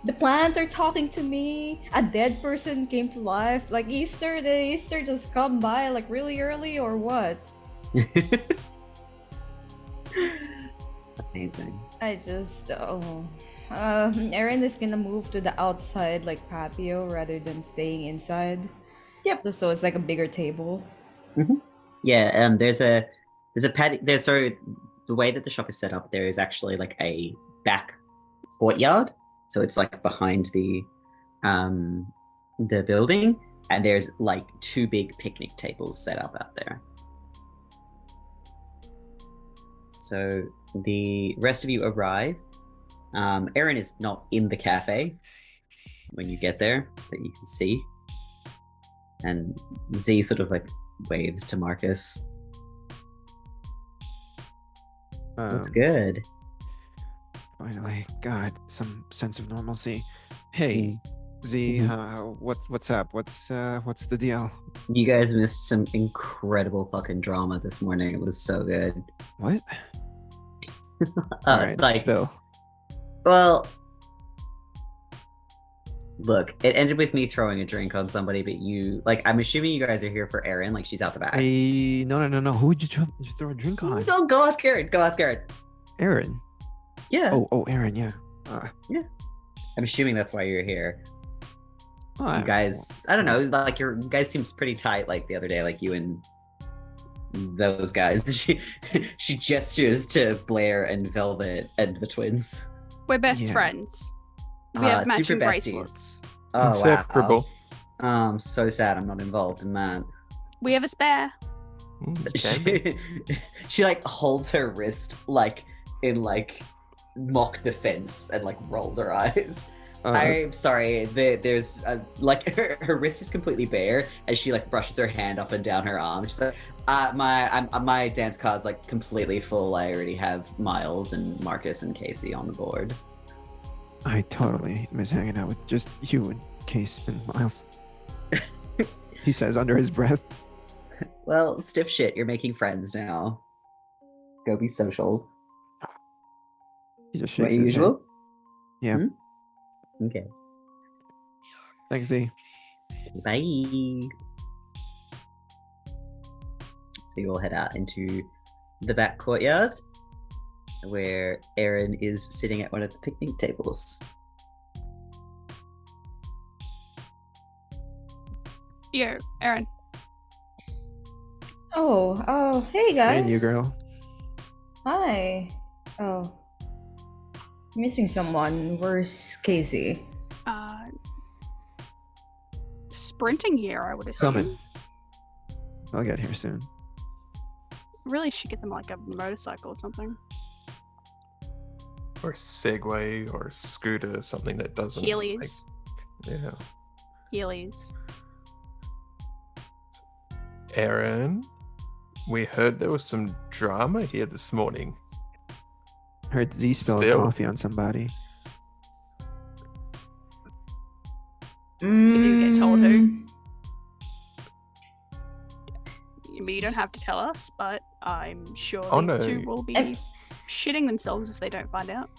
The plants are talking to me. A dead person came to life. Like Easter, did Easter just come by like really early or what? Amazing. I just Erin is gonna move to the outside like patio rather than staying inside. Yep. So it's like a bigger table. Yeah. There's a patio. the way that the shop is set up, there is actually like a back courtyard. So it's like behind the building, and there's like 2 big picnic tables set up out there. So the rest of you arrive. Erin is not in the cafe when you get there, that you can see. And Z sort of like waves to Marcus. That's good. Finally, God, some sense of normalcy. Hey, Z, what's up? What's the deal? You guys missed some incredible fucking drama this morning. It was so good. What? All right, spill. Well, look, it ended with me throwing a drink on somebody, but I'm assuming you guys are here for Erin, like she's out the back. No. Who would you throw a drink on? No, go ask Erin. Erin? Yeah. Oh, Erin, yeah. Yeah. I'm assuming that's why you're here. Oh, you guys, I don't know, like you guys seemed pretty tight like the other day, like you and those guys. She gestures to Blair and Velvet and the twins. We're best friends. We have matching super bracelets. Oh, Inseparable. wow. I'm so sad I'm not involved in that. We have a spare. She like holds her wrist like in like mock defense and like rolls her eyes. I'm sorry. There's like her wrist is completely bare as she like brushes her hand up and down her arm. She's like, my dance card's like completely full. I already have Miles and Marcus and Casey on the board. I totally miss hanging out with just you and Casey and Miles. He says under his breath. Well, stiff shit. You're making friends now. Go be social. He just shakes his usual? Head. Yeah. Okay. Thanks, Z. Bye. So you all head out into the back courtyard where Erin is sitting at one of the picnic tables. Yo, Erin. Oh, hey guys. Hey, new girl. Hi. Oh. Missing someone. Where's Casey? Sprinting here, I would assume. Coming. I'll get here soon. Really should get them like a motorcycle or something. Or a Segway or a scooter, something that doesn't. Heelys. Yeah. Heelys. Erin, we heard there was some drama here this morning. Heard Z spilled coffee on somebody. You do get told who? You don't have to tell us, but I'm sure these two will be shitting themselves if they don't find out.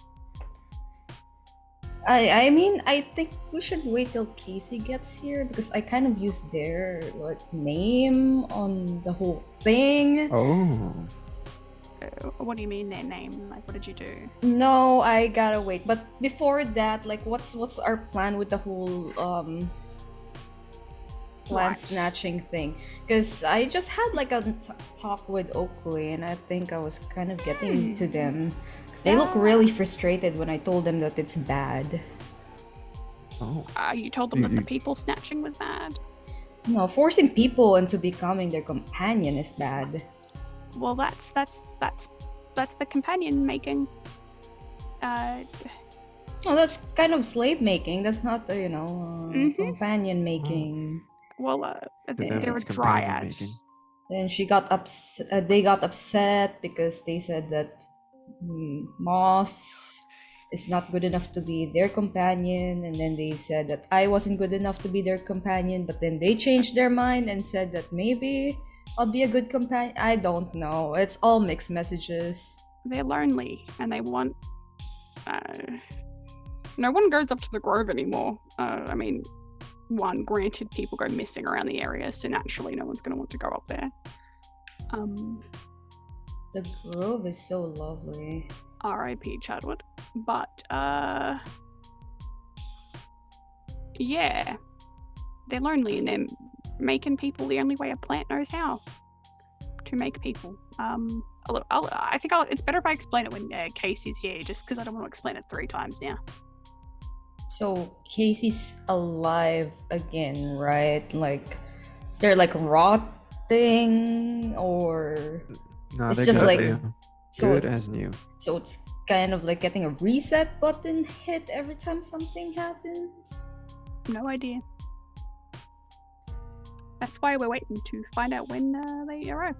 I mean, I think we should wait till Casey gets here because I kind of used their name on the whole thing. Oh. What do you mean their name? Like, what did you do? No, I gotta wait. But before that, like, what's our plan with the whole plant snatching thing? Because I just had like a talk with Oakley, and I think I was kind of getting to them because they look really frustrated when I told them that it's bad. Oh. You told them that the people snatching was bad? No, forcing people into becoming their companion is bad. Well, that's the companion making. Oh, that's kind of slave making. That's not companion making. Well, they're a dryad. Then she got they got upset because they said that Moss is not good enough to be their companion, and then they said that I wasn't good enough to be their companion, but then they changed their mind and said that maybe I'll be a good companion. I don't know. It's all mixed messages. They're lonely and they want... no one goes up to the Grove anymore. I mean, granted, people go missing around the area, so naturally no one's going to want to go up there. The Grove is so lovely. R.I.P. Chadwood. But, yeah. They're lonely and they're making people the only way a plant knows how to make people. I think it's better if I explain it when Casey's here, just because I don't want to explain it 3 times now. So Casey's alive again, right? Like, is there like rotting or No, it's they're just good, like new. so? Good as new. So it's kind of like getting a reset button hit every time something happens. No idea. That's why we're waiting to find out when they arrive.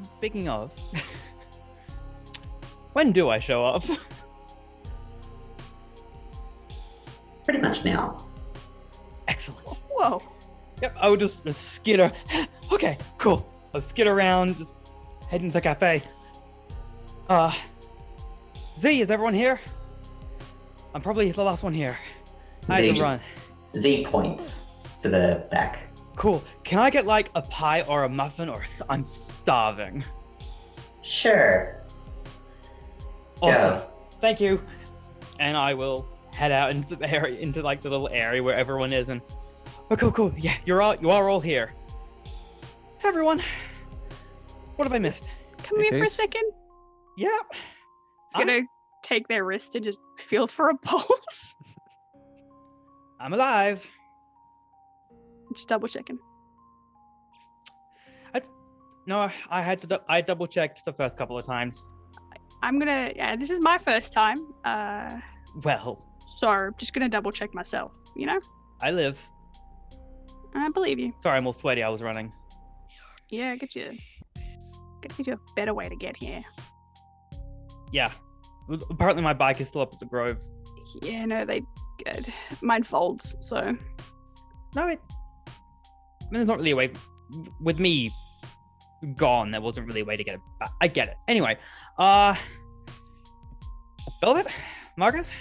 Speaking of, when do I show up? Pretty much now. Excellent. Whoa. Yep, I would just skitter. Okay, cool. I'll skid around, just head into the cafe. Z, is everyone here? I'm probably the last one here. I have to run. Z points to the back. Cool. Can I get like a pie or a muffin, or I'm starving? Sure. Awesome. Go. Thank you. And I will head out into the area, into like the little area where everyone is, and cool. Yeah, you are all here. Hey, everyone. What have I missed? Come here for a second. Yep. It's gonna take their wrist and just feel for a pulse. I'm alive. Just double checking. No, I double checked the first couple of times. I'm gonna. Yeah, this is my first time. Well, So I'm just gonna double check myself. You know. I live. I believe you. Sorry, I'm all sweaty. I was running. Yeah, get you to a better way to get here. Yeah. Apparently my bike is still up at the Grove. Yeah, no, they good. Mine folds, so No, I mean, there's not really a way. With me gone, there wasn't really a way to get it back. I get it. Anyway, Velvet, Marcus.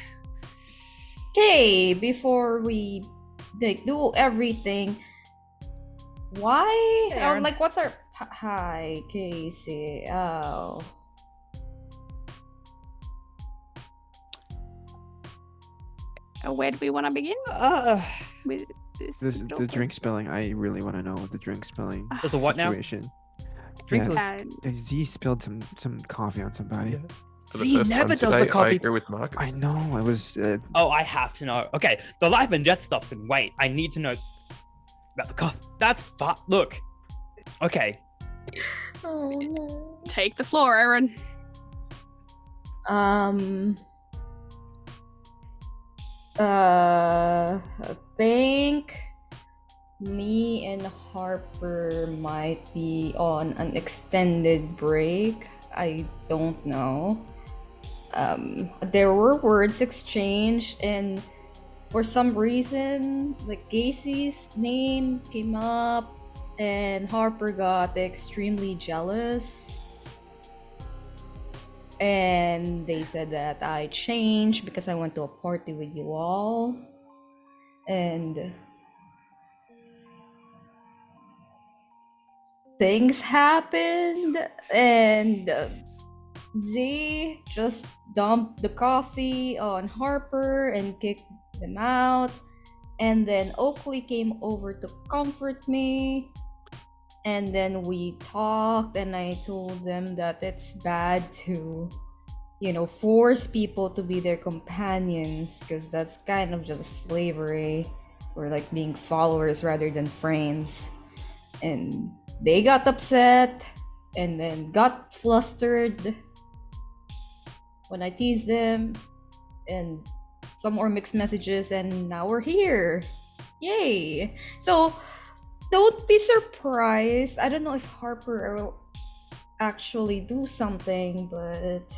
Okay, before we do everything, why? Hey, Oh, Aaron. like, what's our hi, Casey? Oh, where do we want to begin? With this The drink spilling. I really want to know the drink spilling There's a what now? situation. Drinks Yeah. with- Z spilled some coffee on somebody. Yeah. For the Z first never time does the today, I copy. agree with Marcus. I know. I was. Oh, I have to know. Okay, the life and death stuff can wait. I need to know about the coffee. That's Look. Okay. oh no. Take the floor, Aaron. I think me and Harper might be on an extended break. I don't know. There were words exchanged, and for some reason, like Casey's name came up, and Harper got extremely jealous. And they said that I changed because I went to a party with you all. And things happened, and Z just dumped the coffee on Harper and kicked them out. And then Oakley came over to comfort me. And then we talked, and I told them that it's bad to, force people to be their companions, because that's kind of just slavery, or like being followers rather than friends. And they got upset, and then got flustered when I teased them, and some more mixed messages, and now we're here. Yay! So don't be surprised. I don't know if Harper will actually do something, but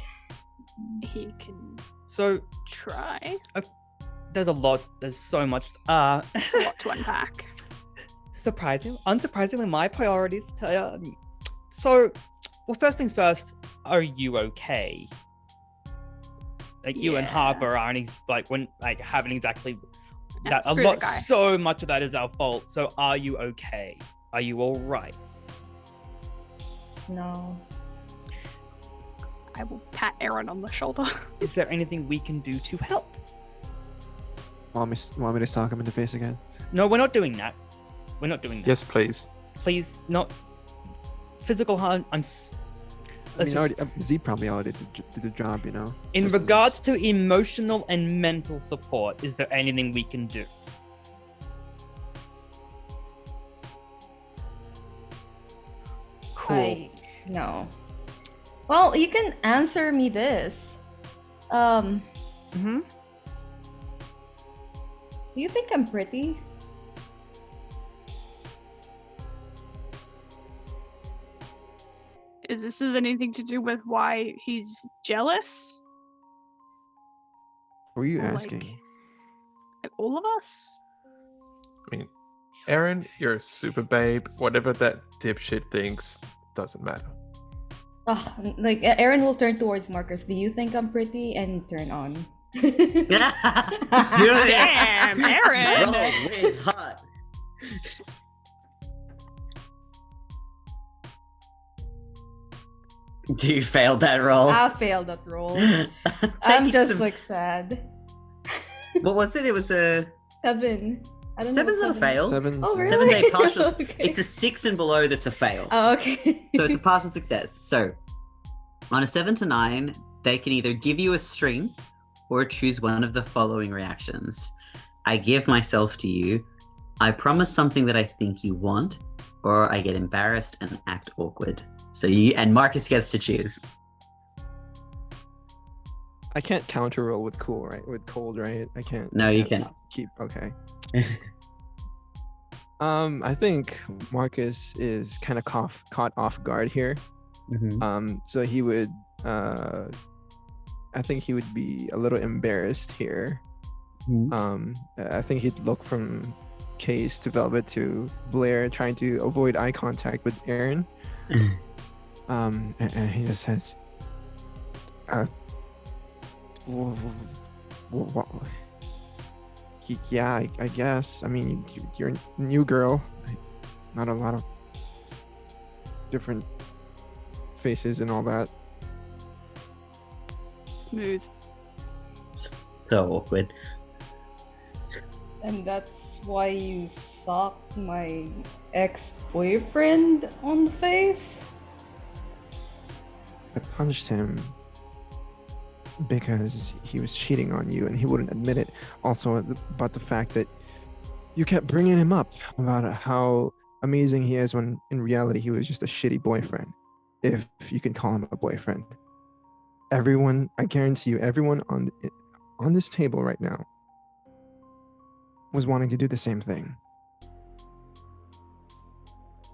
He can So try. there's so much. A lot to unpack. Unsurprisingly, my priorities. So, well, first things first. Are you okay? Like you and Yeah. Harper aren't haven't exactly. That a Screw lot. the guy. So much of that is our fault. So, are you okay? Are you all right? no. I will pat Aaron on the shoulder. Is there anything we can do to help? Want me to sock him in the face again? No, we're not doing that. We're not doing that. Yes, please. Please, not. physical harm, I mean, Z probably already did the job, you know. in This is- regards to emotional and mental support, is there anything we can do? Cool. No. Well, you can answer me this. Mm-hmm. Do you think I'm pretty? Is this anything to do with why he's jealous? What were you Or, asking? Like all of us? I mean, Aaron, you're a super babe. Whatever that dipshit thinks doesn't matter. Oh, like Aaron will turn towards Marcus. Do you think I'm pretty? And turn on. Do it. Damn, Aaron! Roll with hot. You failed that roll. I failed that roll. Take I'm just some- like sad. What was it? It was a 7. I don't know. seven's not a fail. Seven. Oh, really? Seven's a partial. Okay. It's a 6 and below that's a fail. Oh, okay. So it's a partial success. So on a 7 to 9, they can either give you a string or choose one of the following reactions. I give myself to you, I promise something that I think you want, or I get embarrassed and act awkward. So you and Marcus gets to choose. I can't counter roll with cool, right? With cold, right? I can't. No, I you can't cannot. Keep okay. I think Marcus is kind of caught off guard here. Mhm. So he would I think he would be a little embarrassed here. Mhm. I think he'd look from Case to Velvet to Blair, trying to avoid eye contact with Aaron. And he just says, yeah, I guess. I mean, you're a new girl. Not a lot of different faces and all that. Smooth. So awkward. And that's why you socked my ex-boyfriend on the face? I punched him because he was cheating on you and he wouldn't admit it. Also, about the fact that you kept bringing him up about how amazing he is when in reality he was just a shitty boyfriend. If you can call him a boyfriend. Everyone, I guarantee you, everyone on this table right now was wanting to do the same thing.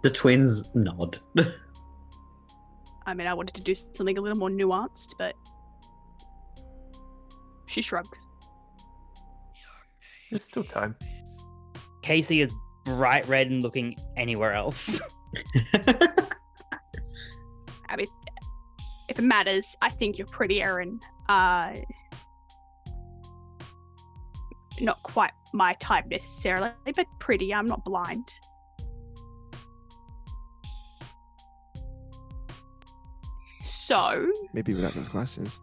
The twins nod. I mean, I wanted to do something a little more nuanced, but she shrugs. There's still time. Casey is bright red and looking anywhere else. I mean, if it matters, I think you're pretty, Aaron. Not quite my type necessarily, but pretty. I'm not blind. So, Maybe without those glasses.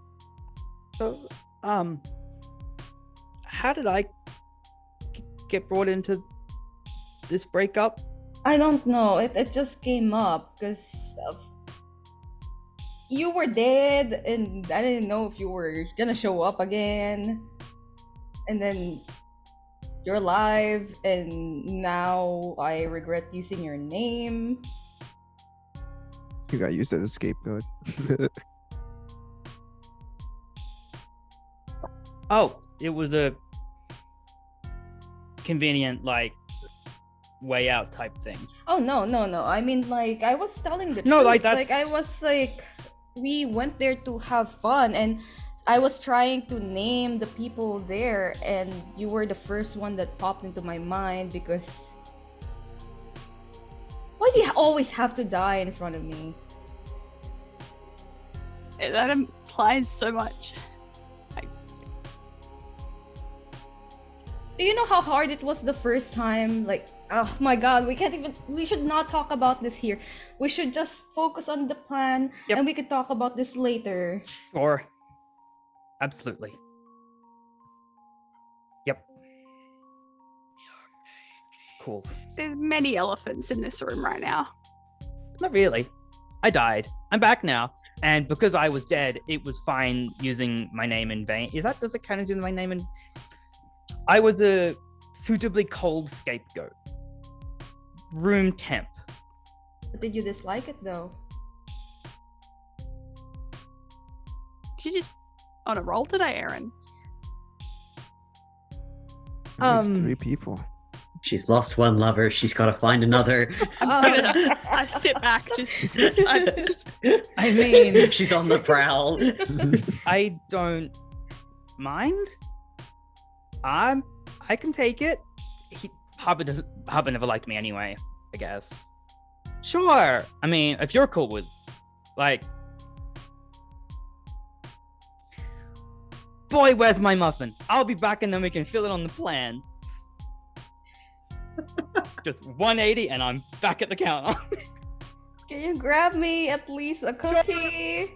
So, how did I get brought into this breakup? I don't know. It just came up because you were dead and I didn't know if you were gonna show up again. And then you're alive and now I regret using your name. You got used as a scapegoat. Oh, it was a convenient, like, way out type thing. Oh no. I mean, like, I was telling the No, truth. like, that's- I was like, we went there to have fun and I was trying to name the people there and you were the first one that popped into my mind because why do you always have to die in front of me? that implies so much. Do you know how hard it was the first time? Like, oh my god, we should not talk about this here. We should just focus on the plan Yep. and we could talk about this later. Sure. Absolutely. Yep. Cool. There's many elephants in this room right now. Not really. I died. I'm back now. And because I was dead, it was fine using my name in vain. Does it count as using my name in? I was a suitably cold scapegoat. Room temp. But did you dislike it though? Did you just on a roll today, Aaron? At least 3 people. She's lost one lover. She's got to find another. I sit back, I mean, she's on the prowl. I don't mind. I can take it. Harper never liked me anyway, I guess. Sure. I mean, if you're cool with, like, boy, where's my muffin? I'll be back and then we can fill it on the plan. Just 180 and I'm back at the counter. Can you grab me at least a cookie? Sure.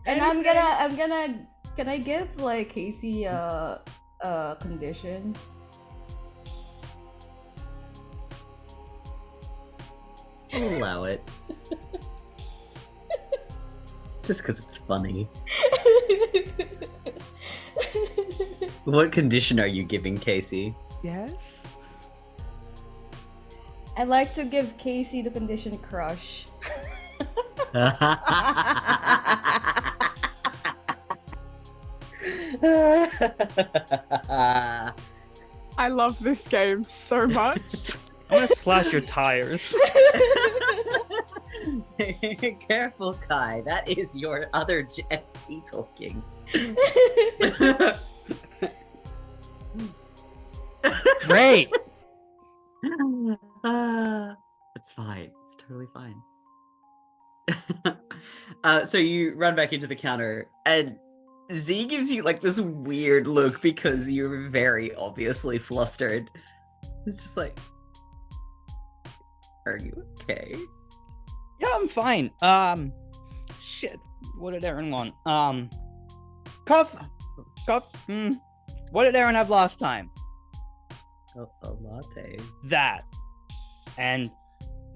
And I'm gonna. Can I give like Casey a condition? I'll allow it. Just because it's funny. What condition are you giving Casey? Yes. I'd like to give Casey the condition crush. I love this game so much. I'm gonna slash your tires. Careful, Kai. That is your other ST talking. Great. It's fine. It's totally fine. So you run back into the counter, and Z gives you like this weird look because you're very obviously flustered. It's just like, are you okay? Yeah, I'm fine. Shit. What did Aaron want? Cuff. What did Aaron have last time? A latte. That. And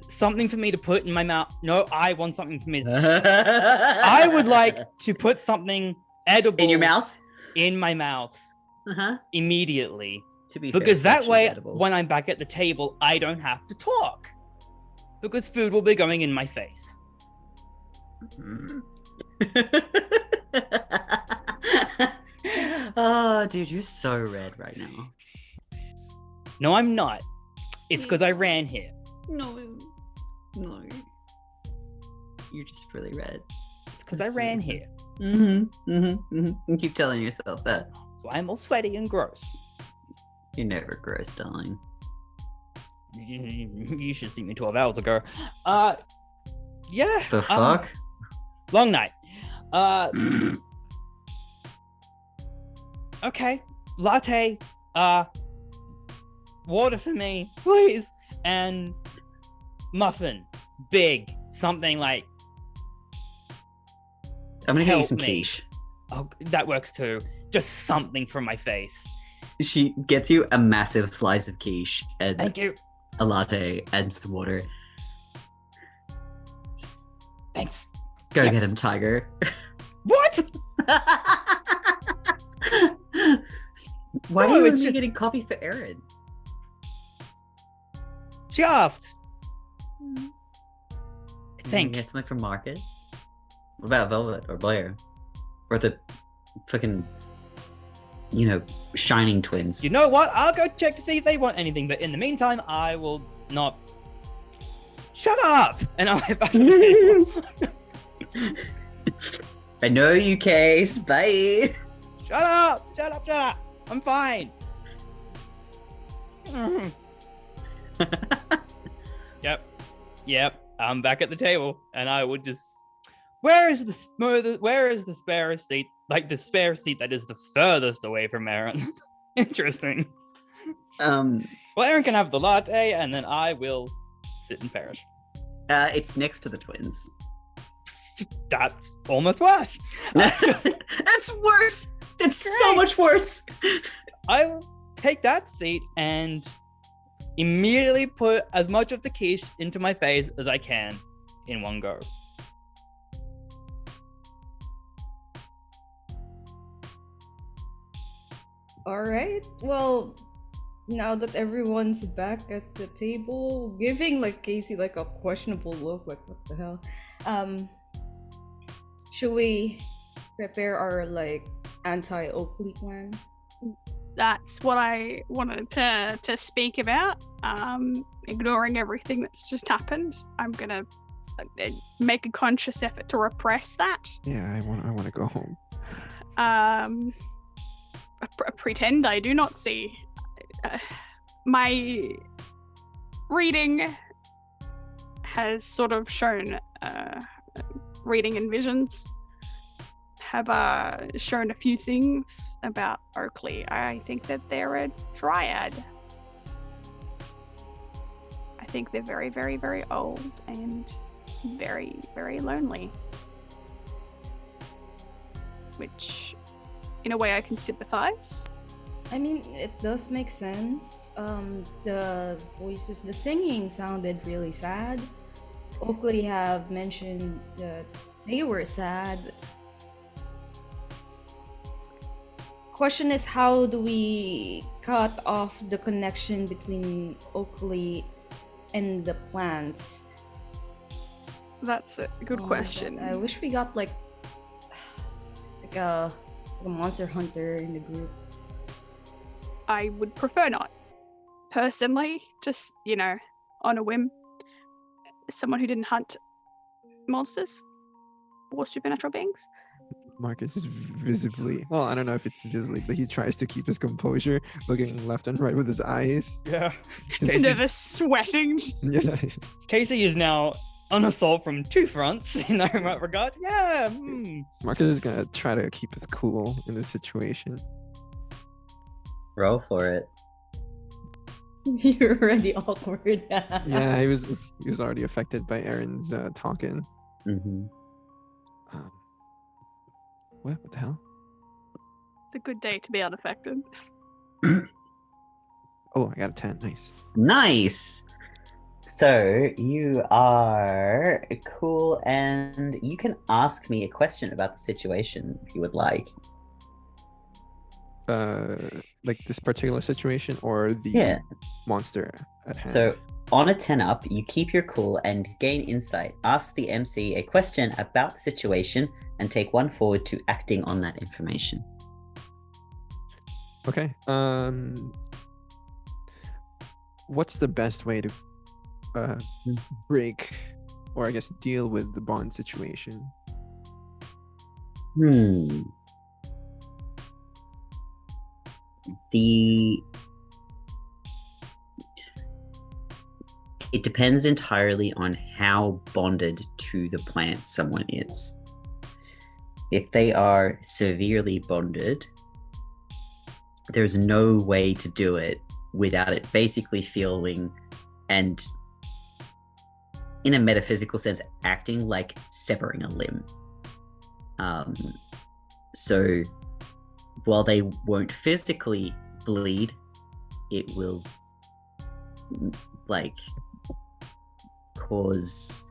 something for me to put in my mouth. No, I want something for me. I would like to put something edible in your mouth. In my mouth. Uh-huh. Immediately. To be fair, because that way, edible. when I'm back at the table, I don't have to talk. Because food will be going in my face. Oh, dude, you're so red right now. No, I'm not. It's because I ran here. No. You're just really red. It's because I ran here. And keep telling yourself that. So I'm all sweaty and gross. You're never gross, darling. You should have seen me 12 hours ago. Yeah. The fuck? Long night. Okay. Latte. Water for me, please. And muffin. Big. Something like. I'm gonna get you some Help me. quiche. Oh, that works too. Just something from my face. She gets you a massive slice of quiche and Thank you. a latte and some water. Thanks. Go Yep. get him, Tiger. What? Why No, are you it's only just- getting coffee for Aaron? She asked. I You think. get something from Marcus? What about Velvet or Blair? Or the fucking, shining twins? You know what? I'll go check to see if they want anything, but in the meantime, I will not. Shut up! And I'll head back to the table. I know you, Case. Bye. Shut up! Shut up! Shut up! I'm fine. Yep. I'm back at the table, and I would just. Where is the spare seat? Like the spare seat that is the furthest away from Aaron. Interesting. Well, Aaron can have the latte, and then I will sit and perish. It's next to the twins. That's almost worse. That's worse. It's so Great. much worse. I will take that seat and immediately put as much of the quiche into my face as I can in one go. All right. Well, now that everyone's back at the table, giving like Casey like a questionable look, like what the hell? Um, should we prepare our like anti-Oakley plan? That's what I wanted to speak about. Ignoring everything that's just happened, I'm gonna make a conscious effort to repress that. Yeah, I want to go home. Pretend I do not see. My reading has sort of shown, reading and visions have shown a few things about Oakley. I think that they're a dryad. I think they're very, very, very old and very, very lonely. Which, in a way, I can sympathize. I mean, it does make sense. The voices, the singing sounded really sad. Oakley have mentioned that they were sad. Question is, how do we cut off the connection between Oakley and the plants? That's a good question. I wish we got like a monster hunter in the group. I would prefer not. Personally, just, on a whim. Someone who didn't hunt monsters or supernatural beings. Marcus is visibly, well, I don't know if it's visibly, but he tries to keep his composure, looking left and right with his eyes. Yeah. Nervous, sweating. Yeah. Casey is now on assault from two fronts in that regard. Yeah. Marcus is gonna try to keep his cool in this situation. Roll for it. You're already awkward. Yeah, he was already affected by Aaron's talking. Mm-hmm. What the hell? It's a good day to be unaffected. Oh, I got a 10. Nice. Nice. So you are cool, and you can ask me a question about the situation if you would like. Like this particular situation or the monster at hand? So on a 10 up, you keep your cool and gain insight. Ask the MC a question about the situation and take one forward to acting on that information. Okay. What's the best way to break, or I guess deal with the bond situation? It depends entirely on how bonded to the plant someone is. If they are severely bonded, there's no way to do it without it basically feeling, and in a metaphysical sense, acting like severing a limb. So while they won't physically bleed, it will like cause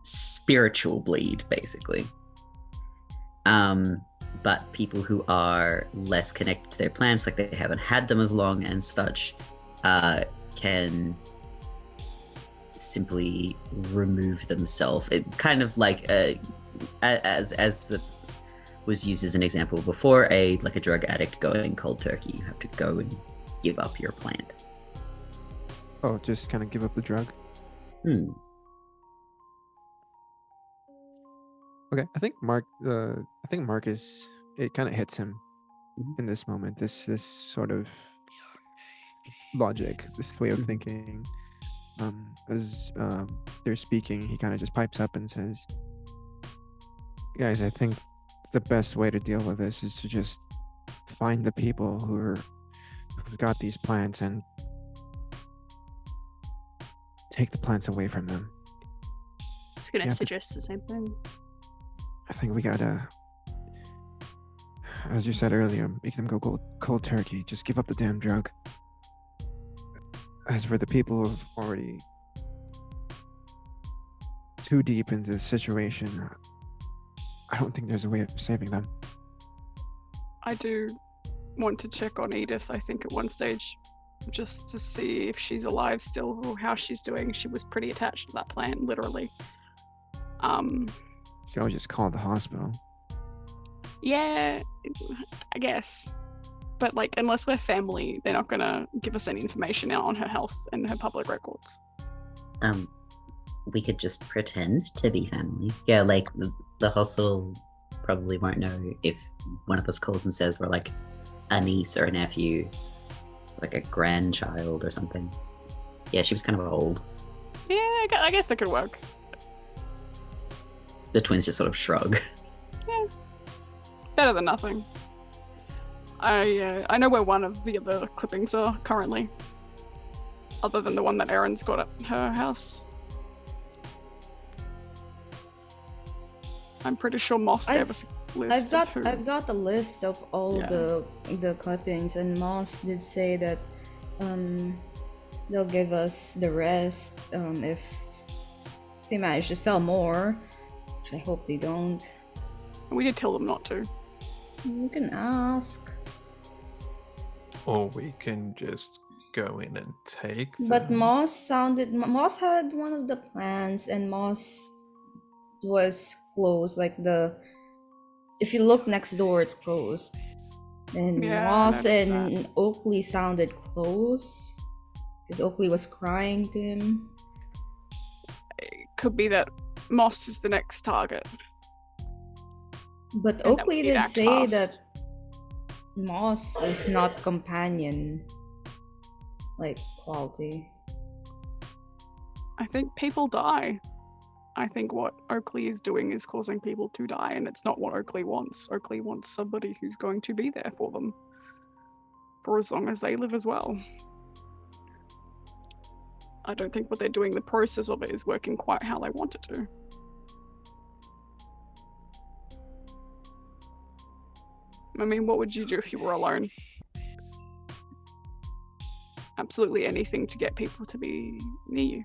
spiritual bleed, basically. But people who are less connected to their plants, like they haven't had them as long and such, can simply remove themselves. It kind of like as the was used as an example before, like a drug addict going cold turkey. You have to go and give up your plant. Oh, just kind of give up the drug? Okay, I think Marcus, it kind of hits him in this moment. This sort of logic, this way of thinking. As they're speaking, he kind of just pipes up and says, "Guys, I think the best way to deal with this is to just find the people who've got these plants and take the plants away from them." I was gonna suggest the same thing. I think we gotta, as you said earlier, make them go cold turkey. Just give up the damn drug. As for the people who've already too deep into the situation, I don't think there's a way of saving them. I do want to check on Edith, I think, at one stage, just to see if she's alive still or how she's doing. She was pretty attached to that plant, literally. You can always just call the hospital. Yeah, I guess. But like, unless we're family, they're not gonna give us any information out on her health and her public records. We could just pretend to be family. Yeah, like the hospital probably won't know if one of us calls and says we're like a niece or a nephew, like a grandchild or something. Yeah, she was kind of old. Yeah, I guess that could work. The twins just sort of shrug. Yeah, better than nothing. I know where one of the other clippings are currently, other than the one that Erin's got at her house. I'm pretty sure Moss gave us a list. I've got a list of all the clippings, and Moss did say that they'll give us the rest if they manage to sell more, which I hope they don't. We did tell them not to. You can ask. Or we can just go in and take them. But Moss had one of the plans, and Moss was closed. Like if you look next door, it's closed. And Yeah, Moss I and noticed Oakley sounded close because Oakley was crying to him. It could be that Moss is the next target. But And that we Oakley need did act say fast. that Moss is not companion like quality. I think people die. I think what Oakley is doing is causing people to die, and it's not what Oakley wants. Oakley wants somebody who's going to be there for them for as long as they live as well. I don't think what they're doing, the process of it, is working quite how they want it to. I mean, what would you do if you were alone? Absolutely anything to get people to be near you.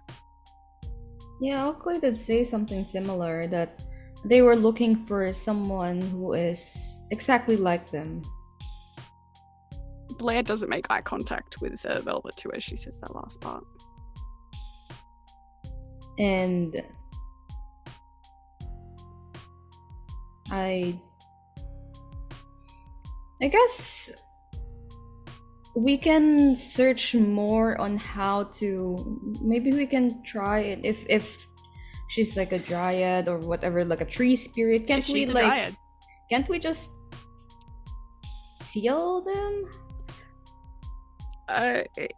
Yeah, Oakley did say something similar, that they were looking for someone who is exactly like them. Blair doesn't make eye contact with Velvet too as she says that last part. And I guess we can search more on how to, maybe we can try it if she's like a dryad or whatever, like a tree spirit. Can't we She's a like dryad. can't we just seal them?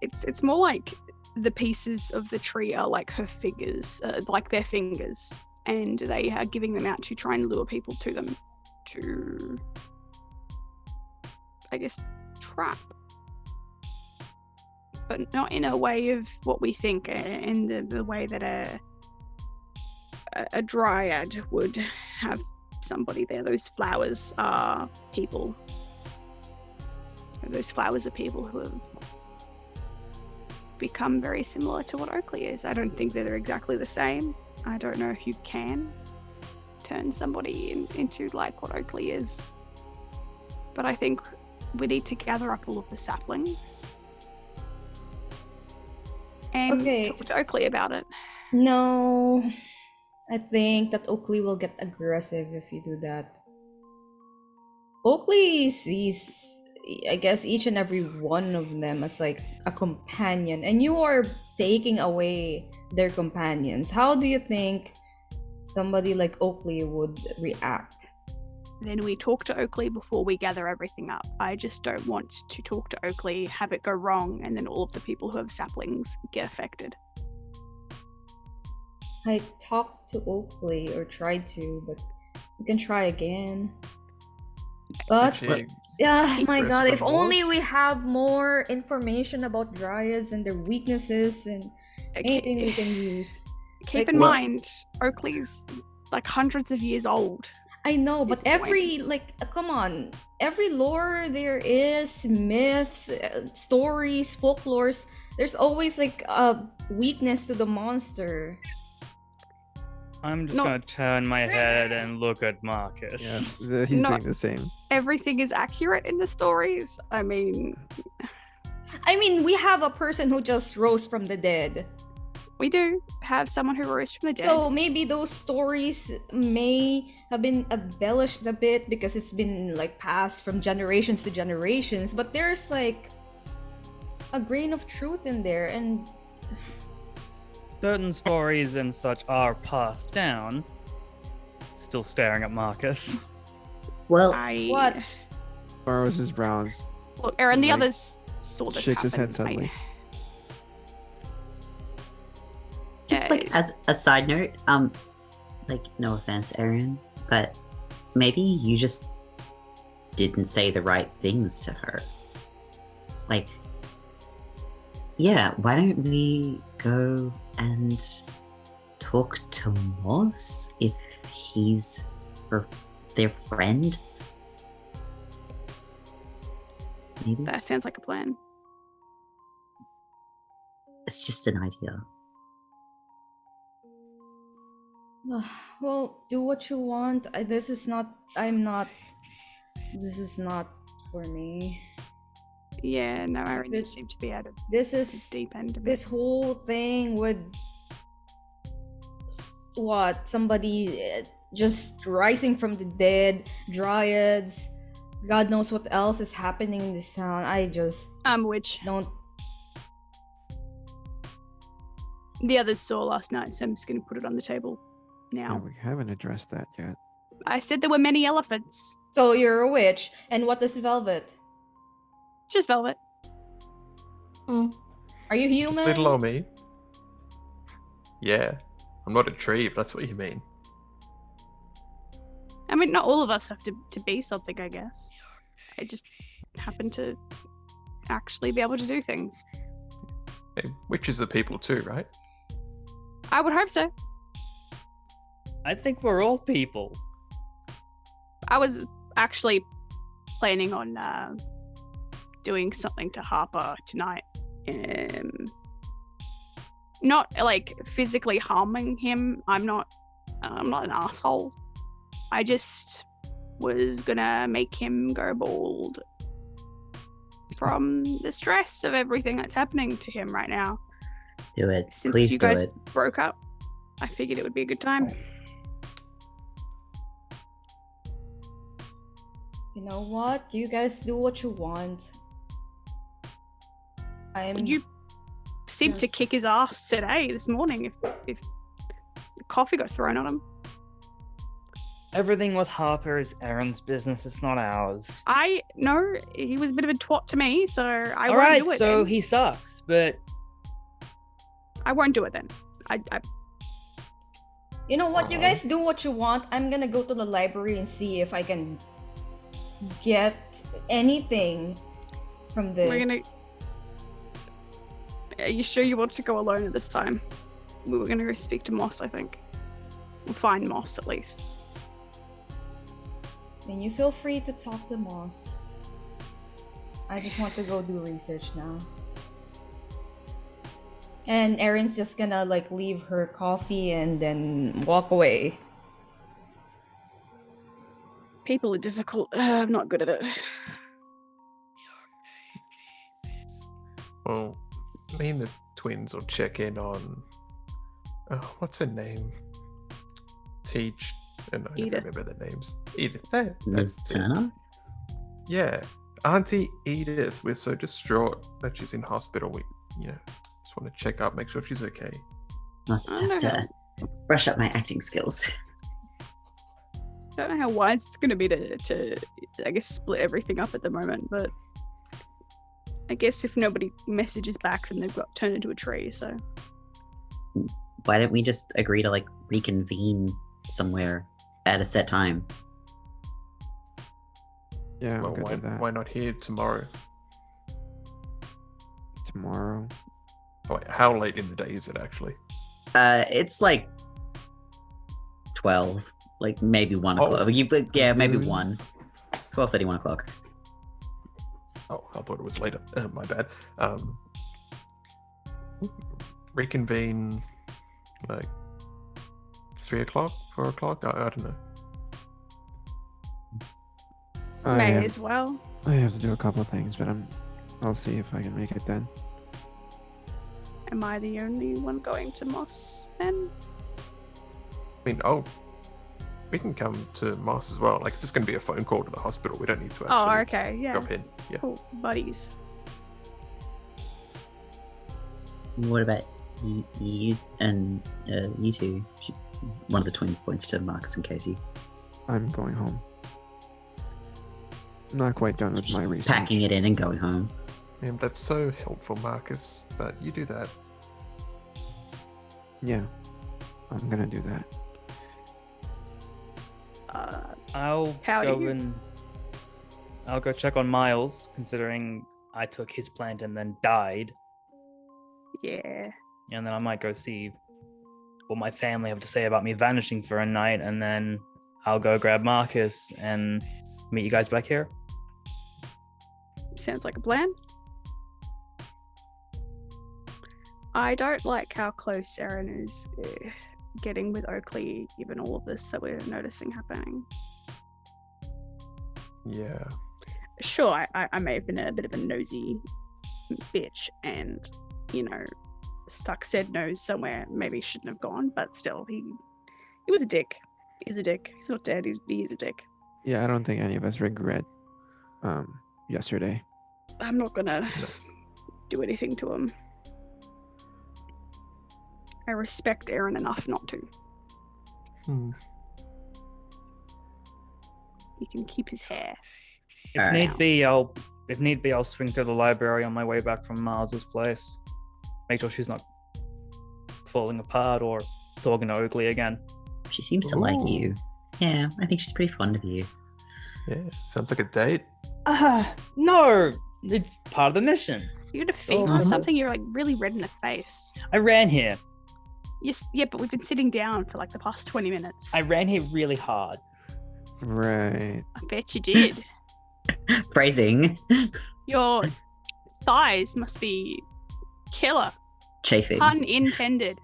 It's more like the pieces of the tree are like her fingers, like their fingers, and they are giving them out to try and lure people to them to, I guess, trap. But not in a way of what we think, in the way that a dryad would have somebody there. Those flowers are people. Those flowers are people who have become very similar to what Oakley is. I don't think that they're exactly the same. I don't know if you can turn somebody into like what Oakley is. But I think we need to gather up all of the saplings and talk to Oakley about it. No, I think that Oakley will get aggressive if you do that. Oakley sees, I guess, each and every one of them as like a companion, and you are taking away their companions. How do you think somebody like Oakley would react? Then we talk to Oakley before we gather everything up. I just don't want to talk to Oakley, have it go wrong, and then all of the people who have saplings get affected. I talked to Oakley, or tried to, but we can try again. But yeah, my god, if only we have more information about dryads and their weaknesses and anything we can use. Keep in mind, Oakley's like hundreds of years old. I know, but come on, every lore there is, myths, stories, folklores, there's always like a weakness to the monster. I'm just Not- gonna turn my head and look at Marcus. Yeah, he's Not- doing the same. Everything is accurate in the stories. I mean, we have a person who just rose from the dead. we do have someone who rose from the dead. So maybe those stories may have been embellished a bit because it's been like passed from generations to generations, but there's like a grain of truth in there, and Certain stories and such are passed down. Still staring at Marcus. Well, What? Furrows his brows. Look, Aaron, the Like, others saw this shakes his happen. head suddenly. just like as a side note, like no offense, Erin, but maybe you just didn't say the right things to her. Like, yeah, why don't we go and talk to Moss if he's their friend? Maybe That sounds like a plan. it's just an idea. well, do what you want. This is not for me. Yeah, no, Aaron, you This- seem to be out of This the is deep end of this it. whole thing would what somebody just rising from the dead, dryads, God knows what else is happening in this town. I just Which don't. the others saw last night, so I'm just going to put it on the table Yeah, now. we haven't addressed that yet. I said there were many elephants. So you're a witch, and what is Velvet? Just Velvet. Are you human? Just little old me. Yeah. I'm not a tree, if that's what you mean. I mean, not all of us have to be something, I guess. I just happen to actually be able to do things. Hey, witches are people too, right? I would hope so. I think we're all people. I was actually planning on doing something to Harper tonight. Not like physically harming him. I'm not an asshole. I just was gonna make him go bald from the stress of everything that's happening to him right now. Do it. Since Please you do guys it. broke up, I figured it would be a good time. You know what? You guys do what you want. You seemed to Yes. kick his ass today, this morning, if the coffee got thrown on him. Everything with Harper is Aaron's business, it's not ours. I know he was a bit of a twat to me, so I won't Alright, do it. so then. he sucks, but I won't do it then. I You know what? You Aw. guys do what you want. I'm gonna go to the library and see if I can get anything from this. We're gonna- Are you sure you want to go alone at this time? We were gonna go speak to Moss, I think. We'll find Moss at least. And you feel free to talk to Moss. I just want to go do research now. And Erin's just gonna like leave her coffee and then walk away. People are difficult. I'm not good at it. Well, me and the twins will check in on. Oh, what's her name? Teach. And I Edith. don't remember the names. Edith. That's Ms. it. Turner? Yeah. Auntie Edith. We're so distraught that she's in hospital. We, just want to check up, make sure she's okay. I just I have don't to brush up my acting skills. Don't know how wise it's gonna be to I guess split everything up at the moment, but I guess if nobody messages back, then they've got turned into a tree. So Why don't we just agree to like reconvene somewhere at a set time? Yeah, Well, we could do that why not here tomorrow? tomorrow. Oh, wait, how late in the day is it actually? It's like 12, like maybe 1 Oh. o'clock. Yeah, maybe Noon. 1. 12:30, 1 o'clock. Oh, I thought it was later. My bad. Reconvene like 3 o'clock, 4 o'clock? I don't know. May I as well. have to do a couple of things, but I'll see if I can make it then. Am I the only one going to Moss then? I mean, we can come to Moss as well. Like, it's just going to be a phone call to the hospital. We don't need to Oh, actually okay, yeah. drop in. Yeah. Cool, buddies. What about you and you two? One of the twins points to Marcus and Casey. I'm going home. I'm not quite done with my research. Packing it in and going home. Man, that's so helpful, Marcus. But you do that. Yeah, I'm gonna do that. I'll go check on Miles, considering I took his plant and then died. Yeah. And then I might go see what my family have to say about me vanishing for a night, and then I'll go grab Marcus and meet you guys back here. Sounds like a plan. I don't like how close Erin is getting with Oakley, given all of this that we're noticing happening. Yeah. Sure, I may have been a bit of a nosy bitch and, stuck said nose somewhere maybe he shouldn't have gone, but still, he was a dick. He's a dick. He's not dead, he's a dick. Yeah, I don't think any of us regret yesterday. I'm not gonna do anything to him. I respect Erin enough not to. He can keep his hair. If need be, I'll swing to the library on my way back from Miles's place. Make sure she's not falling apart or talking to Oakley again. She seems to like you. Yeah, I think she's pretty fond of you. Yeah, sounds like a date. No! It's part of the mission. You're gonna faint or something, you're like really red in the face. I ran here. Yes, yeah, but we've been sitting down for like the past 20 minutes. I ran here really hard. Right. I bet you did. Phrasing. Your thighs must be killer. Chafing. Pun intended.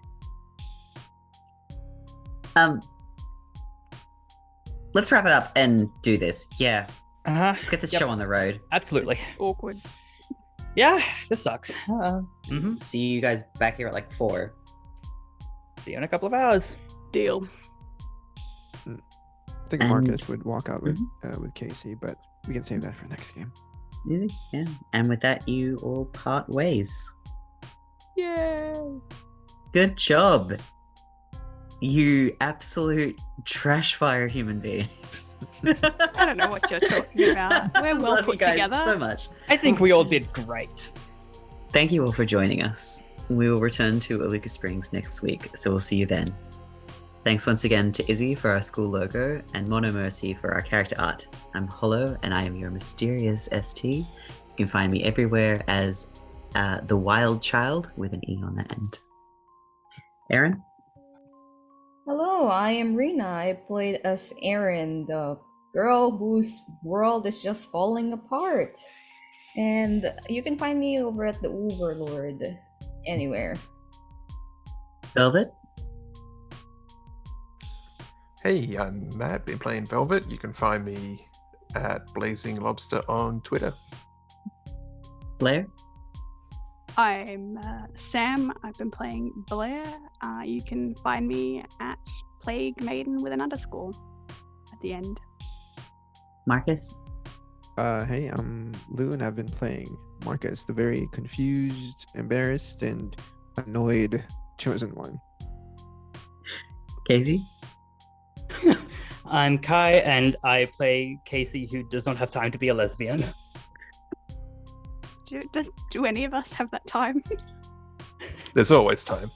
Let's wrap it up and do this. Yeah. Uh-huh. Let's get this show on the road. Absolutely. Awkward. Yeah, this sucks. See you guys back here at like 4. See you in a couple of hours. Deal. I think Marcus would walk out with Casey, but we can save that for next game. Easy, yeah. And with that, you all part ways. Yay! Good job. You absolute trash fire human beings. I don't know what you're talking about. We're well Love put you guys together. so much. I think we all did great. Thank you all for joining us. We will return to Iluka Springs next week, so we'll see you then. Thanks once again to Izzy for our school logo and Mono Mercy for our character art. I'm Hollow and I am your mysterious ST. You can find me everywhere as the Wild Child with an E on the end. Erin? Hello, I am Rena. I played as Erin, the girl whose world is just falling apart. And you can find me over at the Overlord anywhere. Velvet? Hey, I'm Matt, been playing Velvet. You can find me at Blazing Lobster on Twitter. Blair? I'm Sam. I've been playing Blair. You can find me at Plague Maiden with an underscore at the end. Marcus? Hey, I'm Lou, and I've been playing Marcus, the very confused, embarrassed, and annoyed chosen one. Casey? I'm Kai, and I play Casey, who does not have time to be a lesbian. Do any of us have that time? There's always time.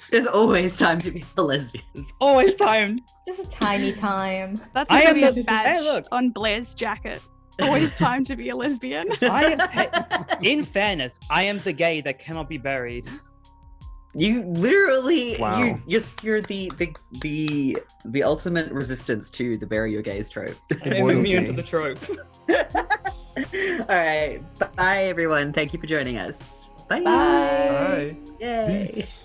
There's always time to be a lesbian. It's always time. Just a tiny time. That's I gonna am be a the- badge hey, look. on Blair's jacket. Always time to be a lesbian. In fairness, I am the gay that cannot be buried. You literally, Wow. you're the ultimate resistance to the bury your gays trope. I'm Immortal immune gay. to the trope. All right, bye everyone. Thank you for joining us. Bye. Bye. Bye. Yay. Peace.